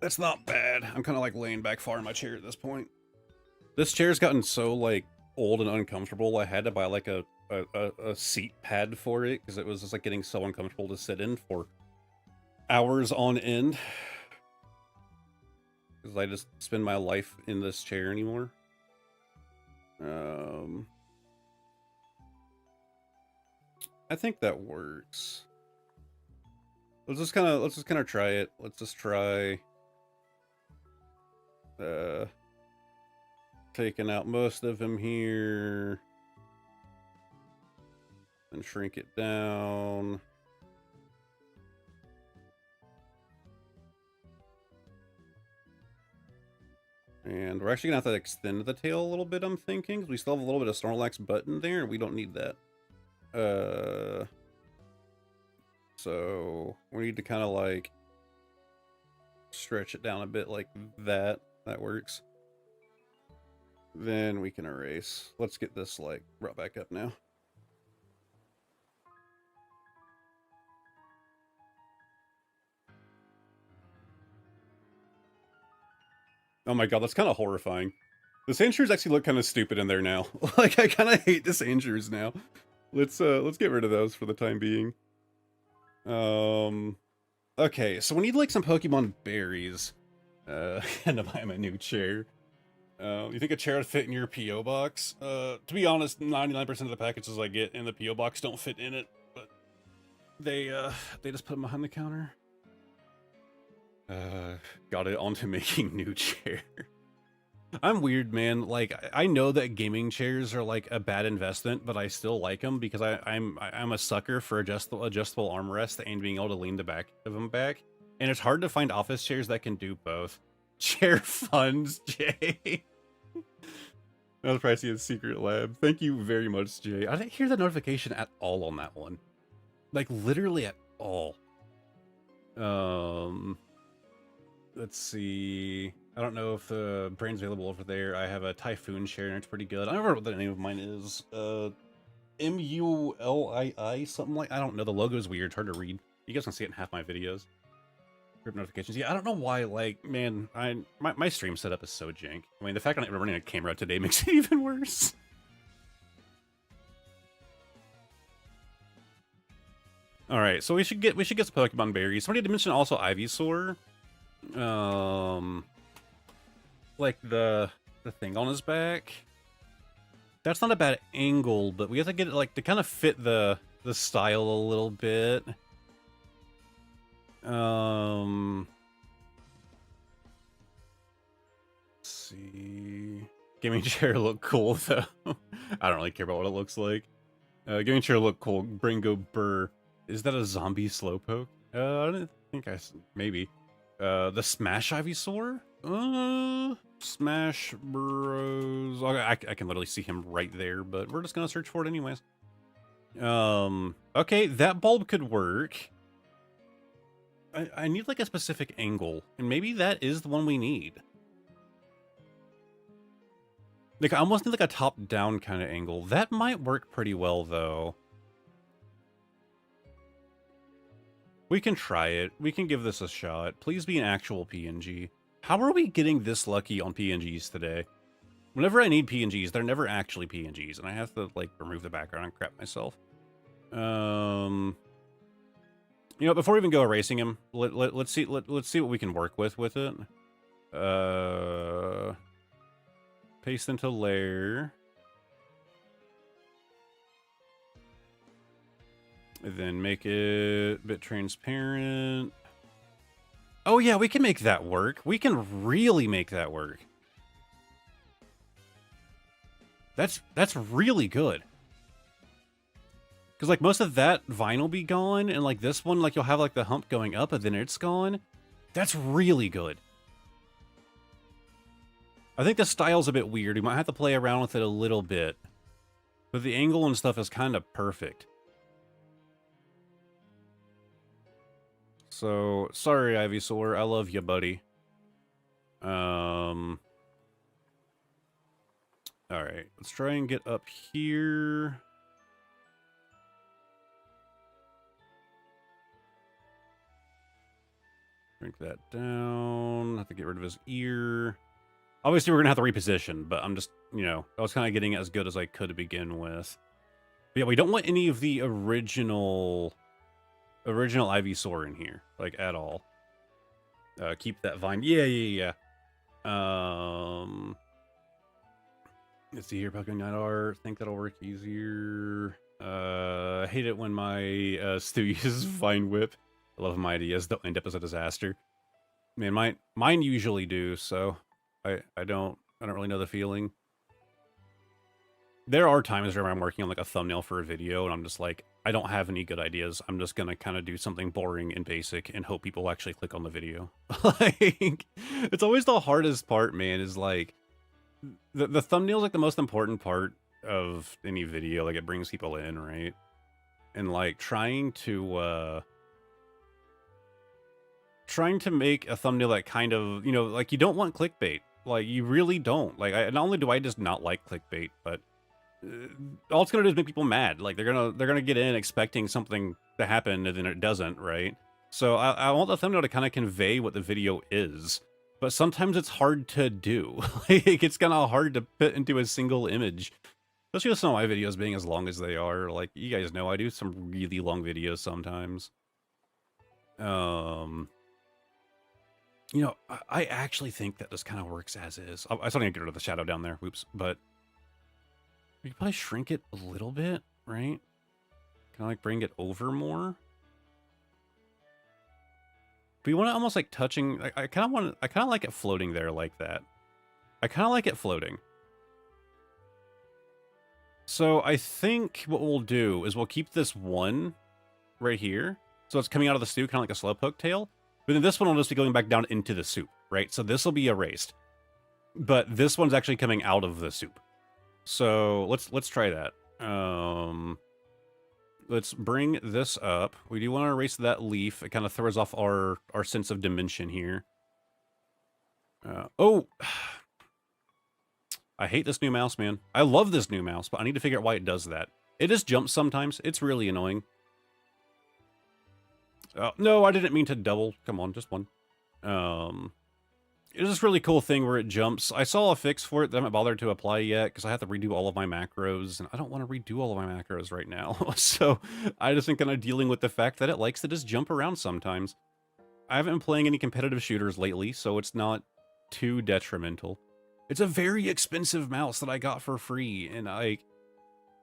That's not bad. I'm kind of like laying back far in my chair at this point. This chair's gotten so like old and uncomfortable. I had to buy like a seat pad for it because it was just like getting so uncomfortable to sit in for hours on end. Because I just spend my life in this chair anymore. I think that works. Let's just kind of try it. Let's just try taking out most of him here and shrink it down. And we're actually gonna have to extend the tail a little bit, I'm thinking. We still have a little bit of Snorlax button there, and we don't need that. So we need to kind of like stretch it down a bit like that. That works. Then we can erase. Let's get this like brought back up now. Oh my god, that's kind of horrifying. The Sandshrews actually look kind of stupid in there now. Like, I kind of hate the Sandshrews now. Let's get rid of those for the time being. Okay, so we need like some Pokemon berries. And to buy him a new chair. You think a chair would fit in your PO box? To be honest, 99% of the packages I get in the PO box don't fit in it, but they just put them behind the counter. Got it onto making new chair. I'm weird, man. Like, I know that gaming chairs are like a bad investment, but I still like them because I'm a sucker for adjustable armrest and being able to lean the back of them back. And it's hard to find office chairs that can do both. Chair funds, Jay. That was pricey in Secret Lab. Thank you very much, Jay. I didn't hear the notification at all on that one. Like, literally at all. Let's see. I don't know if the brain's available over there. I have a Typhoon chair, and it's pretty good. I don't remember what the name of mine is. MULII, something like... I don't know. The logo's weird. It's hard to read. You guys can see it in half my videos. Group notifications. Yeah, I don't know why, like, man, my stream setup is so jank. I mean, the fact that I'm running a camera today makes it even worse. Alright, so we should get some Pokemon berries. Somebody did mention also Ivysaur. Like the thing on his back. That's not a bad angle, but we have to get it like to kind of fit the style a little bit. Let's see. Gaming chair look cool though. I don't really care about what it looks like. Gaming chair look cool. Bringo Burr. Is that a zombie slowpoke? I don't think maybe. The Smash Ivysaur? Smash Bros. Okay, I can literally see him right there, but we're just gonna search for it anyways. Okay, that bulb could work. I need like a specific angle, and maybe that is the one we need. Like, I almost need like a top-down kind of angle. That might work pretty well, though. We can try it. We can give this a shot. Please be an actual PNG. How are we getting this lucky on PNGs today? Whenever I need PNGs, they're never actually PNGs, and I have to, like, remove the background and crap myself. You know, before we even go erasing him, let's see what we can work with it. Paste into layer. And then make it a bit transparent. Oh yeah, we can make that work. We can really make that work. That's really good. Because like most of that vinyl be gone, and like this one, like you'll have like the hump going up and then it's gone. That's really good. I think the style's a bit weird. We might have to play around with it a little bit. But the angle and stuff is kind of perfect. So, sorry, Ivysaur. I love you, buddy. Alright, let's try and get up here. Drink that down. Have to get rid of his ear. Obviously, we're going to have to reposition, but I'm just, you know, I was kind of getting it as good as I could to begin with. But yeah, we don't want any of the original Ivysaur in here, like, at all. Keep that vine. Yeah. Let's see here, Pokemon Night Art. Think that'll work easier. I hate it when my Stu uses Vine Whip. I love my ideas. They'll end up as a disaster. Man, mine usually do, so I don't really know the feeling. There are times where I'm working on like a thumbnail for a video and I'm just like, I don't have any good ideas. I'm just gonna kind of do something boring and basic and hope people actually click on the video. Like, it's always the hardest part, man, is like, the thumbnail's like the most important part of any video. Like, it brings people in, right? And like, trying to make a thumbnail that kind of, you know, like, you don't want clickbait. Like, you really don't. Like, not only do I just not like clickbait, but all it's gonna do is make people mad. Like, they're gonna get in expecting something to happen and then it doesn't, right? So I want the thumbnail to kind of convey what the video is, but sometimes it's hard to do. Like, it's kind of hard to fit into a single image, especially with some of my videos being as long as they are. Like, you guys know, I do some really long videos sometimes. You know, I actually think that this kind of works as is. I still need to get rid of the shadow down there. Whoops. But we could probably shrink it a little bit, right? Can I like bring it over more? But you want to almost like touching. I kind of want. I kind of like it floating there like that. I kind of like it floating. So I think what we'll do is we'll keep this one right here. So it's coming out of the stew, kind of like a slowpoke tail. But then this one will just be going back down into the soup, right? So this will be erased. But this one's actually coming out of the soup. So let's try that. Let's bring this up. We do want to erase that leaf. It kind of throws off our sense of dimension here. Oh, I hate this new mouse, man. I love this new mouse, but I need to figure out why it does that. It just jumps sometimes. It's really annoying. No, I didn't mean to double. Come on, just one. It's this really cool thing where it jumps. I saw a fix for it that I haven't bothered to apply yet because I have to redo all of my macros, and I don't want to redo all of my macros right now. So I just been kind of dealing with the fact that it likes to just jump around sometimes. I haven't been playing any competitive shooters lately, so it's not too detrimental. It's a very expensive mouse that I got for free, and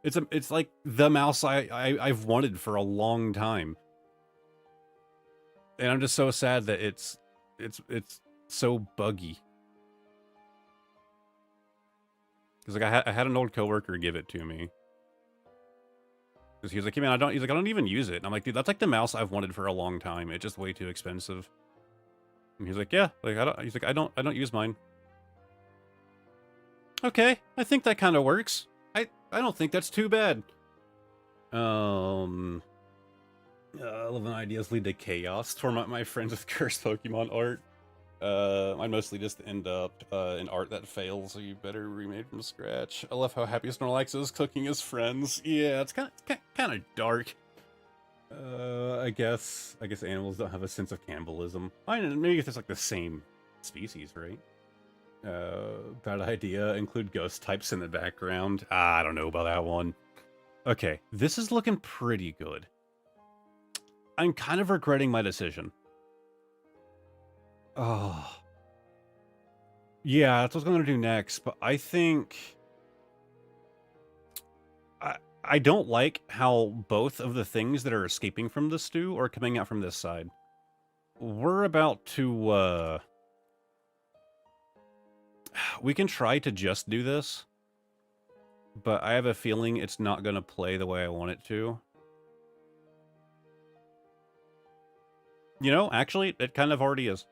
it's like the mouse I've wanted for a long time. And I'm just so sad that it's so buggy. Because like I had an old coworker give it to me. Because he was like, hey, man, I don't even use it. And I'm like, dude, that's like the mouse I've wanted for a long time. It's just way too expensive. And he's like, yeah, like he's like, I don't use mine. Okay, I think that kind of works. I don't think that's too bad. 11 ideas lead to chaos. Torment my friends with cursed Pokemon art. I mostly just end up in art that fails, so you better remade from scratch. I love how happy Snorlax is cooking his friends. Yeah, it's kind of dark. I guess animals don't have a sense of cannibalism. I don't know, maybe if it's like the same species, right? Bad idea. Include ghost types in the background. I don't know about that one. Okay, this is looking pretty good. I'm kind of regretting my decision. Oh. Yeah, that's what I was going to do next, but I think... I don't like how both of the things that are escaping from the stew are coming out from this side. We're about to, we can try to just do this, but I have a feeling it's not going to play the way I want it to. You know, actually, it kind of already is.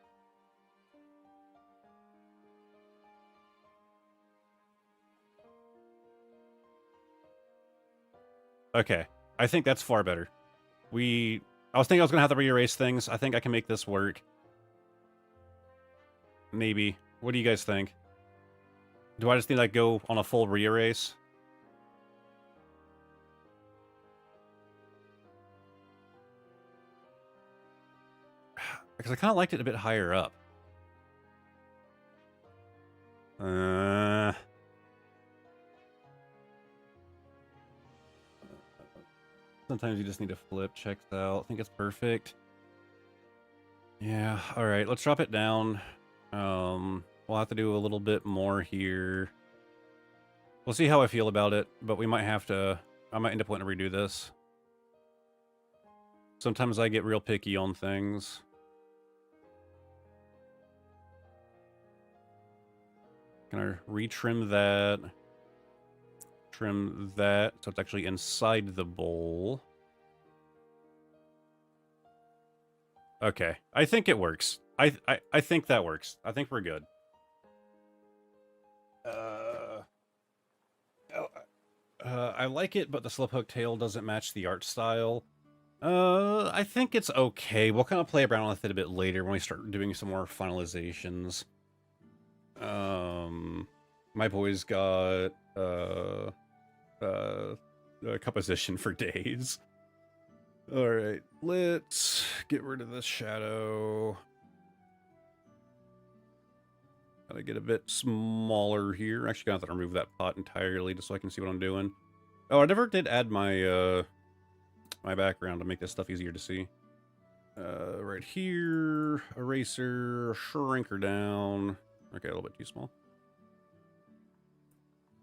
Okay, I think that's far better. I was thinking I was going to have to re-erase things. I think I can make this work. Maybe. What do you guys think? Do I just need to like, go on a full re-erase? Because I kind of liked it a bit higher up. Sometimes you just need to flip. Checks out. I think it's perfect. Yeah, alright, let's drop it down. We'll have to do a little bit more here. We'll see how I feel about it, but we might have to... I might end up wanting to redo this. Sometimes I get real picky on things. Gonna retrim that. Trim that, so it's actually inside the bowl. Okay, I think it works. I think that works. I think we're good. I like it, but the slowpoke tail doesn't match the art style. I think it's okay. We'll kind of play around with it a bit later when we start doing some more finalizations. My boys got composition for days. All right, let's get rid of this shadow. Gotta get a bit smaller here. Actually, gonna have to remove that pot entirely just so I can see what I'm doing. Oh, I never did add my my background to make this stuff easier to see. Right here, eraser, shrink her down. Okay, a little bit too small.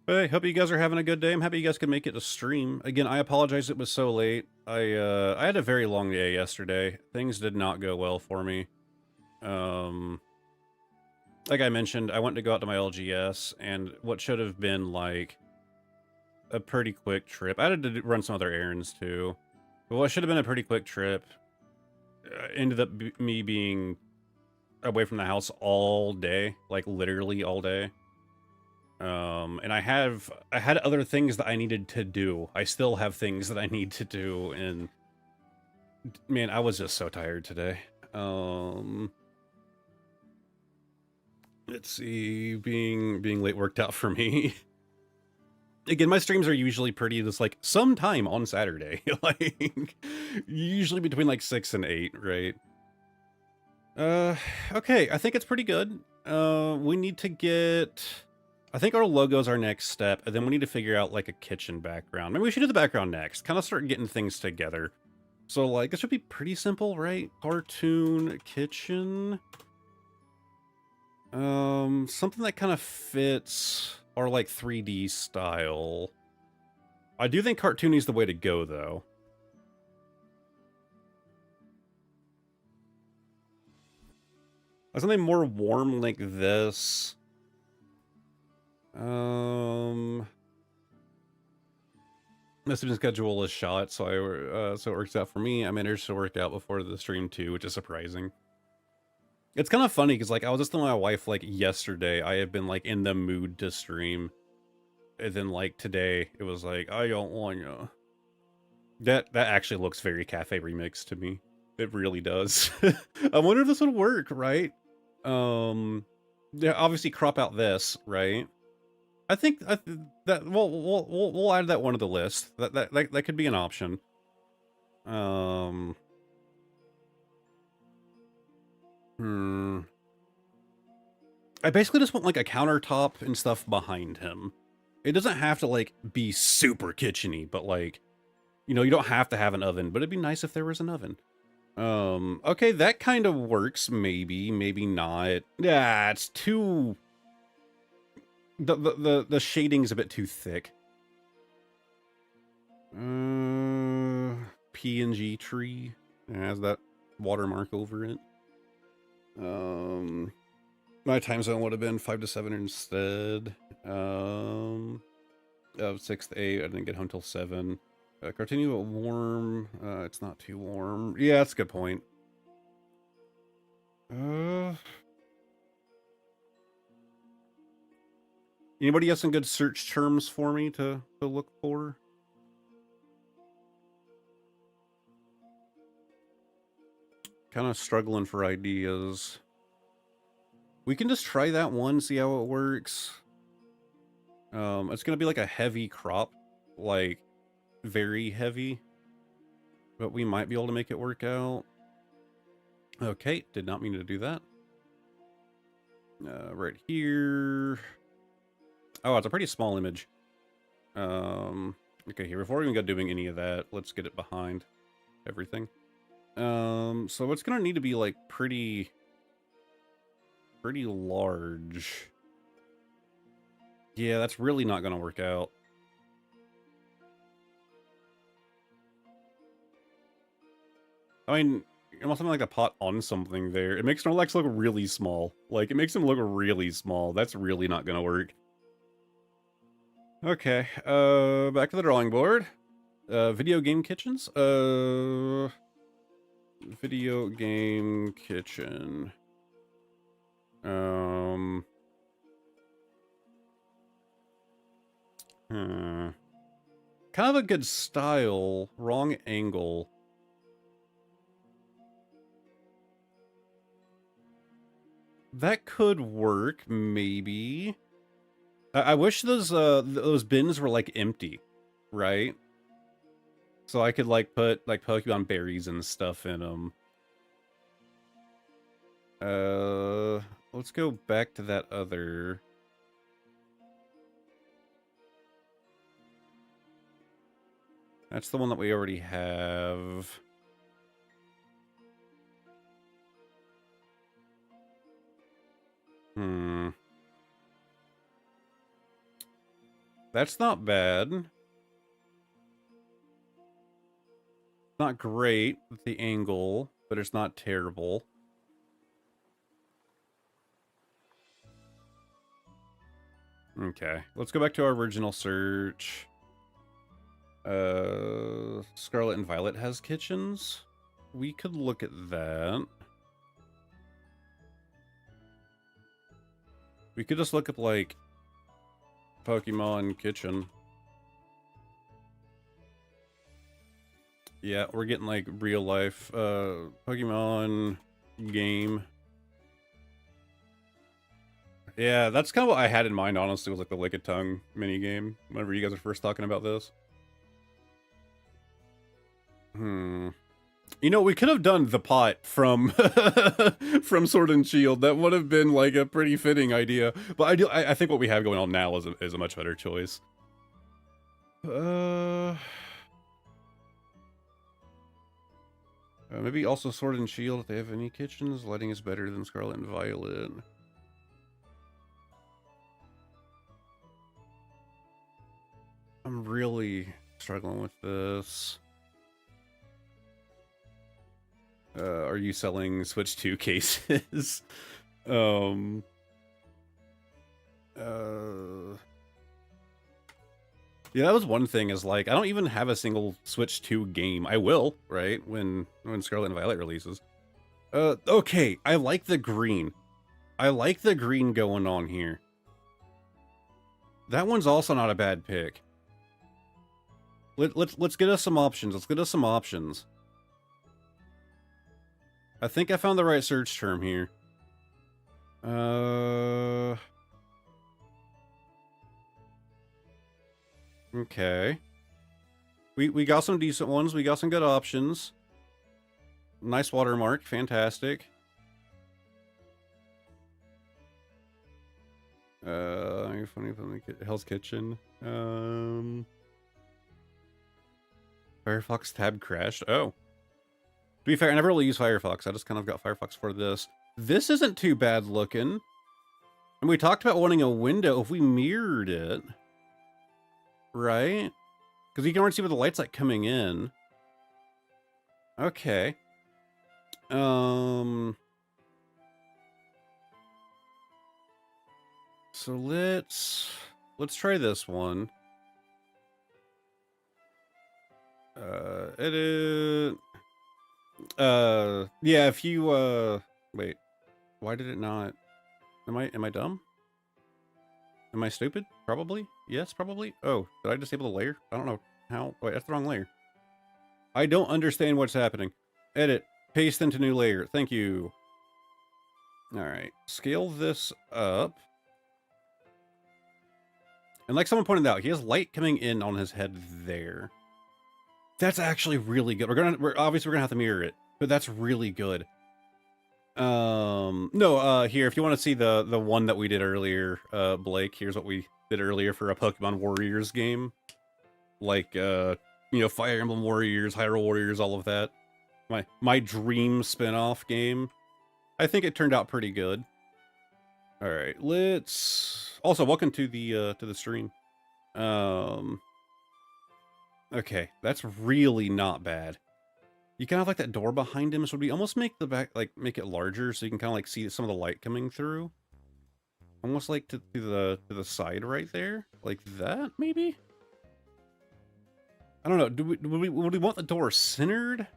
Hey, hope you guys are having a good day. I'm happy you guys could make it to stream. Again, I apologize it was so late. I had a very long day yesterday. Things did not go well for me. Like I mentioned, I went to go out to my LGS, and what should have been like a pretty quick trip. I had to run some other errands too. But what should have been a pretty quick trip ended up me being away from the house all day, like literally all day. And I had other things that I needed to do. I still have things that I need to do, and man, I was just so tired today. Let's see, being late worked out for me. Again, my streams are usually pretty just like sometime on Saturday, like usually between like 6 and 8, right? Okay, I think it's pretty good. We need to get, I think our logo's our next step, and then we need to figure out like a kitchen background. Maybe we should do the background next, kind of start getting things together. So like, this should be pretty simple, right? Cartoon kitchen. Something that kind of fits our like 3D style. I do think cartoony's the way to go though. Something more warm like this. Messaging schedule is shot, so so it works out for me. I managed to work out before the stream too, which is surprising. It's kind of funny because like I was just telling my wife like yesterday I have been like in the mood to stream, and then like today it was like I don't want to. That actually looks very Cafe Remix to me. It really does. I wonder if this would work, right? Yeah, obviously crop out this, right? I think that we'll add that one to the list. That could be an option. I basically just want like a countertop and stuff behind him. It doesn't have to like be super kitcheny, but like, you know, you don't have to have an oven, but it'd be nice if there was an oven. Okay, that kind of works, maybe, maybe not. Yeah, it's too... The shading's a bit too thick. PNG tree. It has that watermark over it. My time zone would have been 5 to 7 instead. Of 6 to 8, I didn't get home till 7. Continue at warm. It's not too warm. Yeah, that's a good point. Anybody have some good search terms for me to look for? Kind of struggling for ideas. We can just try that one, see how it works. It's gonna be like a heavy crop, like very heavy, but we might be able to make it work out. Okay, did not mean to do that. Right here. Oh, it's a pretty small image. Okay, here, before we even go doing any of that, let's get it behind everything. So it's gonna need to be like pretty large. Yeah, that's really not gonna work out. I mean, you want something like a pot on something there. It makes Snorlax look really small. Like, it makes him look really small. That's really not gonna work. Okay, back to the drawing board. Video game kitchens? Video game kitchen. Kind of a good style, wrong angle. That could work, maybe. I wish those bins were like empty, right? So I could like put like Pokemon berries and stuff in them. Let's go back to that other. That's the one that we already have. That's not bad. Not great with the angle, but it's not terrible. Okay, let's go back to our original search. Scarlet and Violet has kitchens. We could look at that. We could just look up, like, Pokemon kitchen. Yeah, we're getting, like, real life, Pokemon game. Yeah, that's kind of what I had in mind, honestly, was like the Lickitung minigame, whenever you guys were first talking about this. You know, we could have done the pot from from Sword and Shield. That would have been like a pretty fitting idea. But I think what we have going on now is a much better choice. Maybe also Sword and Shield if they have any kitchens. Lighting is better than Scarlet and Violet. I'm really struggling with this. Are you selling Switch 2 cases? Yeah, that was one thing, is like I don't even have a single Switch 2 game. I will, right? When Scarlet and Violet releases. Okay, I like the green. I like the green going on here. That one's also not a bad pick. Let's get us some options. Let's get us some options. I think I found the right search term here. Okay. We got some decent ones. We got some good options. Nice watermark. Fantastic. Funny from Hell's Kitchen. Firefox tab crashed. Oh. To be fair, I never really use Firefox. I just kind of got Firefox for this. This isn't too bad looking. And we talked about wanting a window if we mirrored it. Right? Because you can already see where the light's like coming in. Okay. So let's try this one. Edit. Yeah, if you, wait, why did it not, am I dumb? Am I stupid? Probably. Yes, probably. Oh, did I disable the layer? I don't know how. Wait, that's the wrong layer. I don't understand what's happening. Edit. Paste into new layer. Thank you. Alright. Scale this up. And like someone pointed out, he has light coming in on his head there. That's actually really good. We're obviously gonna have to mirror it, but that's really good. Here, if you want to see the one that we did earlier, Blake, here's what we did earlier for a Pokemon Warriors game. Like, you know, Fire Emblem Warriors, Hyrule Warriors, all of that. My dream spin-off game. I think it turned out pretty good. All right, let's... Also, welcome to the stream. Okay, that's really not bad. You kind of have like that door behind him, so we almost make the back, like, make it larger so you can kind of like see some of the light coming through. Almost like to the side right there, like that, maybe? I don't know, would we want the door centered?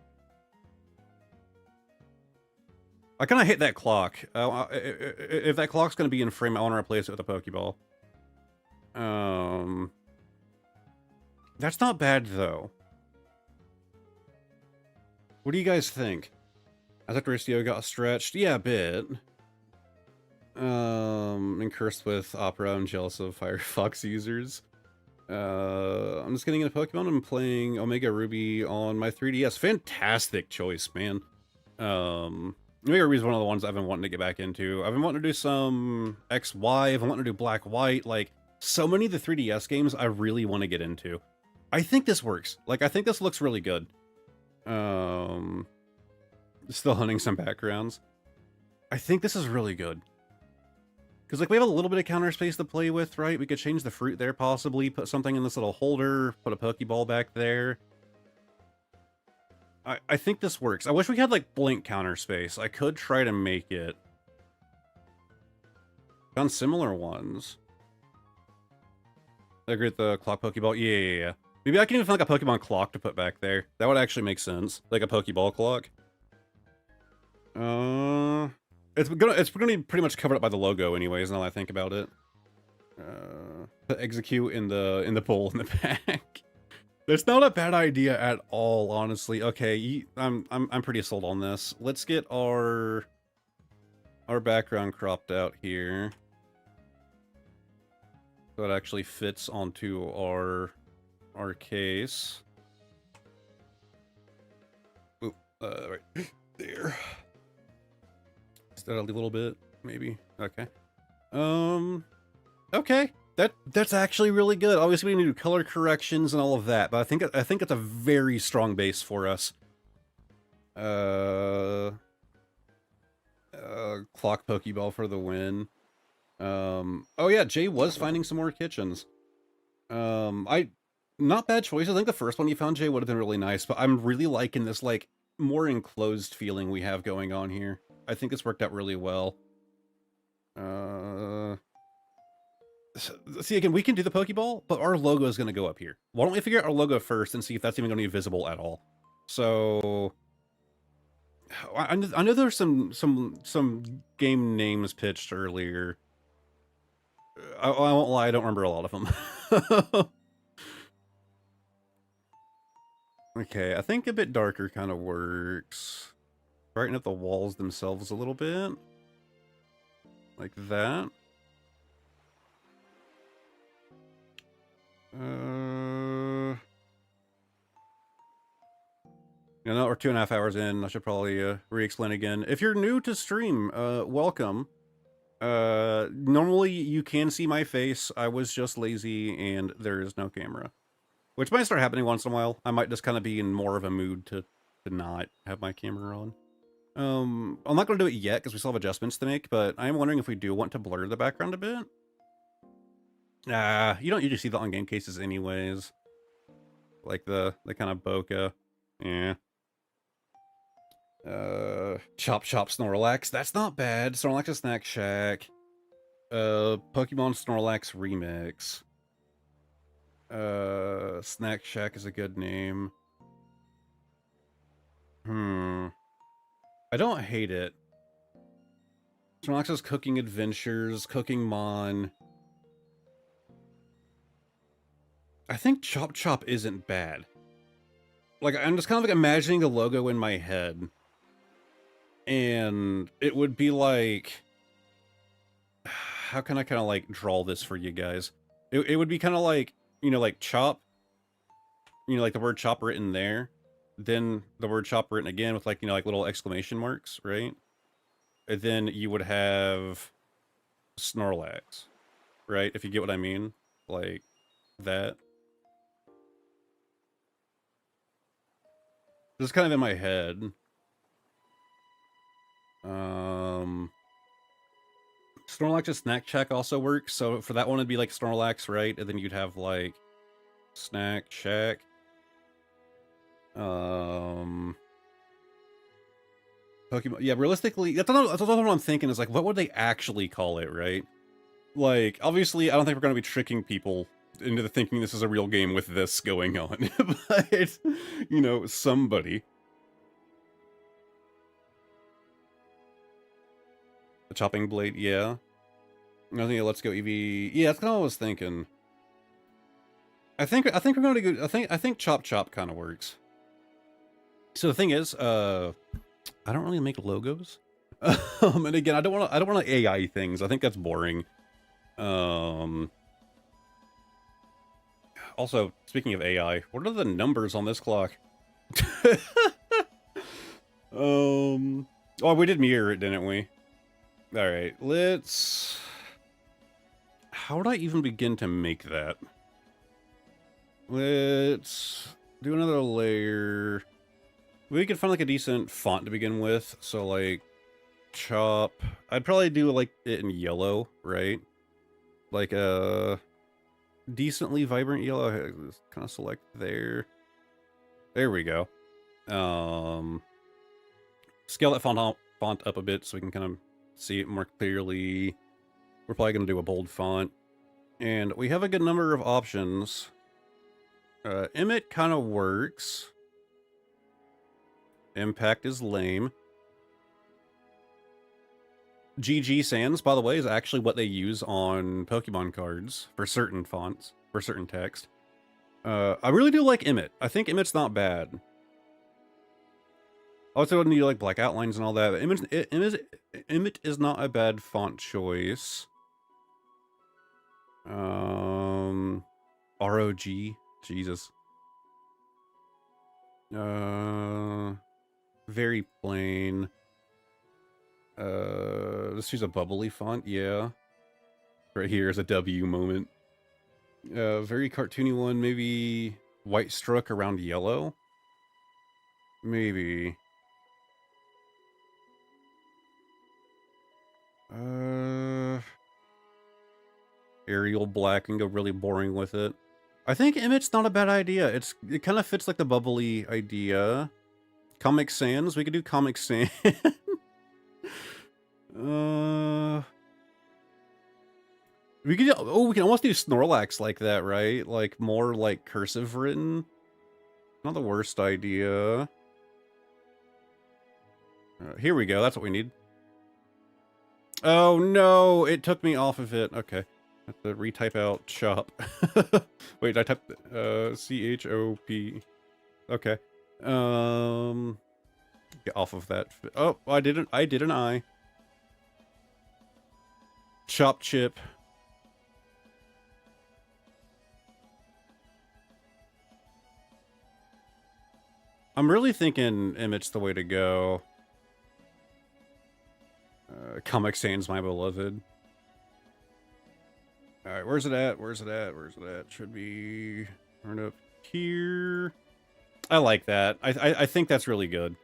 I kind of hate that clock. If that clock's going to be in frame, I want to replace it with a Pokeball. That's not bad, though. What do you guys think? I thought Ratio got stretched. Yeah, a bit. And cursed with Opera and jealous of Firefox users. I'm just getting into Pokemon and playing Omega Ruby on my 3DS. Fantastic choice, man. Omega Ruby is one of the ones I've been wanting to get back into. I've been wanting to do some XY. I've been wanting to do Black White. Like, so many of the 3DS games I really want to get into. I think this works. Like, I think this looks really good. Still hunting some backgrounds. I think this is really good. Because, like, we have a little bit of counter space to play with, right? We could change the fruit there, possibly. Put something in this little holder. Put a Pokeball back there. I think this works. I wish we had, like, blank counter space. I could try to make it. Found similar ones. I agree with the clock Pokeball. Yeah. Maybe I can even find, like, a Pokemon clock to put back there. That would actually make sense. Like a Pokeball clock. It's gonna be pretty much covered up by the logo anyways, now that I think about it. Put execute in the bowl in the back. That's not a bad idea at all, honestly. Okay, I'm pretty sold on this. Let's get our background cropped out here. So it actually fits onto our case. Ooh, right there. Is that a little bit, maybe? Okay. Okay. That's actually really good. Obviously, we need to do color corrections and all of that, but I think it's a very strong base for us. Clock Pokeball for the win. Oh yeah, Jay was finding some more kitchens. Not bad choice. I think the first one you found, Jay, would have been really nice, but I'm really liking this, like, more enclosed feeling we have going on here. I think it's worked out really well. See, again, we can do the Pokeball, but our logo is going to go up here. Why don't we figure out our logo first and see if that's even going to be visible at all? So, I know there's some game names pitched earlier. I won't lie, I don't remember a lot of them. Okay, I think a bit darker kind of works. Brighten up the walls themselves a little bit. Like that. You know, we're 2.5 hours in. I should probably re-explain again. If you're new to stream, welcome. Normally you can see my face. I was just lazy and there is no camera. Which might start happening once in a while. I might just kind of be in more of a mood to not have my camera on. I'm not going to do it yet because we still have adjustments to make, but I am wondering if we do want to blur the background a bit. You don't usually see that on game cases anyways. Like the kind of bokeh. Yeah. Chop Chop Snorlax. That's not bad. Snorlax a Snack Shack. Pokemon Snorlax Remix. Snack Shack is a good name. I don't hate it. Snorlax's Cooking Adventures, Cooking Mon. I think Chop Chop isn't bad. Like, I'm just kind of like imagining the logo in my head. And it would be like... How can I kind of like draw this for you guys? It would be kind of like, you know, like chop. You know, like the word chop written there. Then the word chop written again with, like, you know, like little exclamation marks, right? And then you would have Snorlax, right? If you get what I mean. Like that. This is kind of in my head. Snorlax's Snack Shack also works. So for that one, it'd be like Snorlax, right? And then you'd have like Snack Shack. Pokemon. Yeah, realistically, that's what I'm thinking is like, what would they actually call it, right? Like, obviously, I don't think we're going to be tricking people into thinking this is a real game with this going on. But, you know, somebody. The chopping blade, yeah. I think Let's Go Eevee. Yeah, that's kind of what I was thinking. I think we're going to go. I think Chop Chop kind of works. So the thing is, I don't really make logos. And again, I don't want to AI things. I think that's boring. Also, speaking of AI, what are the numbers on this clock? Oh, we did mirror it, didn't we? All right, let's... How would I even begin to make that? Let's do another layer. We could find like a decent font to begin with. So like chop. I'd probably do like it in yellow, right? Like a decently vibrant yellow. Kind of select there. There we go. Scale that font up a bit so we can kind of see it more clearly. We're probably going to do a bold font. And we have a good number of options. Emmet kind of works. Impact is lame. GG Sans, by the way, is actually what they use on Pokemon cards for certain fonts, for certain text. I really do like Emmet. I think Emmet's not bad. Also, when you like black outlines and all that, Emmet is not a bad font choice. ROG, Jesus. Very plain. Let's use a bubbly font, yeah. Right here is a W moment. Very cartoony one, maybe white struck around yellow. Maybe. Arial black and go really boring with it. I think Emmet's not a bad idea. It kind of fits like the bubbly idea. Comic Sans, we could do Comic Sans. We can almost do Snorlax like that, right? Like more like cursive written. Not the worst idea. Here we go. That's what we need. Oh no, it took me off of it. Okay. I have to retype out chop. Wait, I typed C-H-O-P. Okay. Get off of that. Oh, I did an I. Chop chip. I'm really thinking Emmet's the way to go. Comic Sans, my beloved. Alright, where's it at? Where's it at? Where's it at? Should be turned up here. I like that. I think that's really good.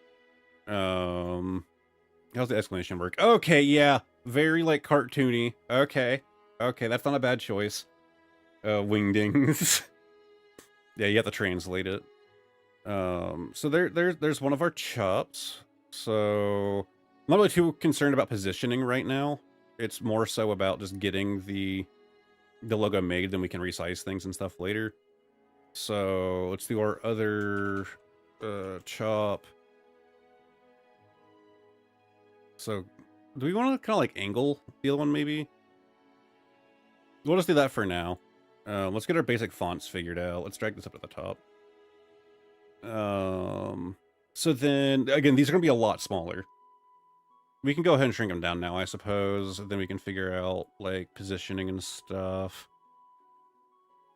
How's the exclamation mark? Okay, yeah. Very, like, cartoony. Okay. Okay, that's not a bad choice. Wingdings. Yeah, you have to translate it. So there's one of our chops. So, I'm not really too concerned about positioning right now. It's more so about just getting the logo made, then we can resize things and stuff later. So, let's do our other chop. So, do we want to kind of like angle the other one maybe? We'll just do that for now. Let's get our basic fonts figured out. Let's drag this up to the top. So then, again, these are going to be a lot smaller. We can go ahead and shrink them down now, I suppose. Then we can figure out, like, positioning and stuff.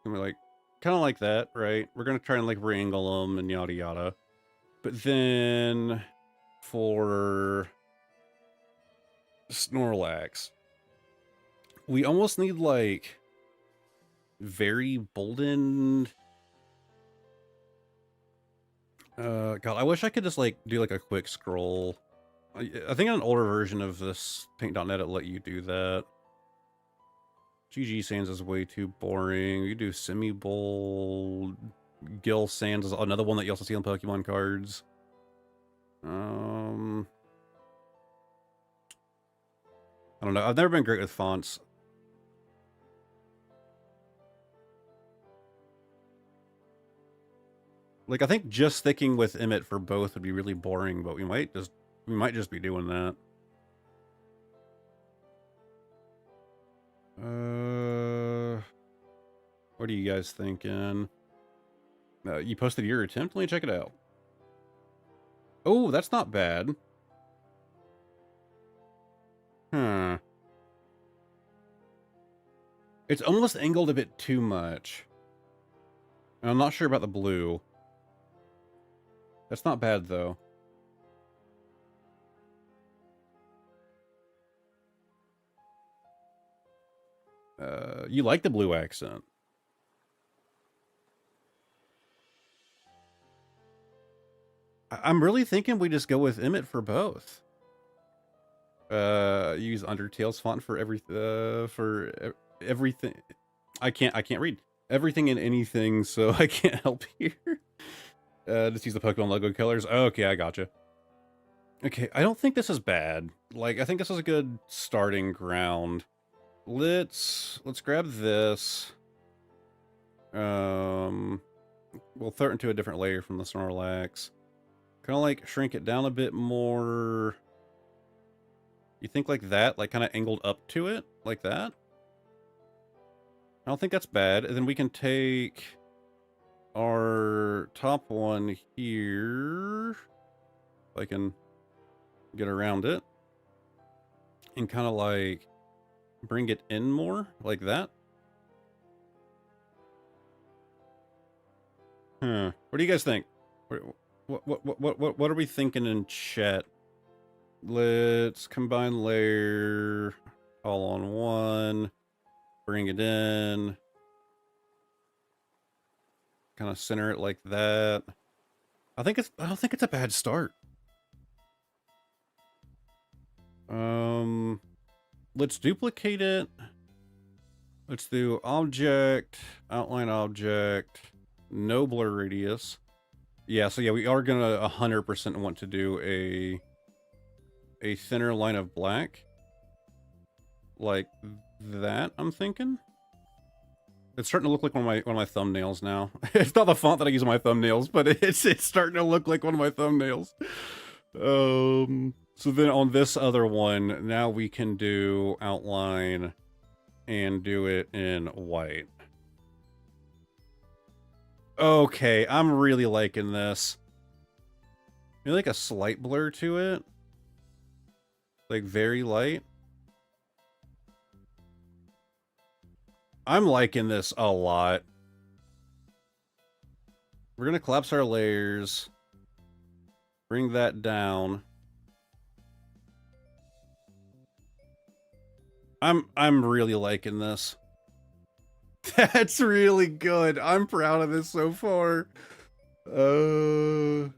And we're like, kind of like that, right? We're going to try and, like, re-angle them and yada yada. But then, for Snorlax, we almost need, like, very boldened... God, I wish I could just, like, do, like, a quick scroll. I think an older version of this Paint.net it let you do that. GG Sans is way too boring. You do semi-bold. Gil Sans is another one that you also see on Pokemon cards. I don't know. I've never been great with fonts. Like, I think just sticking with Emmet for both would be really boring, but we might just be doing that. What are you guys thinking? You posted your attempt? Let me check it out. Oh, that's not bad. Huh. It's almost angled a bit too much. I'm not sure about the blue. That's not bad, though. You like the blue accent. I'm really thinking we just go with Emmet for both. Use Undertale's font for everything. I can't read everything and anything, so I can't help here. Just use the Pokemon logo colors. Okay, I gotcha. Okay, I don't think this is bad. Like, I think this is a good starting ground. Let's grab this. We'll throw it into a different layer from the Snorlax. Kind of like shrink it down a bit more. You think like that? Like kind of angled up to it? Like that? I don't think that's bad. And then we can take our top one here. If I can get around it. And kind of like bring it in more. Like that. Huh. What do you guys think? What are we thinking in chat? Let's combine layer all on one. Bring it in. Kind of center it like that. I don't think it's a bad start. Let's duplicate it. Let's do object, outline object, no blur radius. Yeah, so yeah, we are gonna 100% want to do a thinner line of black. Like that, I'm thinking. It's starting to look like one of my thumbnails now. It's not the font that I use on my thumbnails, but it's starting to look like one of my thumbnails. So then on this other one, now we can do outline and do it in white. Okay, I'm really liking this. Maybe like a slight blur to it. Like very light. I'm liking this a lot. We're gonna collapse our layers. Bring that down. I'm really liking this. That's really good. I'm proud of this so far. Need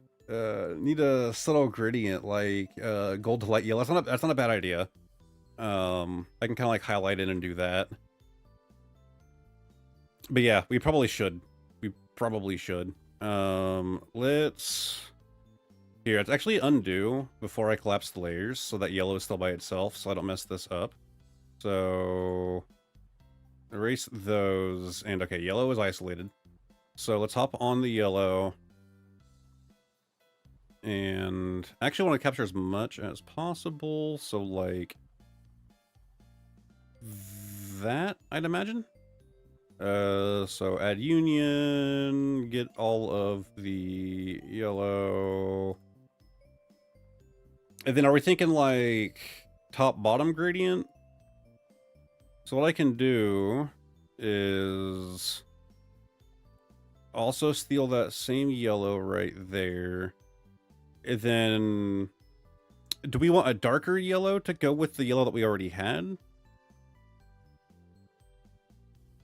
a subtle gradient like gold to light yellow. That's not a bad idea. I can kind of like highlight it and do that. But yeah, we probably should. Let's here. It's actually undo before I collapse the layers, so that yellow is still by itself, so I don't mess this up. So erase those, and okay, yellow is isolated. So let's hop on the yellow. And I actually want to capture as much as possible, so like that, I'd imagine. So add union, get all of the yellow. And then are we thinking like top bottom gradient? So what I can do is also steal that same yellow right there. And then do we want a darker yellow to go with the yellow that we already had?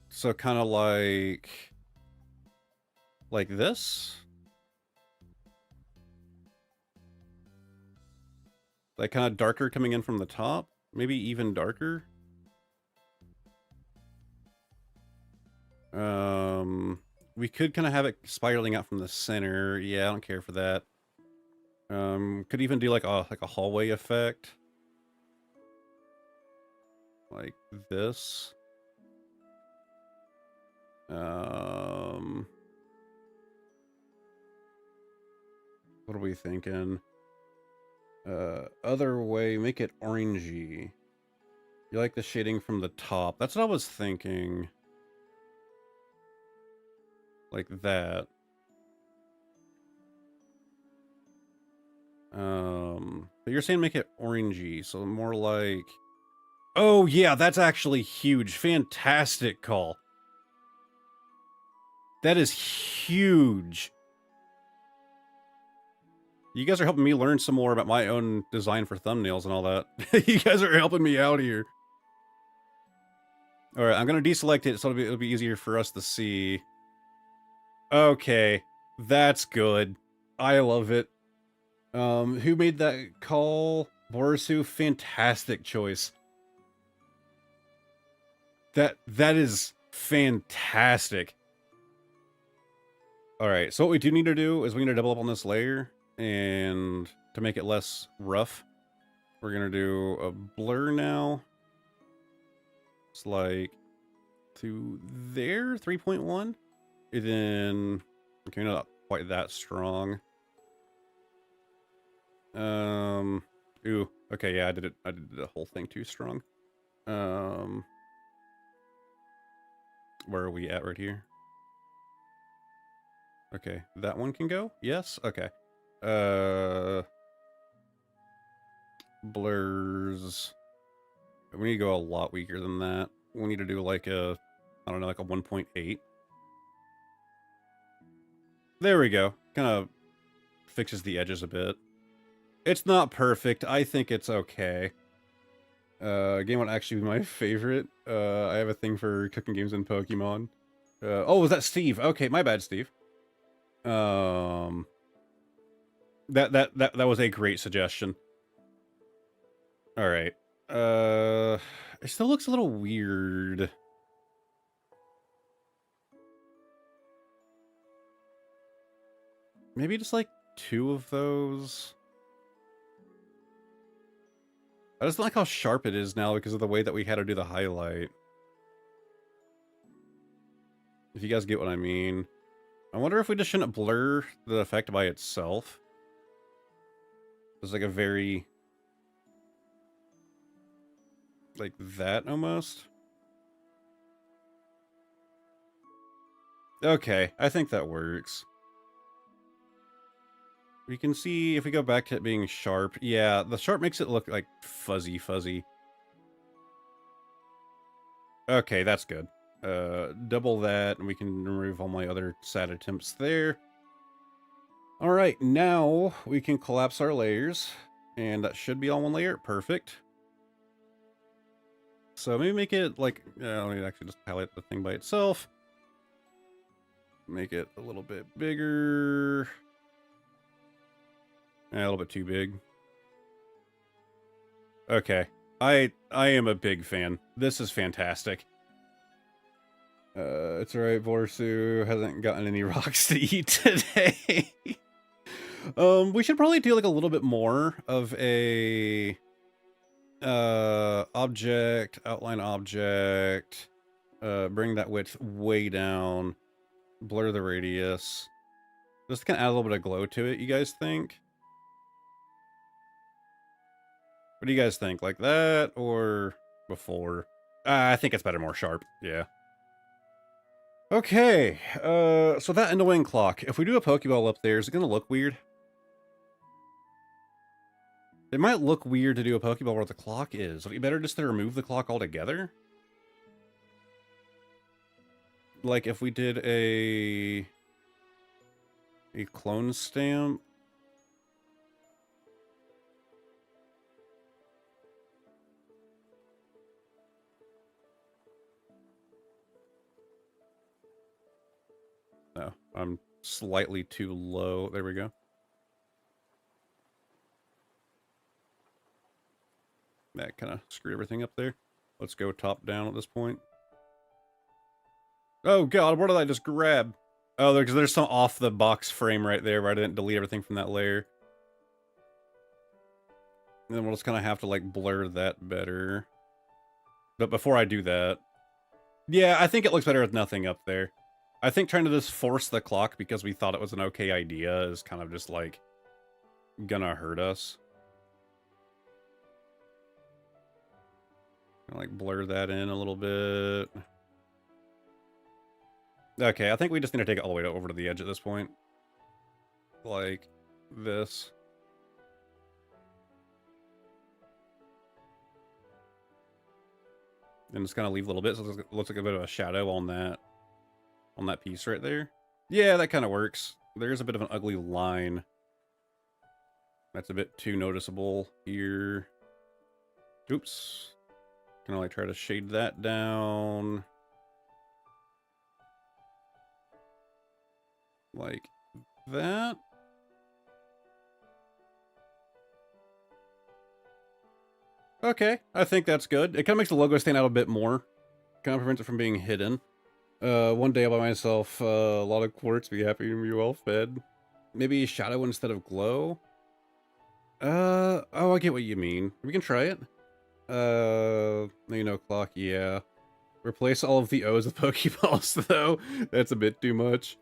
So kind of like this. Like kind of darker coming in from the top, maybe even darker. We could kind of have it spiraling out from the center. Yeah, I don't care for that. Could even do like a hallway effect. Like this. What are we thinking? Other way, make it orangey. You like the shading from the top. That's what I was thinking. Like that. But you're saying make it orangey, so more like... Oh yeah, that's actually huge. Fantastic call. That is huge. You guys are helping me learn some more about my own design for thumbnails and all that. You guys are helping me out here. Alright, I'm gonna deselect it so it'll be easier for us to see. Okay, that's good. I love it. Who made that call? Borisu, fantastic choice. That is fantastic. Alright, so what we do need to do is we need to double up on this layer, and to make it less rough, we're gonna do a blur now. It's like to there, 3.1. And then, okay, not quite that strong. Ooh, okay, yeah, I did the whole thing too strong. Where are we at right here? Okay, that one can go? Yes? Okay. Blurs. We need to go a lot weaker than that. We need to do like a, I don't know, like a 1.8. There we go. Kind of fixes the edges a bit. It's not perfect. I think it's okay. Game would actually be my favorite. I have a thing for cooking games in Pokemon. Oh, was that Steve? Okay, my bad, Steve. That was a great suggestion. All right. It still looks a little weird. Maybe just like 2 of those. I just don't like how sharp it is now because of the way that we had to do the highlight. If you guys get what I mean. I wonder if we just shouldn't blur the effect by itself. It's like a very... like that, almost. Okay, I think that works. We can see, if we go back to it being sharp, yeah, the sharp makes it look like fuzzy. Okay, that's good. Double that, and we can remove all my other sad attempts there. Alright, now we can collapse our layers, and that should be all one layer. Perfect. So maybe make it like, let me actually just highlight the thing by itself. Make it a little bit bigger. A little bit too big. Okay. I am a big fan. This is fantastic. It's alright, Borsu hasn't gotten any rocks to eat today. We should probably do like a little bit more of a object, outline object, bring that width way down, blur the radius. Just kind of add a little bit of glow to it, you guys think? What do you guys think? Like that or before? I think it's better more sharp. Yeah. Okay. So that annoying clock. If we do a Pokeball up there, is it going to look weird? It might look weird to do a Pokeball where the clock is. Would it be better just to remove the clock altogether? Like if we did a clone stamp. No, I'm slightly too low. There we go. That kind of screwed everything up there. Let's go top down at this point. Oh god, what did I just grab? Oh, there's some off the box frame right there where I didn't delete everything from that layer. And then we'll just kind of have to like blur that better. But before I do that, yeah, I think it looks better with nothing up there. I think trying to just force the clock because we thought it was an okay idea is kind of just like gonna hurt us. Like blur that in a little bit. Okay, I think we just need to take it all the way over to the edge at this point. Like this. And just kind of leave a little bit so it looks like a bit of a shadow on that piece right there. Yeah, that kind of works. There's a bit of an ugly line. That's a bit too noticeable here. Oops. Kind of like try to shade that down. Like that. Okay, I think that's good. It kind of makes the logo stand out a bit more. Kind of prevents it from being hidden. One day all by myself, a lot of quartz, be happy to be well fed. Maybe shadow instead of glow? Oh, I get what you mean. We can try it. Clock, yeah. Replace all of the O's with Pokeballs, though. That's a bit too much.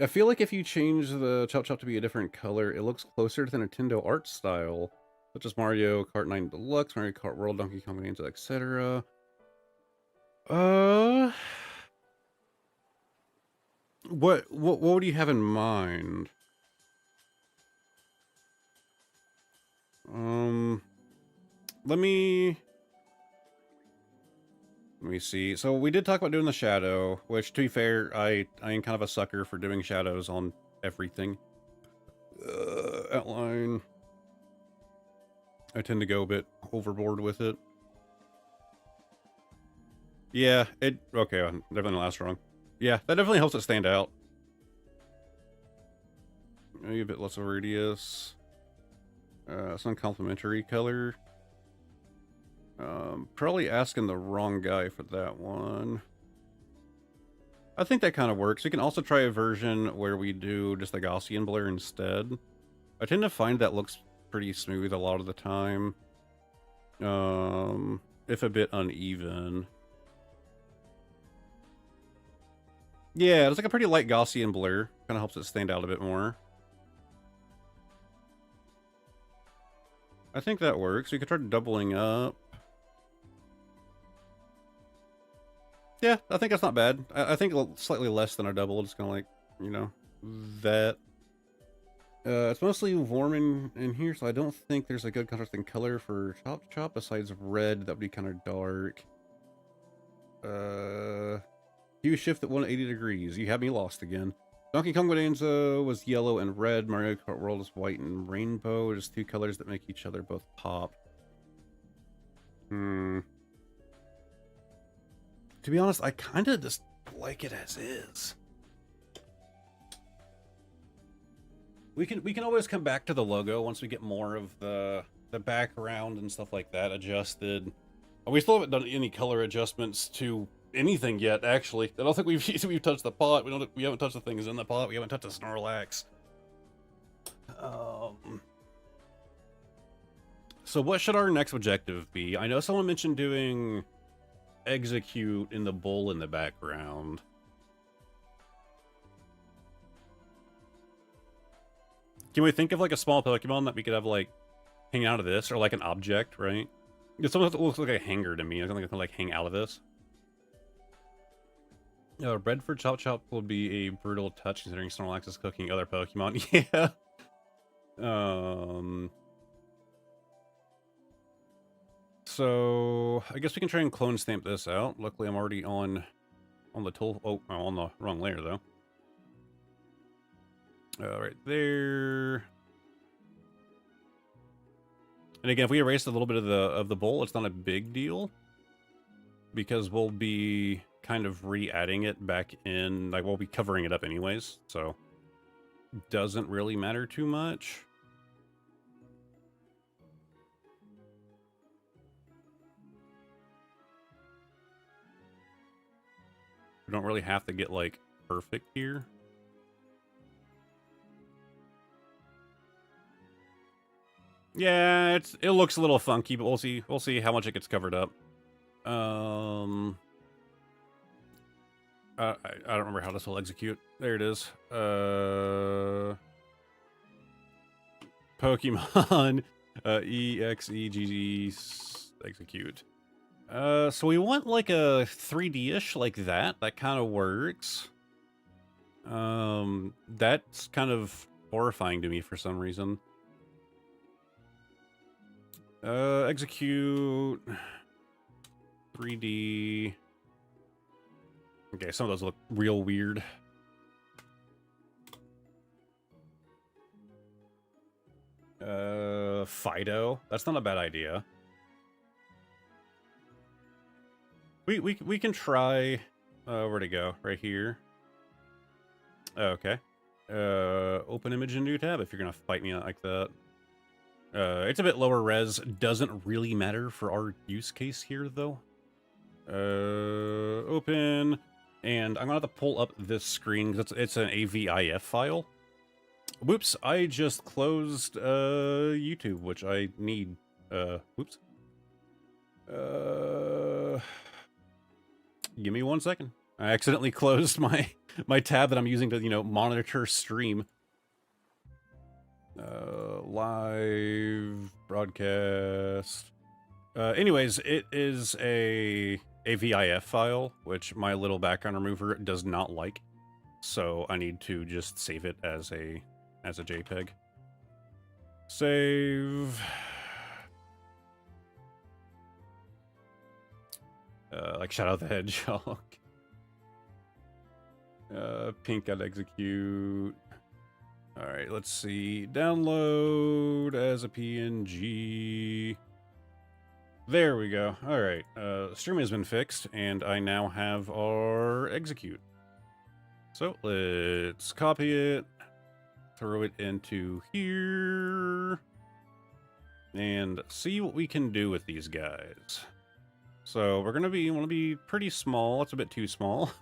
I feel like if you change the Chop Chop to be a different color, it looks closer to the Nintendo art style, such as Mario Kart 9 Deluxe, Mario Kart World, Donkey Kong Bonanza, etc. Uh, what do you have in mind? Um, let me see. So we did talk about doing the shadow, which, to be fair, I am kind of a sucker for doing shadows on everything. Outline. I tend to go a bit overboard with it. Yeah, okay, definitely last wrong. Yeah, that definitely helps it stand out. Maybe a bit less of a radius. Some complementary color. Probably asking the wrong guy for that one. I think that kind of works. We can also try a version where we do just the Gaussian blur instead. I tend to find that looks pretty smooth a lot of the time. If a bit uneven. Yeah, it's like a pretty light Gaussian blur. Kind of helps it stand out a bit more. I think that works. We could try doubling up. Yeah, I think that's not bad. I think slightly less than our double. It's kind of like, that. It's mostly warm in here, so I don't think there's a good contrasting color for Chop Chop besides red. That would be kind of dark. Hue shift at 180 degrees. You have me lost again. Donkey Kong Bonanza was yellow and red. Mario Kart World is white and rainbow. Just two colors that make each other both pop. To be honest, I kind of just like it as is. We can always come back to the logo once we get more of the background and stuff like that adjusted. We still haven't done any color adjustments to anything yet, actually. I don't think we've touched the pot. We haven't touched the things in the pot. We haven't touched the Snorlax. So what should our next objective be? I know someone mentioned doing Execute in the bowl in the background. Can we think of like a small Pokemon that we could have like hang out of this, or like an object, right? It's something that looks like a hanger to me. I don't think it can like hang out of this. Bread for Chop Chop will be a brutal touch considering Snorlax is cooking other Pokemon. Yeah. So I guess we can try and clone stamp this out. Luckily, I'm already on the tool. Oh, I'm on the wrong layer though. Right there. And again, if we erase a little bit of the bowl, it's not a big deal because we'll be kind of re-adding it back in. Like, we'll be covering it up anyways, so doesn't really matter too much. We don't really have to get like perfect here. Yeah, it looks a little funky, but we'll see how much it gets covered up. I don't remember how this will execute. There it is. Pokemon EXEGG execute. So we want like a 3D-ish like that. That kind of works. That's kind of horrifying to me for some reason. Execute 3D. Okay, some of those look real weird. Fido. That's not a bad idea. We can try. Where'd it go? Right here. Okay. Open image in new tab if you're gonna fight me like that. It's a bit lower res. Doesn't really matter for our use case here, though. Open. And I'm going to have to pull up this screen because it's an AVIF file. Whoops, I just closed YouTube, which I need. Whoops. Give me 1 second. I accidentally closed my tab that I'm using to, monitor stream. Live broadcast. Anyways, it is a VIF file, which my little background remover does not like. So I need to just save it as a JPEG. Save. Like Shadow the Hedgehog. Pink.execute. Alright, let's see. Download as a PNG. There we go. Alright, stream has been fixed, and I now have our execute. So, let's copy it, throw it into here, and see what we can do with these guys. So, we're gonna want to be pretty small. It's a bit too small.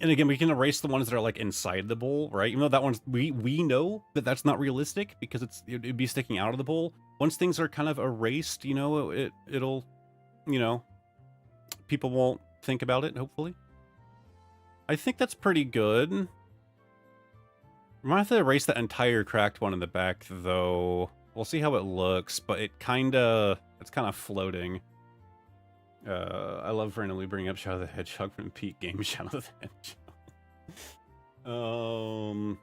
And again, we can erase the ones that are like inside the bowl, right? Even though that one's we know that that's not realistic because it'd be sticking out of the bowl. Once things are kind of erased, it'll, people won't think about it. Hopefully, I think that's pretty good. We might have to erase that entire cracked one in the back, though. We'll see how it looks, but it's kind of floating. I love randomly bringing up Shadow the Hedgehog from Peak Game Shadow the Hedgehog.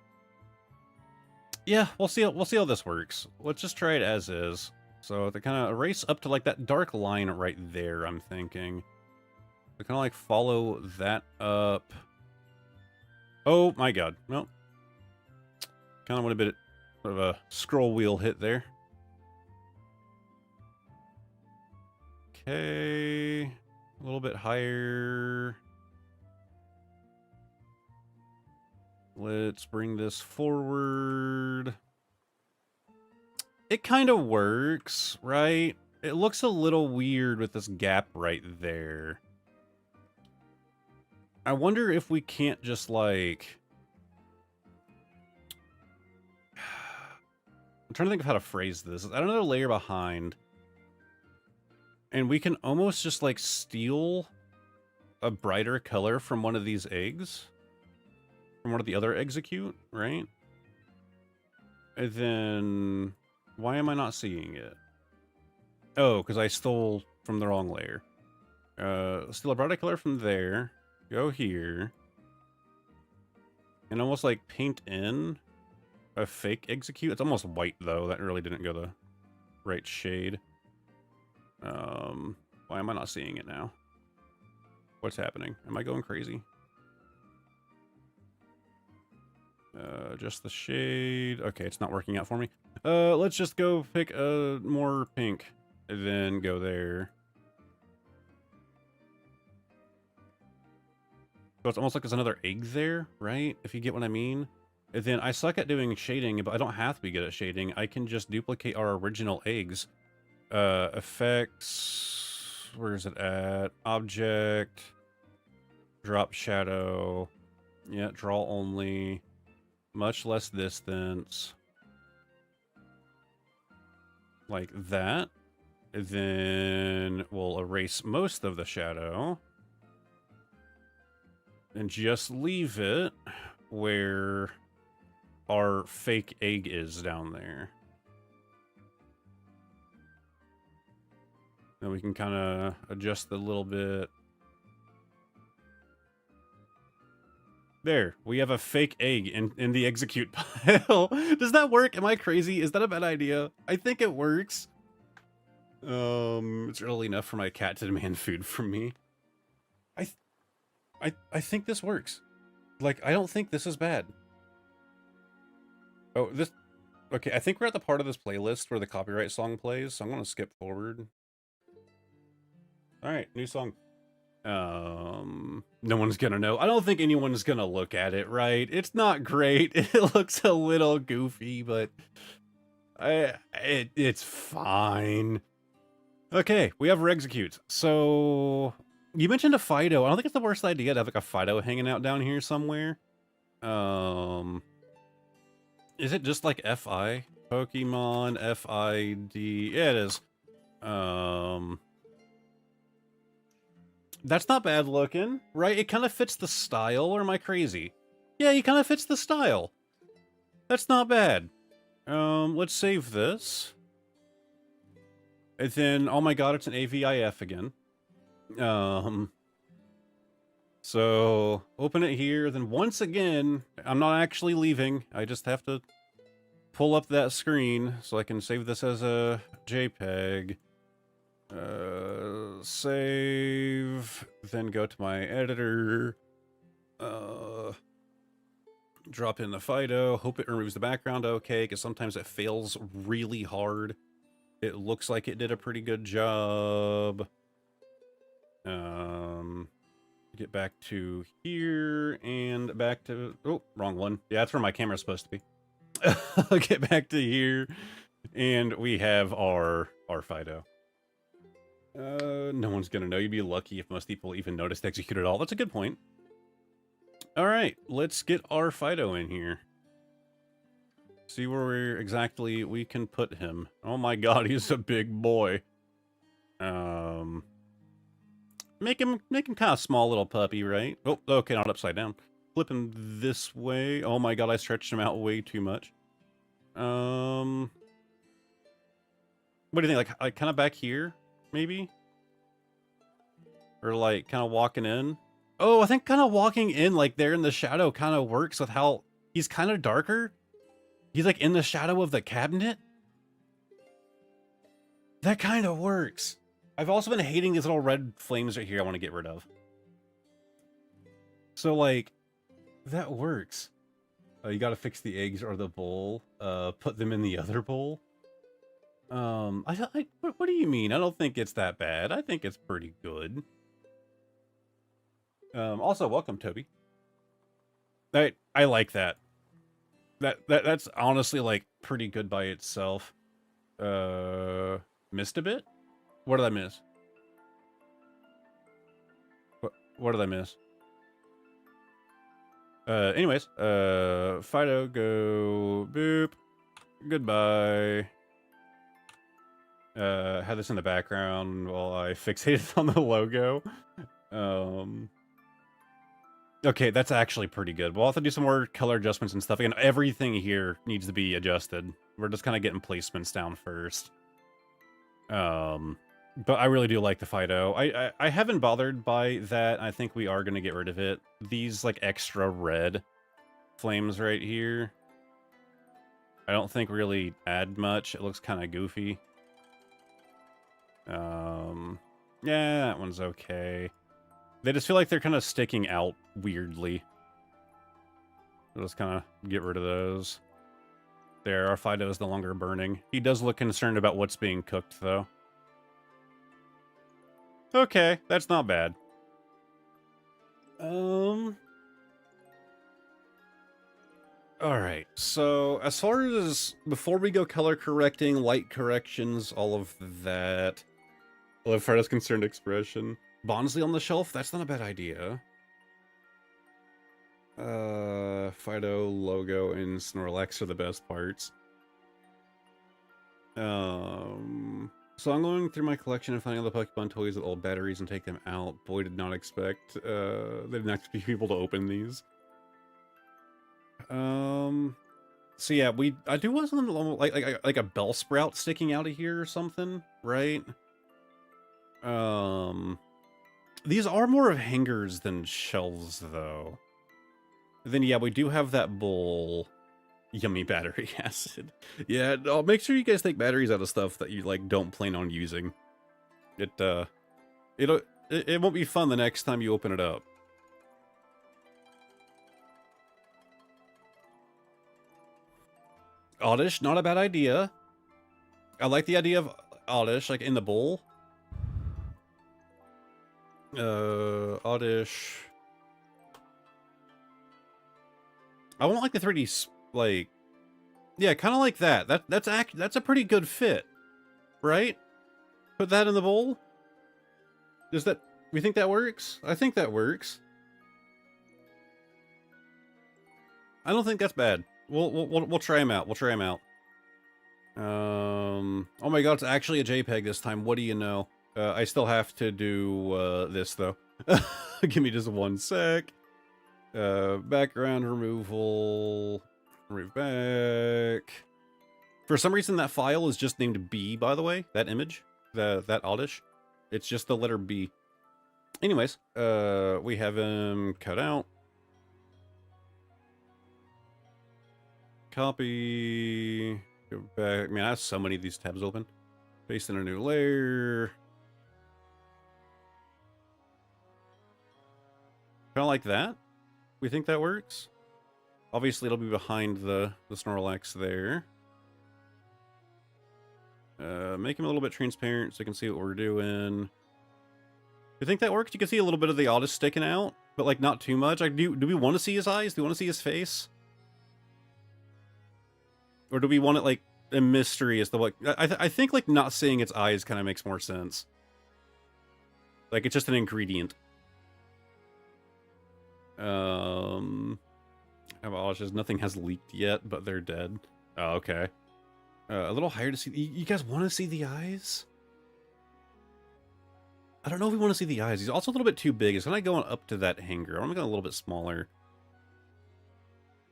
Yeah, we'll see how this works. Let's just try it as is. So to kind of erase up to like that dark line right there, I'm thinking. So kind of like follow that up. Oh my god. Well, kind of went a bit of a scroll wheel hit there. Okay, a little bit higher. Let's bring this forward. It kind of works, right? It looks a little weird with this gap right there. I wonder if we can't just like... I'm trying to think of how to phrase this. Add another layer behind. And we can almost just, like, steal a brighter color from one of these eggs. From one of the other execute, right? And then... Why am I not seeing it? Oh, because I stole from the wrong layer. Steal a brighter color from there. Go here. And almost, like, paint in a fake execute. It's almost white, though. That really didn't go the right shade. Why am I not seeing it now? What's happening? Am I going crazy? Just the shade. Okay, it's not working out for me. Let's just go pick more pink and then go there. So it's almost like there's another egg there, right? If you get what I mean. And then I suck at doing shading, but I don't have to be good at shading. I can just duplicate our original eggs. Effects, where is it at? Object, drop shadow, yeah, draw only, much less distance, like that. And then we'll erase most of the shadow and just leave it where our fake egg is down there. Then we can kind of adjust a little bit. There, we have a fake egg in the execute pile. Does that work? Am I crazy? Is that a bad idea? I think it works. It's early enough for my cat to demand food from me. I think this works. Like, I don't think this is bad. Oh, this... Okay, I think we're at the part of this playlist where the copyright song plays, so I'm going to skip forward. Alright, new song. No one's gonna know. I don't think anyone's gonna look at it, right? It's not great. It looks a little goofy, but it's fine. Okay, we have executes. So you mentioned a Fido. I don't think it's the worst idea to have like a Fido hanging out down here somewhere. Is it just like FI? Pokemon FID. Yeah, it is. That's not bad looking, right? It kind of fits the style, or am I crazy? Yeah, he kind of fits the style. That's not bad. Let's save this. And then, oh my god, it's an AVIF again. So, open it here, then once again, I'm not actually leaving. I just have to pull up that screen so I can save this as a JPEG. Save, then go to my editor, drop in the Fido, hope it removes the background okay, because sometimes it fails really hard. It looks like it did a pretty good job. Get back to here, and back to, oh, wrong one. Yeah, that's where my camera's supposed to be. Get back to here, and we have our Fido. No one's gonna know. You'd be lucky if most people even noticed execute at all. That's a good point. All right, let's get our Fido in here. See where exactly we can put him. Oh my god, he's a big boy. Make him kind of small little puppy, right? Oh, okay, not upside down. Flip him this way. Oh my god, I stretched him out way too much. What do you think? Like kind of back here? Maybe? Or like kind of walking in? Oh, I think kind of walking in like there in the shadow kind of works with how he's kind of darker. He's like in the shadow of the cabinet. That kind of works. I've also been hating these little red flames right here I want to get rid of. So like, that works. You gotta fix the eggs or the bowl. Put them in the other bowl. What do you mean? I don't think it's that bad. I think it's pretty good. Also, welcome, Toby. I like that. That's honestly like pretty good by itself. Missed a bit? What did I miss? What did I miss? Anyways, Fido, go, boop, goodbye. Had this in the background while I fixated on the logo. Okay, that's actually pretty good. We'll have to do some more color adjustments and stuff. Again, everything here needs to be adjusted. We're just kind of getting placements down first. But I really do like the Fido. I haven't bothered by that. I think we are going to get rid of it. These, like, extra red flames right here, I don't think really add much. It looks kind of goofy. Yeah, that one's okay. They just feel like they're kind of sticking out weirdly. We'll just kind of get rid of those. There, our Fido is no longer burning. He does look concerned about what's being cooked, though. Okay, that's not bad. Alright, so as far as before we go color correcting, light corrections, all of that. Well, as far as concerned expression. Bonsly on the shelf, that's not a bad idea. Fido, logo, and Snorlax are the best parts. So I'm going through my collection and finding all the Pokemon toys with old batteries and take them out. Boy, did not expect, they didn't expect people to open these. So yeah, I do want something like a Bellsprout sticking out of here or something, right? These are more of hangers than shelves, though. Then yeah, we do have that bowl. Yummy battery acid. Yeah, I'll make sure you guys take batteries out of stuff that you like don't plan on using. It won't be fun the next time you open it up. Oddish, not a bad idea. I like the idea of Oddish, like in the bowl. Oddish. I want like the 3D like, yeah, kind of like that. That's a pretty good fit, right? Put that in the bowl. Does that? We think that works? I think that works. I don't think that's bad. We'll try them out. We'll try them out. Oh my god, it's actually a JPEG this time. What do you know? I still have to do this though. Give me just one sec. Background removal. Remove back. For some reason, that file is just named B, by the way. That image. That oddish. It's just the letter B. Anyways, we have him cut out. Copy. Go back. Man, I have so many of these tabs open. Paste in a new layer. Kind of like that. We think that works. Obviously, it'll be behind the Snorlax there. Make him a little bit transparent so you can see what we're doing. You think that works? You can see a little bit of the Oddish sticking out, but like not too much. Like, do we want to see his eyes? Do we want to see his face? Or do we want it like a mystery as to like? I think like not seeing its eyes kind of makes more sense. Like it's just an ingredient. Abolishers. Nothing has leaked yet, but they're dead. Oh, okay. A little higher to see. You guys want to see the eyes? I don't know if we want to see the eyes. He's also a little bit too big. It's kind of going up to that hanger. I'm going to go a little bit smaller.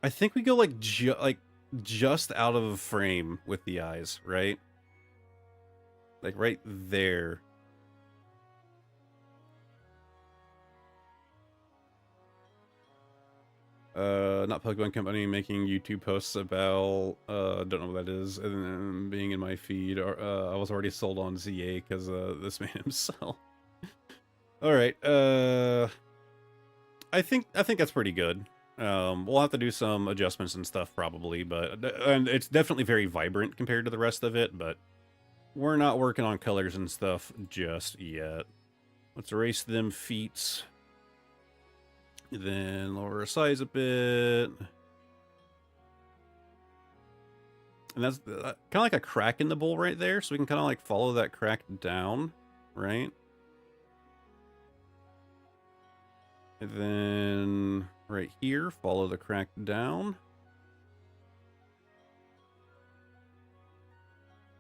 I think we go like just out of frame with the eyes, right? Like right there. Not Pokemon Company making YouTube posts about, don't know what that is, and then being in my feed, or, I was already sold on ZA because, this made him sell. Alright, I think that's pretty good. We'll have to do some adjustments and stuff probably, but, and it's definitely very vibrant compared to the rest of it, but we're not working on colors and stuff just yet. Let's erase them feet. Then lower size a bit. And that's kind of like a crack in the bowl right there. So we can kind of like follow that crack down, right? And then right here, follow the crack down.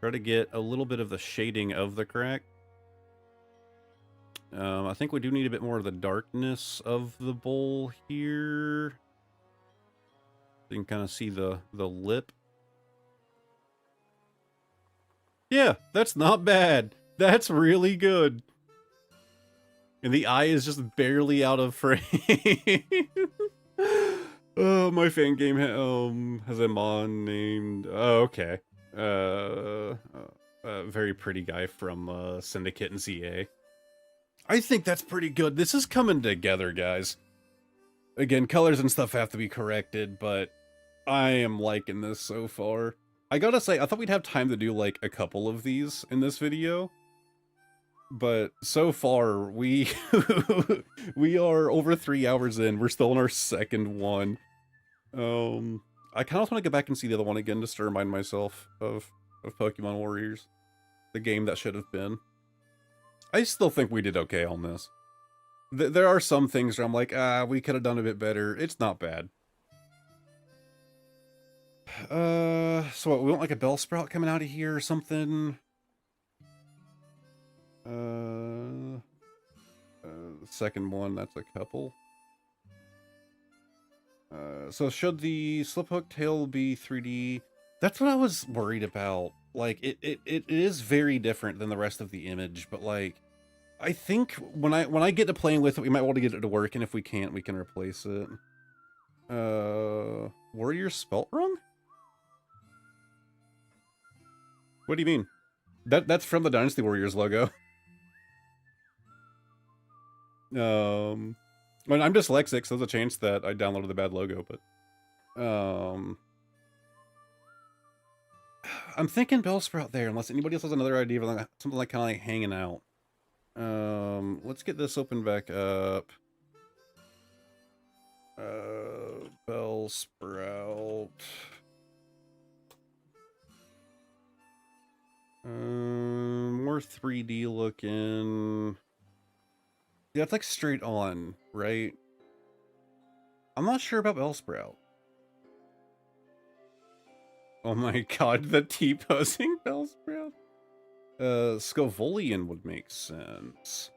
Try to get a little bit of the shading of the crack. I think we do need a bit more of the darkness of the bowl here. You can kind of see the lip. Yeah, that's not bad. That's really good. And the eye is just barely out of frame. Oh, my fan game has a mon named... Oh, okay. Very pretty guy from Syndicate and CA. I think that's pretty good. This is coming together, guys. Again, colors and stuff have to be corrected, but I am liking this so far. I gotta say, I thought we'd have time to do, like, a couple of these in this video. But so far, we we are over 3 hours in. We're still on our second one. I kind of want to go back and see the other one again just to remind myself of Pokemon Warriors. The game that should have been. I still think we did okay on this. There are some things where I'm like, we could have done a bit better. It's not bad. So what, we want like a Bellsprout coming out of here or something? The second one, that's a couple. So should the Sliphook tail be 3D? That's what I was worried about. Like, it is very different than the rest of the image, but like, I think when I get to playing with it, we might want to get it to work, and if we can't, we can replace it. Warrior spelt wrong? What do you mean? That's from the Dynasty Warriors logo. Well, I'm dyslexic, so there's a chance that I downloaded the bad logo, but I'm thinking Bellsprout there, unless anybody else has another idea of something like kind of like hanging out. Let's get this open back up. Bellsprout. More 3D looking. Yeah, it's like straight on, right? I'm not sure about Bellsprout. Oh my god, the T-posing Bellsprout? Scovolian would make sense.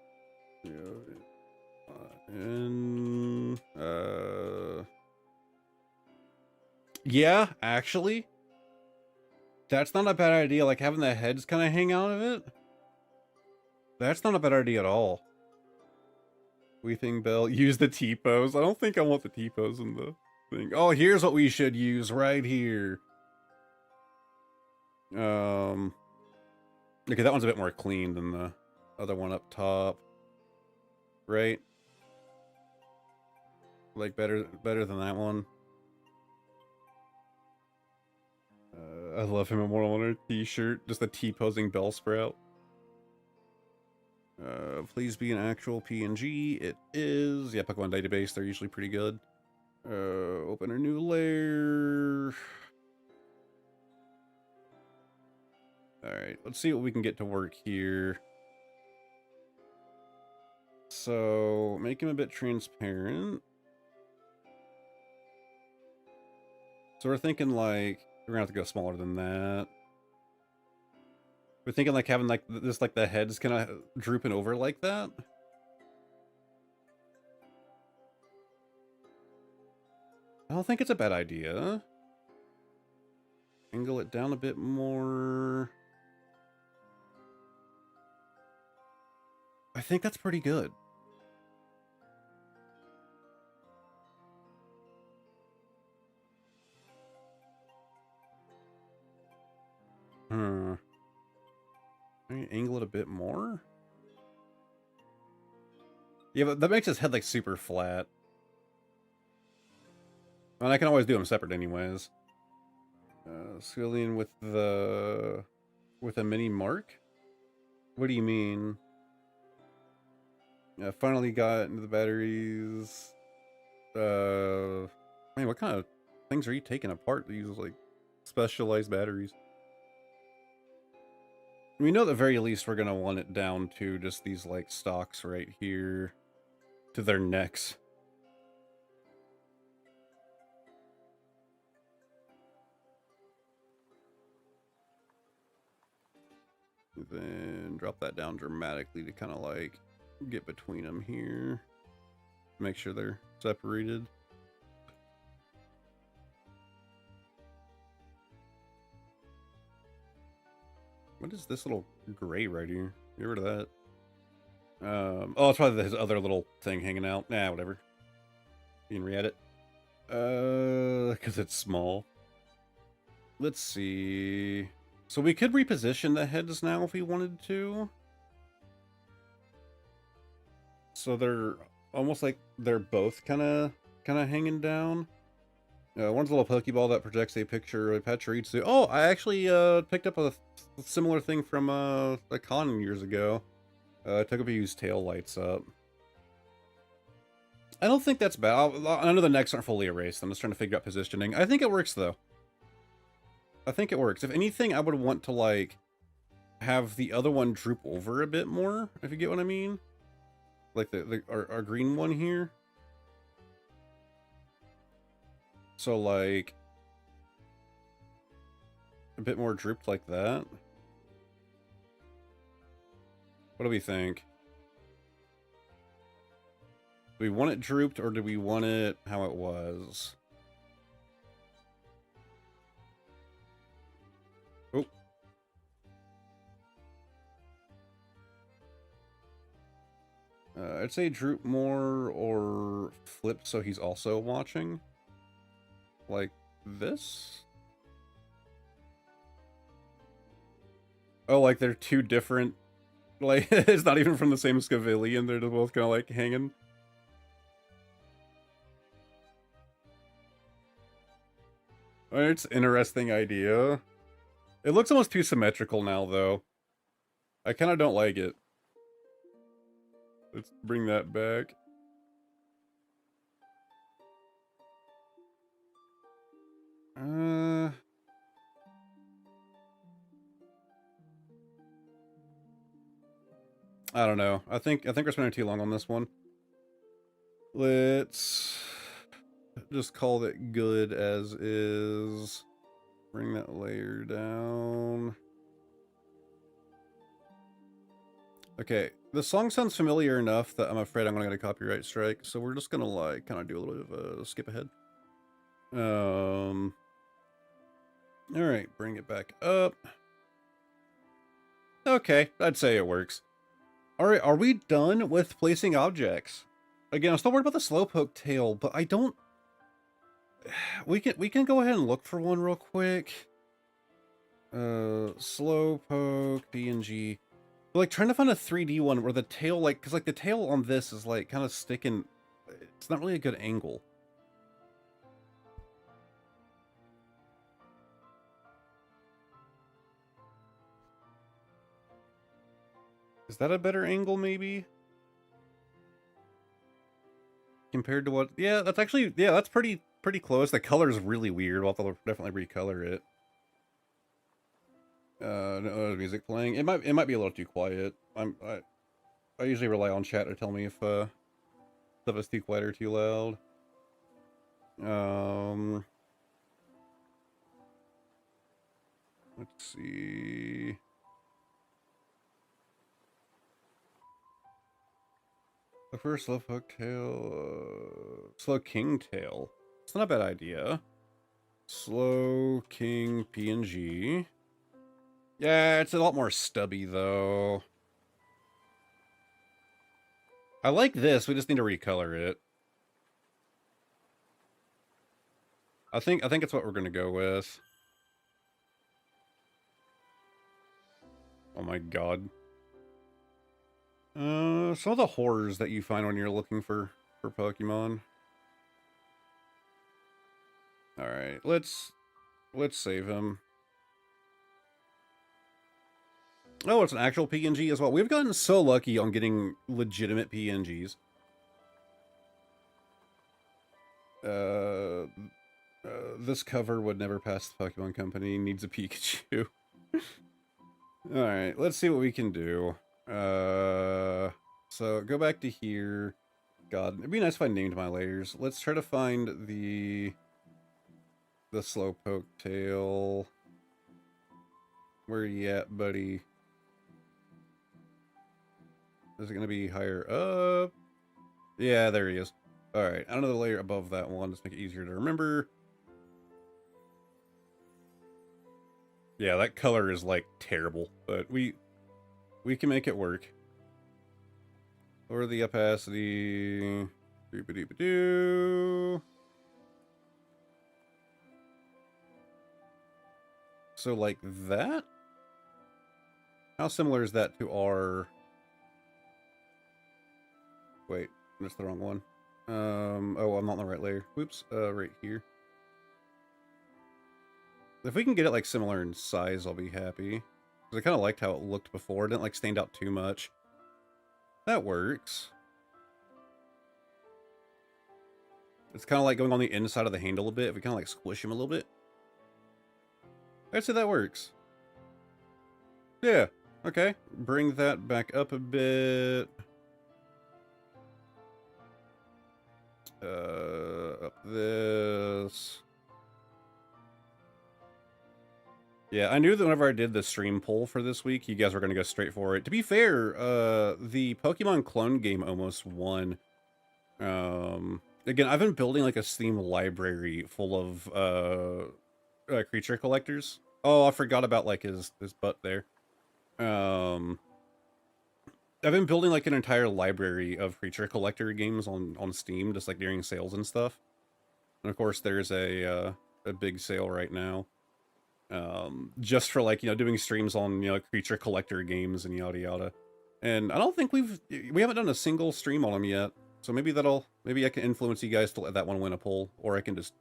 Yeah, actually, that's not a bad idea. Like having the heads kind of hang out of it. That's not a bad idea at all. Weeping Bell, use the T-pose. I don't think I want the T-pose in the thing. Oh, here's what we should use right here. Okay, that one's a bit more clean than the other one up top. Right? Like better than that one. I love him in Mortal Honor t-shirt. Just the T-posing Bellsprout. Please be an actual PNG. It is. Yeah, Pokemon database, they're usually pretty good. Open a new layer. Alright, let's see what we can get to work here. So, make him a bit transparent. So we're thinking like, we're gonna have to go smaller than that. We're thinking like having like this, like the head's kind of drooping over like that. I don't think it's a bad idea. Angle it down a bit more. I think that's pretty good. Angle it a bit more? Yeah, but that makes his head like super flat. And I can always do them separate anyways. Squillian with a mini mark? What do you mean? Yeah, finally got into the batteries. Man, what kind of things are you taking apart to use like specialized batteries? We know at the very least we're gonna want it down to just these like stalks right here to their necks. Then drop that down dramatically to kind of like get between them here. Make sure they're separated. What is this little gray right here? Get rid of that. Oh, it's probably his other little thing hanging out. Nah, whatever. You can re-add it. Because it's small. Let's see. So we could reposition the heads now if we wanted to. So they're almost like they're both kind of hanging down. One's a little Pokeball that projects a picture of Pachirisu. Oh, I actually picked up a similar thing from a con years ago. Togepi's tail lights up. I don't think that's bad. I know the necks aren't fully erased. I'm just trying to figure out positioning. I think it works, though. I think it works. If anything, I would want to, like, have the other one droop over a bit more, if you get what I mean. Like our green one here. So, like, a bit more drooped like that. What do we think? Do we want it drooped, or do we want it how it was? Oh. I'd say droop more or flip so he's also watching. Like this? Oh, like they're two different... Like, it's not even from the same Scavilian, they're both kind of like hanging. It's an interesting idea. It looks almost too symmetrical now, though. I kind of don't like it. Let's bring that back. I don't know. I think we're spending too long on this one. Let's just call it good as is. Bring that layer down. Okay, the song sounds familiar enough that I'm afraid I'm gonna get a copyright strike, so we're just gonna like kind of do a little bit of a skip ahead. All right, bring it back up. Okay, I'd say it works. All right, are we done with placing objects? Again, I'm still worried about the slowpoke tail, but I don't. We can go ahead and look for one real quick. Slowpoke PNG. But like trying to find a 3D one where the tail, like, because like the tail on this is like kind of sticking. It's not really a good angle. Is that a better angle, maybe? Compared to what? Yeah, that's actually, yeah, that's pretty close. The color's really weird. We'll have to definitely recolor it. No music playing. It might be a little too quiet. I usually rely on chat to tell me if stuff is too quiet or too loud. Let's see. The first slowpoke tail, Slowking tail. It's not a bad idea. Slowking PNG. Yeah, it's a lot more stubby though. I like this. We just need to recolor it. I think it's what we're gonna go with. Oh my god. Some of the horrors that you find when you're looking for Pokemon. All right, let's save him. Oh, it's an actual PNG as well. We've gotten so lucky on getting legitimate PNGs. This cover would never pass the Pokemon Company. Needs a Pikachu. Alright, let's see what we can do. So go back to here. God, it'd be nice if I named my layers. Let's try to find the Slowpoke tail. Where are you at, buddy? Is it going to be higher up? Yeah, there he is. Alright, another layer above that one. Let's make it easier to remember. Yeah, that color is, like, terrible. But we can make it work. Lower the opacity. Doop-a-doop-a-doo. So, like that? How similar is that to our... Wait, that's the wrong one. Oh, I'm not on the right layer. Whoops, right here. If we can get it, like, similar in size, I'll be happy. Because I kind of liked how it looked before. It didn't, like, stand out too much. That works. It's kind of like going on the inside of the handle a bit. If we kind of, like, squish him a little bit. I'd say that works. Yeah, okay. Bring that back up a bit. Up this. Yeah, I knew that whenever I did the stream poll for this week, you guys were going to go straight for it. To be fair, the Pokemon clone game almost won. Again, I've been building like a Steam library full of creature collectors. Oh, I forgot about like his butt there. I've been building like an entire library of creature collector games on Steam, just like during sales and stuff. And of course, there's a big sale right now. Just for like, you know, doing streams on, you know, creature collector games and yada yada. And I don't think we haven't done a single stream on them yet. So maybe maybe I can influence you guys to let that one win a poll, or I can just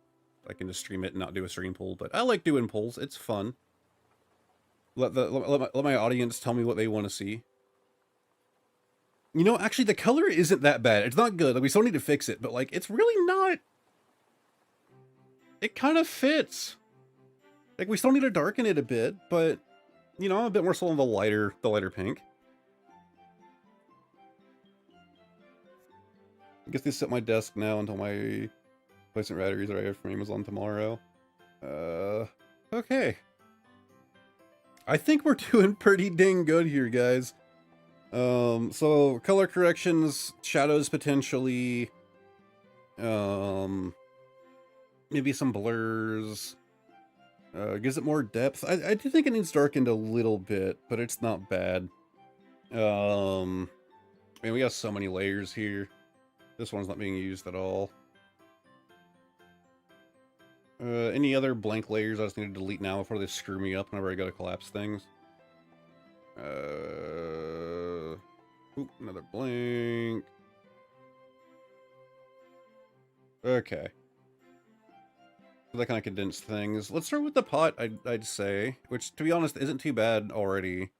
stream it and not do a stream poll. But I like doing polls. It's fun. Let my audience tell me what they want to see. You know, actually, the color isn't that bad. It's not good. Like, we still need to fix it, but like, it's really not. It kind of fits. Like, we still need to darken it a bit, but you know, I'm a bit more sold on the lighter pink. I guess they sit at my desk now until my replacement batteries arrive from Amazon tomorrow. Okay. I think we're doing pretty dang good here, guys. So color corrections, shadows potentially, maybe some blurs, gives it more depth. I do think it needs darkened a little bit, but it's not bad. Man, we got so many layers here. This one's not being used at all. Any other blank layers I just need to delete now before they screw me up whenever I go to collapse things? Ooh, another blank. Okay. So that kind of condensed things. Let's start with the pot, I'd say, which, to be honest, isn't too bad already.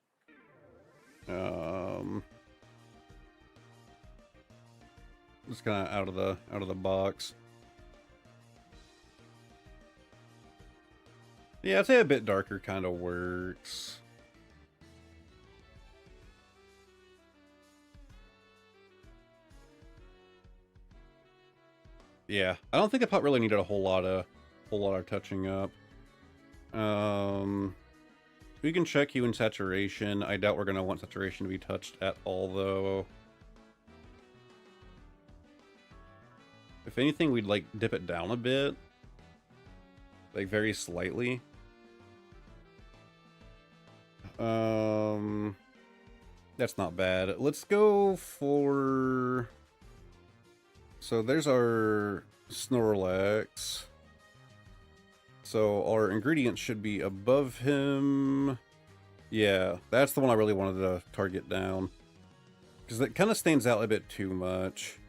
Just kind of out of the box. Yeah, I'd say a bit darker kind of works. Yeah, I don't think the pot really needed a whole lot of touching up. We can check hue and saturation. I doubt we're gonna want saturation to be touched at all, though. If anything, we'd like dip it down a bit, like very slightly. That's not bad. Let's go for... So there's our Snorlax. So our ingredients should be above him. Yeah, that's the one I really wanted to target down, because it kind of stands out a bit too much.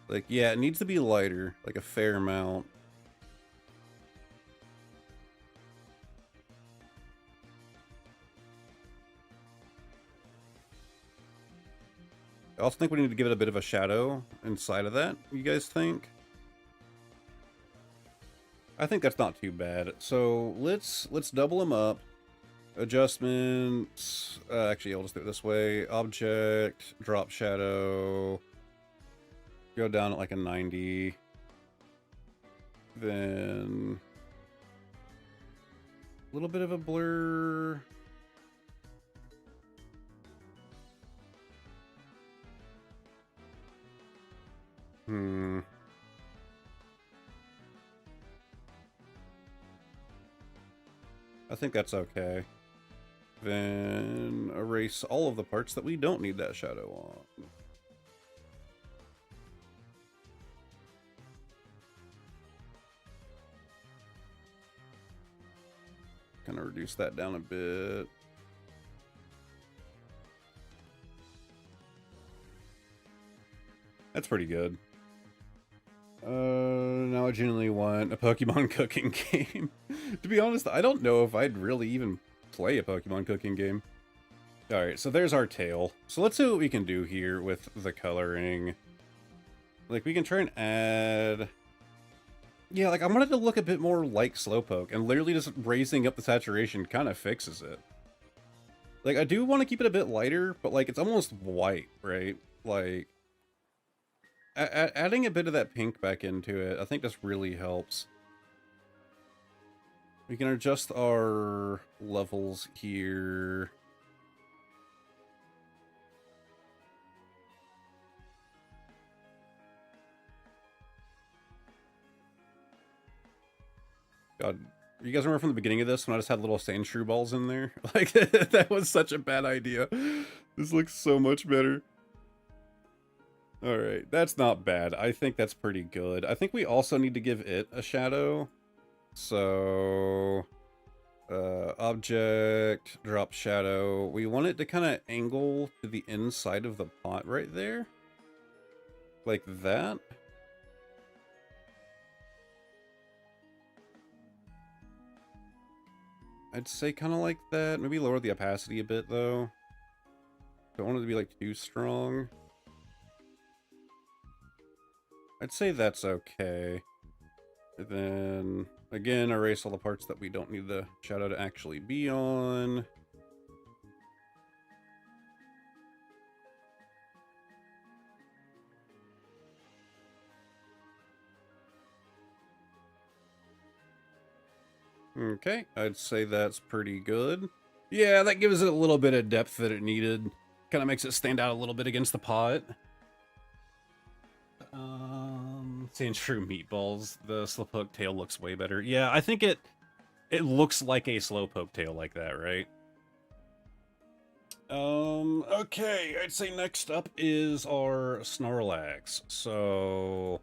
Like, yeah, it needs to be lighter, like a fair amount. I also think we need to give it a bit of a shadow inside of that. You guys think? I think that's not too bad. So let's double them up. Adjustments. Actually, I'll just do it this way. Object, drop shadow. Go down at like a 90. Then a little bit of a blur. I think that's okay. Then erase all of the parts that we don't need that shadow on. Kind of reduce that down a bit. That's pretty good. Now I genuinely want a Pokemon cooking game. To be honest, I don't know if I'd really even play a Pokemon cooking game. Alright, so there's our tail. So let's see what we can do here with the coloring. Like, we can try and add... Yeah, like, I wanted to look a bit more like Slowpoke, and literally just raising up the saturation kind of fixes it. Like, I do want to keep it a bit lighter, but, like, it's almost white, right? Like... adding a bit of that pink back into it, I think this really helps. We can adjust our levels here. God, you guys remember from the beginning of this when I just had little Sandshrew balls in there? Like, that was such a bad idea. This looks so much better. Alright, that's not bad. I think that's pretty good. I think we also need to give it a shadow. So, object, drop shadow. We want it to kind of angle to the inside of the pot right there. Like that. I'd say kind of like that. Maybe lower the opacity a bit, though. Don't want it to be, like, too strong. I'd say that's okay. And then, again, erase all the parts that we don't need the shadow to actually be on. Okay, I'd say that's pretty good. Yeah, that gives it a little bit of depth that it needed. Kind of makes it stand out a little bit against the pot. Saying true meatballs, the slowpoke tail looks way better. Yeah, I think it looks like a slowpoke tail like that, right? Okay, I'd say next up is our Snorlax. So,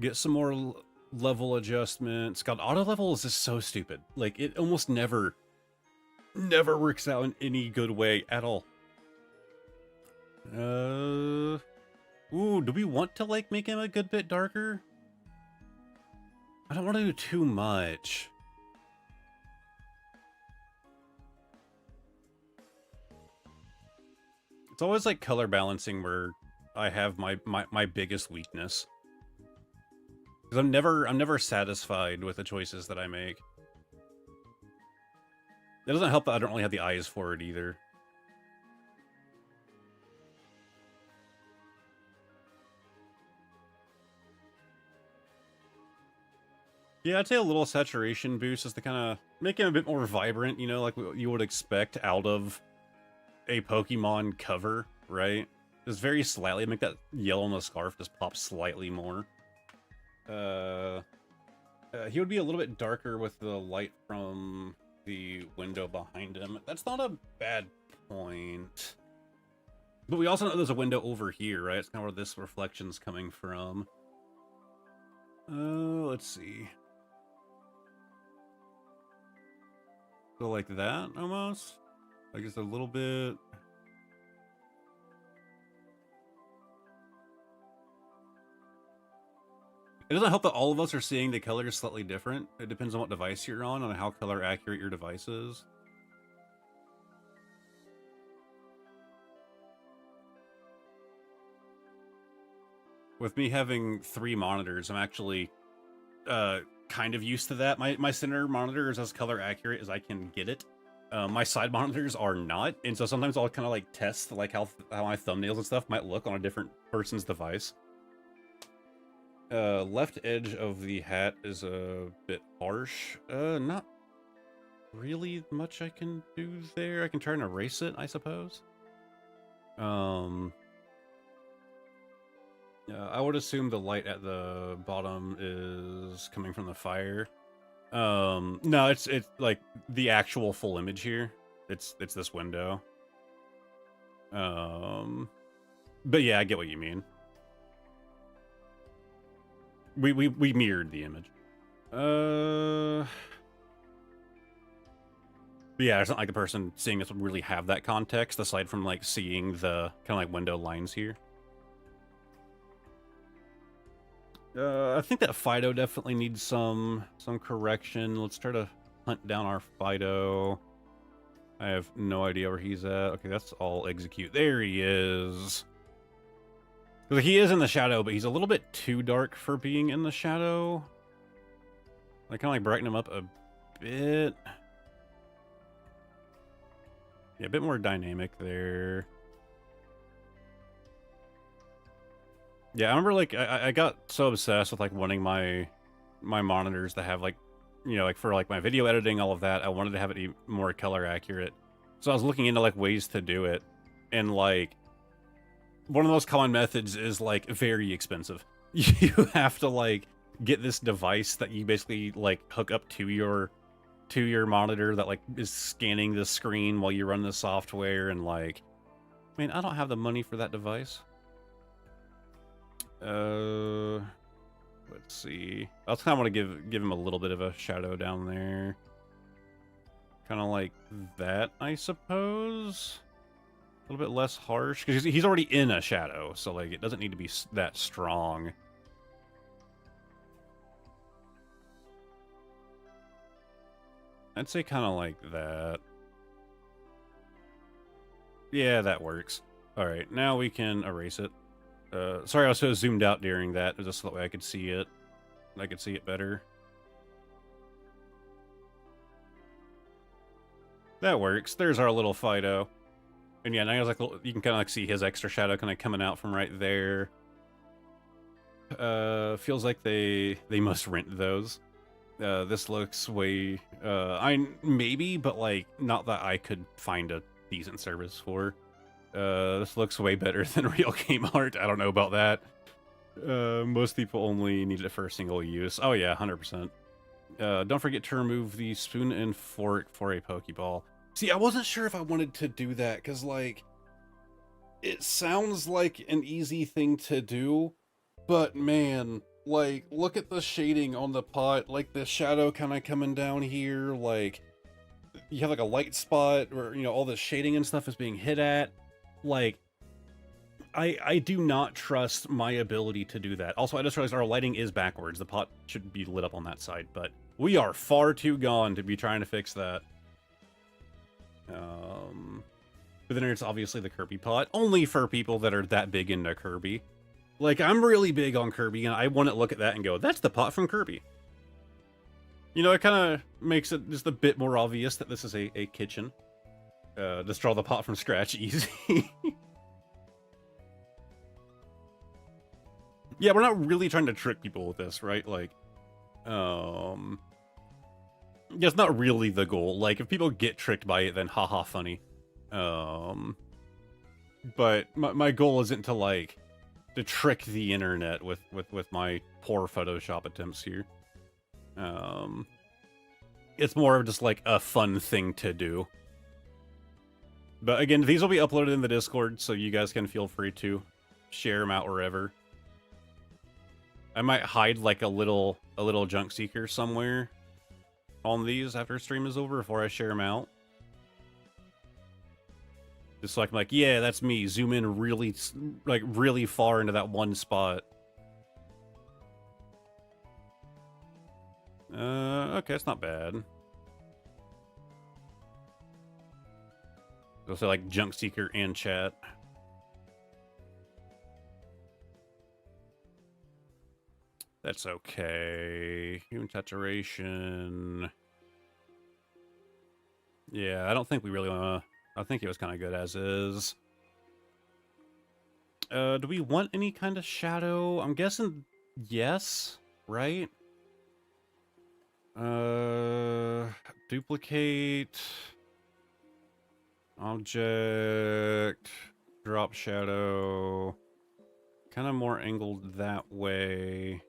get some more level adjustments. God, auto level is just so stupid. Like, it almost never works out in any good way at all. Ooh, do we want to, like, make him a good bit darker? I don't want to do too much. It's always, like, color balancing where I have my biggest weakness. Because I'm never satisfied with the choices that I make. It doesn't help that I don't really have the eyes for it either. Yeah, I'd say a little saturation boost is to kind of make it a bit more vibrant, you know, like what you would expect out of a Pokemon cover, right? Just very slightly make that yellow on the scarf just pop slightly more. He would be a little bit darker with the light from the window behind him. That's not a bad point. But we also know there's a window over here, right? It's kind of where this reflection's coming from. Let's see. So like that, almost? Like just a little bit... It doesn't help that all of us are seeing the colors slightly different. It depends on what device you're on how color accurate your device is. With me having 3 monitors, I'm actually kind of used to that. My center monitor is as color accurate as I can get it. My side monitors are not, and so sometimes I'll kind of like test like how my thumbnails and stuff might look on a different person's device. Left edge of the hat is a bit harsh. Not really much I can do there. I can try and erase it, I suppose. I would assume the light at the bottom is coming from the fire. No, it's like the actual full image here. It's this window. But yeah, I get what you mean. We mirrored the image. But yeah, it's not like the person seeing this would really have that context aside from like seeing the kind of like window lines here. I think that Fido definitely needs some correction. Let's try to hunt down our Fido. I have no idea where he's at. Okay, that's all execute. There he is. He is in the shadow, but he's a little bit too dark for being in the shadow. I kind of like brighten him up a bit. Yeah, a bit more dynamic there. Yeah, I remember like I got so obsessed with like wanting my monitors to have like, you know, like for like my video editing, all of that. I wanted to have it be more color accurate. So I was looking into like ways to do it, and like one of the most common methods is like very expensive. You have to like get this device that you basically like hook up to your monitor that like is scanning the screen while you run the software, and like, I mean, I don't have the money for that device. Let's see. I also kind of want to give him a little bit of a shadow down there. Kind of like that, I suppose. A little bit less harsh, because he's already in a shadow, so like it doesn't need to be that strong. I'd say kind of like that. Yeah, that works. Alright, now we can erase it. Sorry, I was so zoomed out during that, just so that way I could see it. I could see it better. That works. There's our little Fido. And yeah, now like you can kind of like see his extra shadow kind of coming out from right there. Feels like they must rent those. This looks way, maybe, but like, not that I could find a decent service for. This looks way better than real game art. I don't know about that. Most people only need it for a single use. Oh yeah, 100%. Don't forget to remove the spoon and fork for a Pokeball. See, I wasn't sure if I wanted to do that, because, like, it sounds like an easy thing to do, but man, like, look at the shading on the pot, like, the shadow kind of coming down here, like, you have, like, a light spot where, you know, all the shading and stuff is being hit at. Like, I do not trust my ability to do that. Also, I just realized our lighting is backwards. The pot should be lit up on that side, but we are far too gone to be trying to fix that. But then it's obviously the Kirby pot, only for people that are that big into Kirby. Like, I'm really big on Kirby, and I want to look at that and go, that's the pot from Kirby. You know, it kind of makes it just a bit more obvious that this is a kitchen. Just draw the pot from scratch, easy. Yeah, we're not really trying to trick people with this, right? Like, yeah, it's not really the goal. Like, if people get tricked by it, then haha, funny. But my goal isn't to, like, to trick the internet with my poor Photoshop attempts here. It's more of just, like, a fun thing to do. But again, these will be uploaded in the Discord, so you guys can feel free to share them out wherever. I might hide like a little junk seeker somewhere on these after stream is over before I share them out. Just so I can like, yeah, that's me. Zoom in really, like, really far into that one spot. Okay, it's not bad. It'll say like junk seeker and chat. That's okay. Human saturation. Yeah, I don't think we really want to... I think it was kind of good as is. Do we want any kind of shadow? I'm guessing yes, right? Duplicate. Object. Drop shadow. Kind of more angled that way.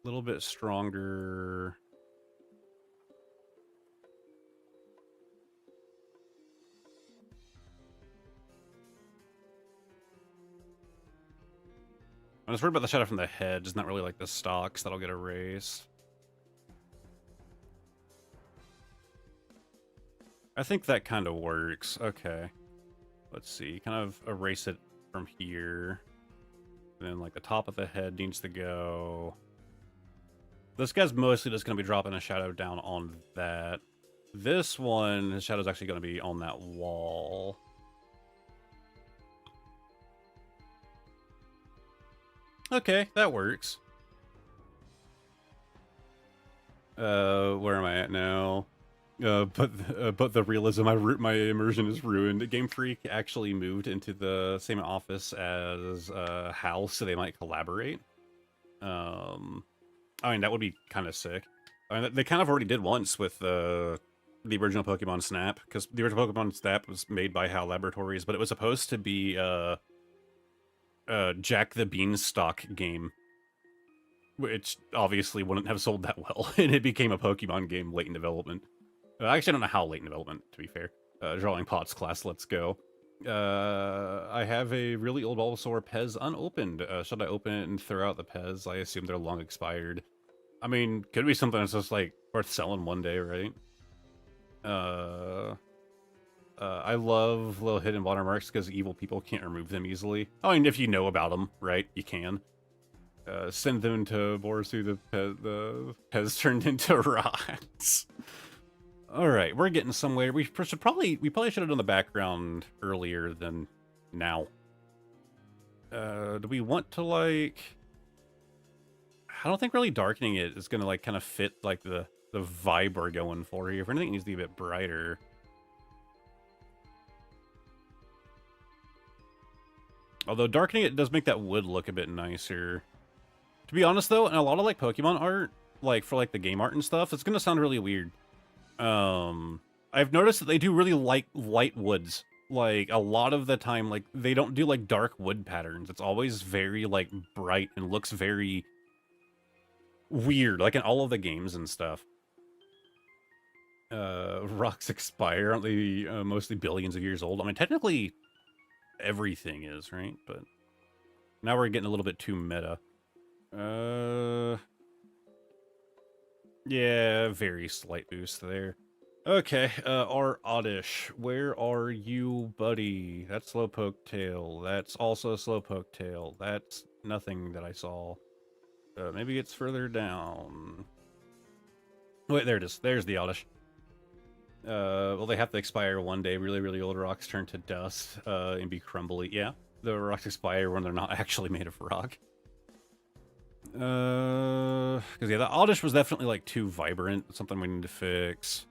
A little bit stronger. I'm just worried about the shadow from the head. It's not really like the stalks that'll get erased. I think that kind of works. Okay. Let's see. Kind of erase it from here. And then, like, the top of the head needs to go. This guy's mostly just going to be dropping a shadow down on that. This one, his shadow's actually going to be on that wall. Okay, that works. Where am I at now? But the realism, my immersion is ruined. Game Freak actually moved into the same office as HAL, so they might collaborate. I mean, that would be kind of sick. I mean, they kind of already did once with the original Pokemon Snap, because the original Pokemon Snap was made by HAL Laboratories, but it was supposed to be Jack the Beanstalk game, which obviously wouldn't have sold that well, and it became a Pokemon game late in development. Actually, I don't know how late in development, to be fair. Drawing Pots class, let's go. I have a really old Bulbasaur Pez unopened. Should I open it and throw out the Pez? I assume they're long expired. I mean, could be something that's just, like, worth selling one day, right? I love little hidden watermarks because evil people can't remove them easily. I mean, if you know about them, right? You can. Send them to Borosu, the Pez turned into rocks. Alright, we're getting somewhere. We probably should have done the background earlier than now. Do we want to, like... I don't think really darkening it is gonna, like, kind of fit, like, the vibe we're going for here. If anything, it needs to be a bit brighter. Although darkening it does make that wood look a bit nicer. To be honest, though, and a lot of, like, Pokemon art, like, for, like, the game art and stuff, it's gonna sound really weird. I've noticed that they do really like light woods. Like, a lot of the time, like, they don't do, like, dark wood patterns. It's always very, like, bright and looks very weird, like, in all of the games and stuff. Rocks expire, aren't they mostly billions of years old? I mean, technically, everything is, right? But now we're getting a little bit too meta. Yeah, very slight boost there. Okay, our Oddish, where are you, buddy? That's Slowpoke Tail. That's also Slowpoke Tail. That's nothing that I saw. Maybe it's further down. Wait, there it is. There's the Oddish. Well, they have to expire one day. Really, really old rocks turn to dust, and be crumbly. Yeah, the rocks expire when they're not actually made of rock. Because, yeah, the Oddish was definitely, like, too vibrant. Something we need to fix.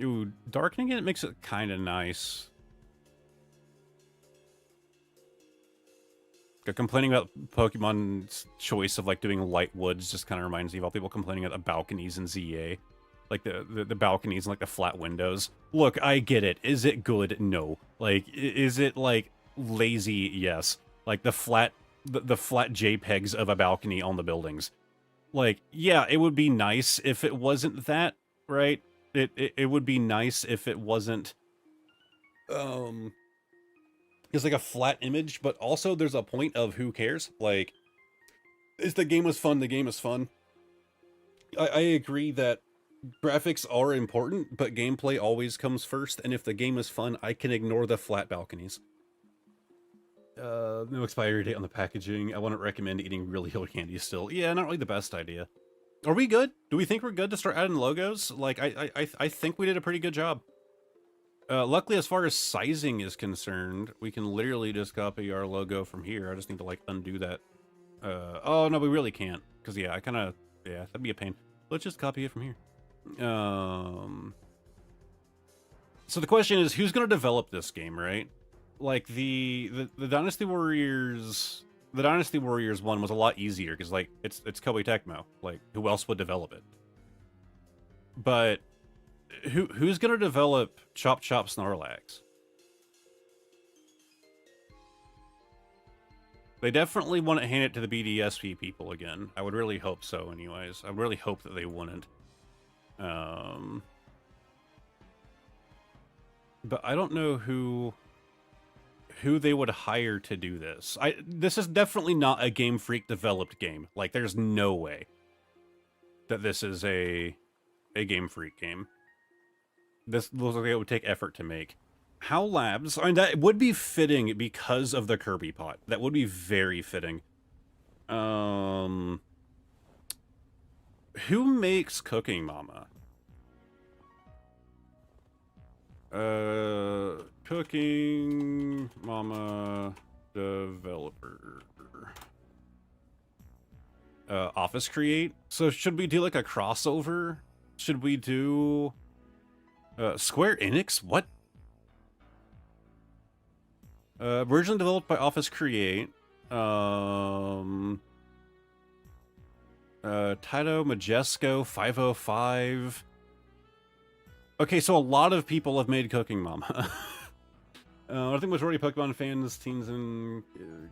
Ooh, darkening it makes it kind of nice. Complaining about Pokemon's choice of, like, doing light woods just kind of reminds me of all people complaining about the balconies in ZA. Like, the balconies and, like, the flat windows. Look, I get it. Is it good? No. Like, is it, like, lazy? Yes. Like, the flat JPEGs of a balcony on the buildings. Like, yeah, it would be nice if it wasn't that, right? It would be nice if it wasn't, it's like a flat image, but also there's a point of who cares? Like, if the game was fun, the game is fun. I agree that graphics are important, but gameplay always comes first, and if the game is fun, I can ignore the flat balconies. No expiry date on the packaging. I wouldn't recommend eating really old candy still. Yeah, not really the best idea. Are we good? Do we think we're good to start adding logos? Like, I think we did a pretty good job. Luckily, as far as sizing is concerned, we can literally just copy our logo from here. I just need to, like, undo that. Oh, no, we really can't. Because, yeah, yeah, that'd be a pain. Let's just copy it from here. So the question is, who's going to develop this game, right? Like, the Dynasty Warriors... The Dynasty Warriors one was a lot easier, because, like, it's Koei Tecmo. Like, who else would develop it? But... Who's gonna develop Chop Chop Snorlax? They definitely want to hand it to the BDSP people again. I would really hope so, anyways. I really hope that they wouldn't. But I don't know who they would hire to do this. This is definitely not a Game Freak developed game. Like, there's no way that this is a Game Freak game. This looks like it would take effort to make. HAL Labs, I mean, that would be fitting because of the Kirby pot. That would be very fitting. Who makes Cooking Mama? Cooking Mama developer. Office Create? So should we do, like, a crossover? Should we do... Square Enix? What? Originally developed by Office Create. Taito Majesco 505. Okay, so a lot of people have made Cooking Mama. I think majority of Pokemon fans, teens, and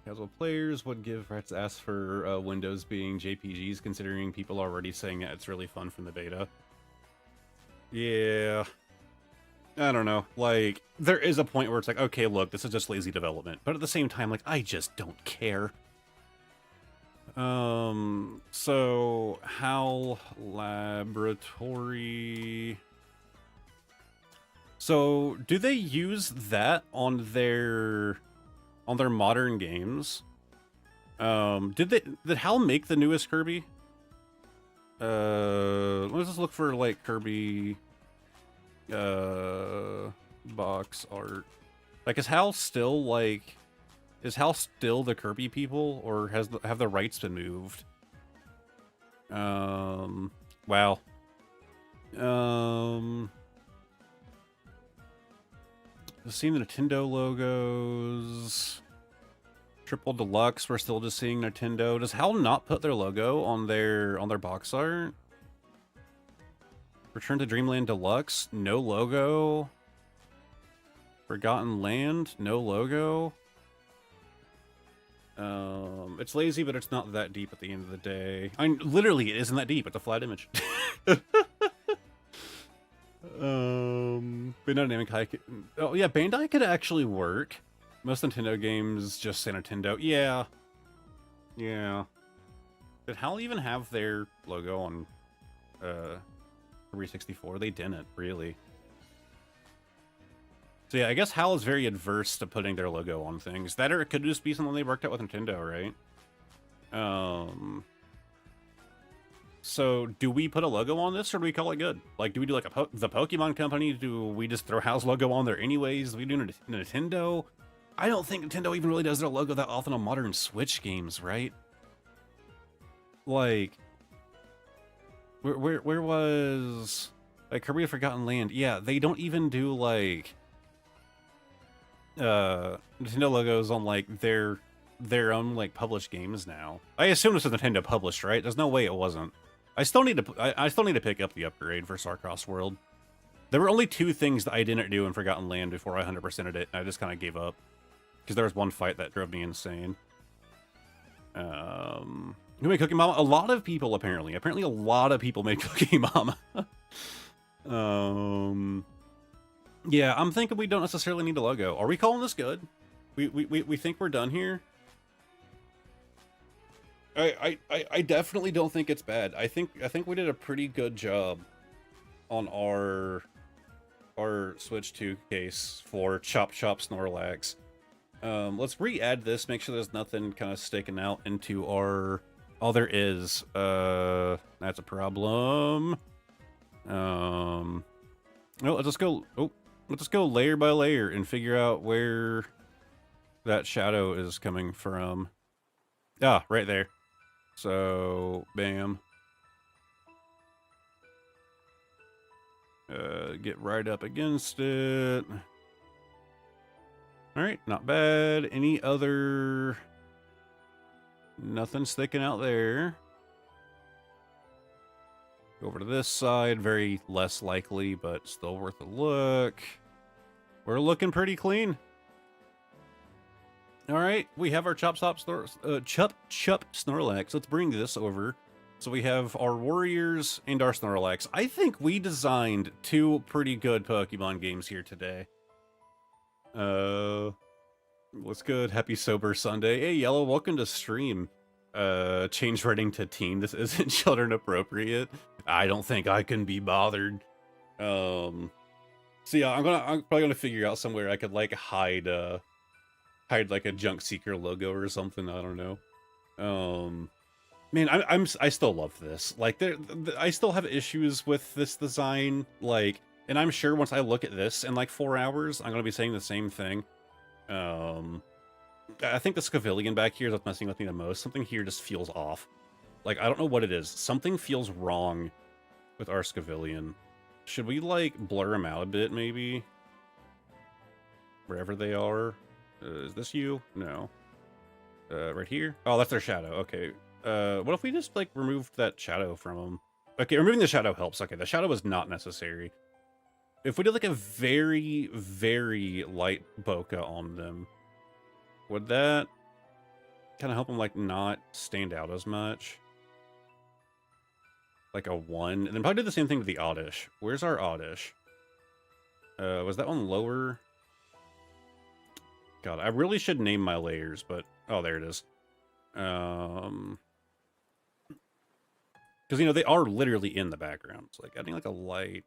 casual players would give rat's ass for Windows being JPGs, considering people are already saying that it's really fun from the beta. Yeah. I don't know, like, there is a point where it's like, okay, look, this is just lazy development, but at the same time, like, I just don't care. So, HAL Laboratory... So, do they use that on their modern games? Did HAL make the newest Kirby? Let's just look for, like, Kirby... box art. Like, is HAL still, like... Is HAL still the Kirby people, or have the rights been moved? Wow. I've seen the Nintendo logos. Triple Deluxe, we're still just seeing Nintendo. Does HAL not put their logo on their box art? Return to Dreamland Deluxe, no logo. Forgotten Land, no logo. It's lazy, but it's not that deep at the end of the day. I mean, literally, it isn't that deep. It's a flat image. Bandai Namco. Oh yeah, Bandai could actually work. Most Nintendo games just say Nintendo. Yeah. Yeah. Did HAL even have their logo on 364? They didn't, really. So yeah, I guess HAL is very adverse to putting their logo on things. That or it could just be something they worked out with Nintendo, right? So do we put a logo on this, or do we call it good? Like, do we do like the Pokemon Company? Do we just throw HAL's logo on there anyways? Do we do Nintendo? I don't think Nintendo even really does their logo that often on modern Switch games, right? Like, where was like Kirby of Forgotten Land? Yeah, they don't even do like Nintendo logos on like their own like published games now. I assume this is Nintendo published, right? There's no way it wasn't. I still need to pick up the upgrade for Starcross World. There were only 2 things that I didn't do in Forgotten Land before I 100%ed it, and I just kind of gave up. Because there was one fight that drove me insane. Who made Cookie Mama? A lot of people, apparently. Apparently a lot of people made Cookie Mama. Yeah, I'm thinking we don't necessarily need a logo. Are we calling this good? We think we're done here? I definitely don't think it's bad. I think we did a pretty good job on our Switch 2 case for Chop Chop Snorlax. Let's re-add this, make sure there's nothing kind of sticking out into our... Oh, there is. That's a problem. No, let's just go... Oh, let's just go layer by layer and figure out where that shadow is coming from. Ah, right there. So, bam. Get right up against it. Alright, not bad. Any other... Nothing sticking out there. Go over to this side. Very less likely, but still worth a look. We're looking pretty clean. Alright, we have our Chop Snorlax. Let's bring this over. So we have our Warriors and our Snorlax. I think we designed 2 pretty good Pokemon games here today. What's good? Happy Sober Sunday. Hey, Yellow, welcome to stream. Change rating to teen. This isn't children appropriate. I don't think I can be bothered. So yeah, I'm probably gonna figure out somewhere I could like hide like a Junk Seeker logo or something. I don't know. Man, I still love this. Like, I still have issues with this design. Like, and I'm sure once I look at this in like 4 hours, I'm gonna be saying the same thing. I think the Scavillion back here is what's messing with me the most. Something here just feels off. Like, I don't know what it is. Something feels wrong with our Scavillion. Should we like blur them out a bit, maybe? Wherever they are. Is this you? No. Right here? Oh, that's their shadow. Okay. What if we just, like, removed that shadow from them? Okay, removing the shadow helps. Okay, the shadow is not necessary. If we did, like, a very, very light bokeh on them, would that kind of help them, like, not stand out as much? Like a 1? And then probably do the same thing to the Oddish. Where's our Oddish? Was that one lower? God, I really should name my layers, but... Oh, there it is. Because, you know, they are literally in the background. It's like adding like a light.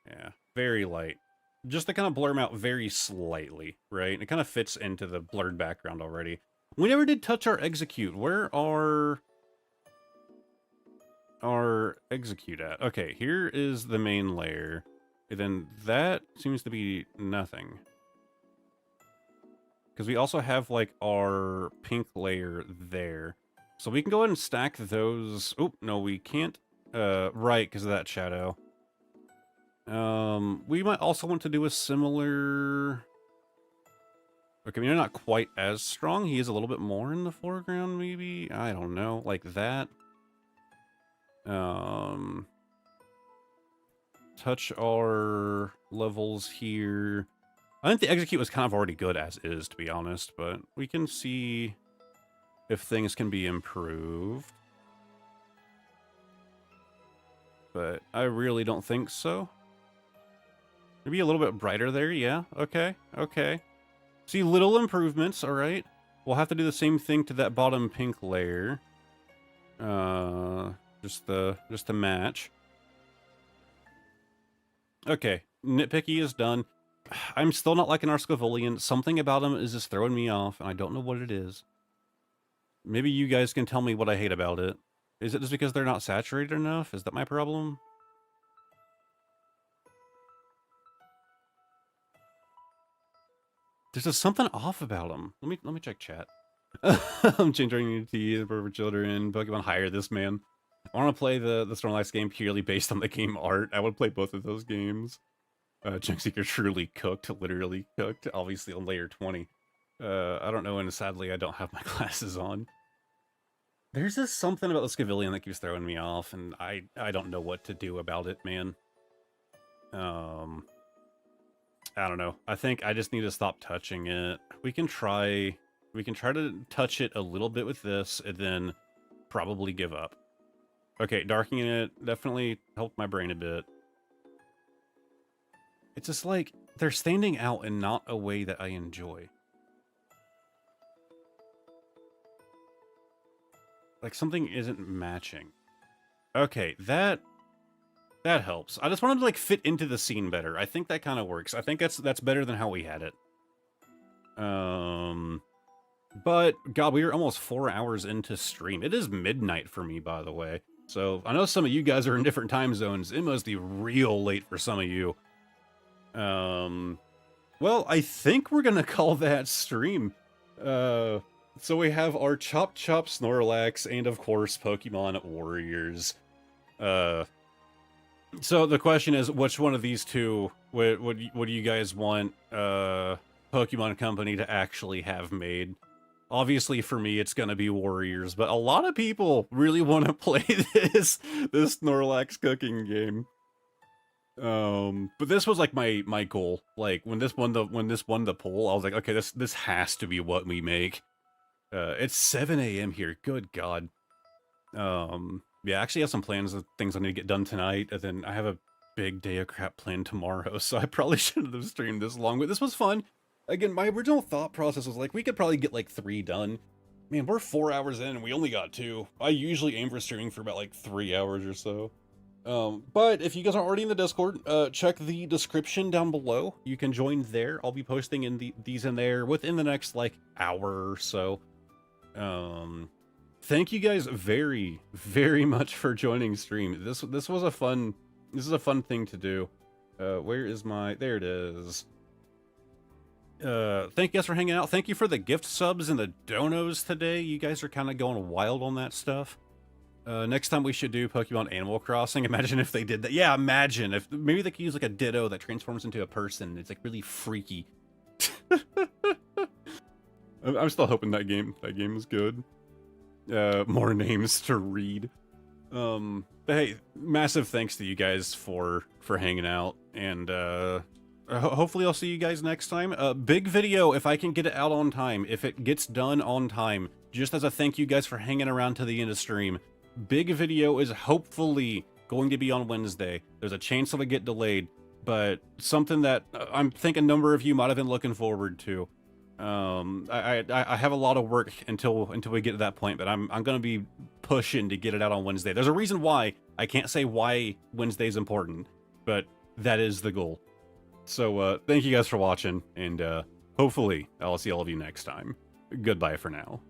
Yeah, very light. Just to kind of blur them out very slightly, right? It kind of fits into the blurred background already. We never did touch our execute. Where are our execute at? Okay, here is the main layer. And then that seems to be nothing. Because we also have, like, our pink layer there. So we can go ahead and stack those. Oh, no, we can't. Right, because of that shadow. We might also want to do a similar... Okay, maybe not quite as strong. He is a little bit more in the foreground, maybe? I don't know, like that. Touch our levels here. I think the execute was kind of already good as is, to be honest, but we can see if things can be improved. But I really don't think so. Maybe a little bit brighter there, yeah. Okay, okay. See, little improvements, all right. We'll have to do the same thing to that bottom pink layer. Just to match. Okay, nitpicky is done. I'm still not liking our Scavulian. Something about him is just throwing me off, and I don't know what it is. Maybe you guys can tell me what I hate about it. Is it just because they're not saturated enough? Is that my problem? There's just something off about them. Let me check chat. I'm changing Unity for children. Pokemon hire this man. I want to play the Snorlax game purely based on the game art. I would play both of those games. Junkseeker truly cooked, literally cooked. Obviously on layer 20. I don't know, and sadly I don't have my glasses on. There's just something about the Scavillion that keeps throwing me off, and I don't know what to do about it, man. I don't know. I think I just need to stop touching it. We can try to touch it a little bit with this, and then probably give up. Okay, darkening it definitely helped my brain a bit. It's just like, they're standing out in not a way that I enjoy. Like, something isn't matching. Okay, that helps. I just wanted to, like, fit into the scene better. I think that kind of works. I think that's better than how we had it. But, God, we are almost 4 hours into stream. It is midnight for me, by the way. So, I know some of you guys are in different time zones. It must be real late for some of you. Well, I think we're gonna call that stream. So we have our Chop Chop Snorlax, and of course, Pokemon Warriors. So the question is, which one of these two would you guys want Pokemon Company to actually have made? Obviously, for me, it's gonna be Warriors, but a lot of people really want to play this Snorlax cooking game. But this was like my goal. Like when this won the poll, I was like, okay, this has to be what we make. It's 7 a.m. here. Good God. Yeah, I actually have some plans of things I need to get done tonight, and then I have a big day of crap planned tomorrow, so I probably shouldn't have streamed this long, but this was fun. Again, my original thought process was like, we could probably get like 3 done. Man, we're 4 hours in and we only got 2. I usually aim for streaming for about like 3 hours or so. But if you guys are already in the Discord, check the description down below. You can join there. I'll be posting these in there within the next like hour or so. Thank you guys very, very much for joining stream. This was a fun, this is a fun thing to do. Where is my, there it is. Thank you guys for hanging out. Thank you for the gift subs and the donos today. You guys are kind of going wild on that stuff. Next time we should do Pokemon Animal Crossing. Imagine if they did that. Yeah, imagine if maybe they could use like a Ditto that transforms into a person. It's like really freaky. I'm still hoping that game is good. More names to read. But hey, massive thanks to you guys for hanging out, and hopefully I'll see you guys next time. Big video if I can get it out on time. If it gets done on time, just as a thank you guys for hanging around to the end of stream. Big video is hopefully going to be on Wednesday. There's a chance it'll get delayed, but something that I'm thinking a number of you might have been looking forward to. I have a lot of work until we get to that point, but I'm gonna be pushing to get it out on Wednesday. There's a reason why. I can't say why Wednesday's important, but that is the goal. So thank you guys for watching, and hopefully I'll see all of you next time. Goodbye for now.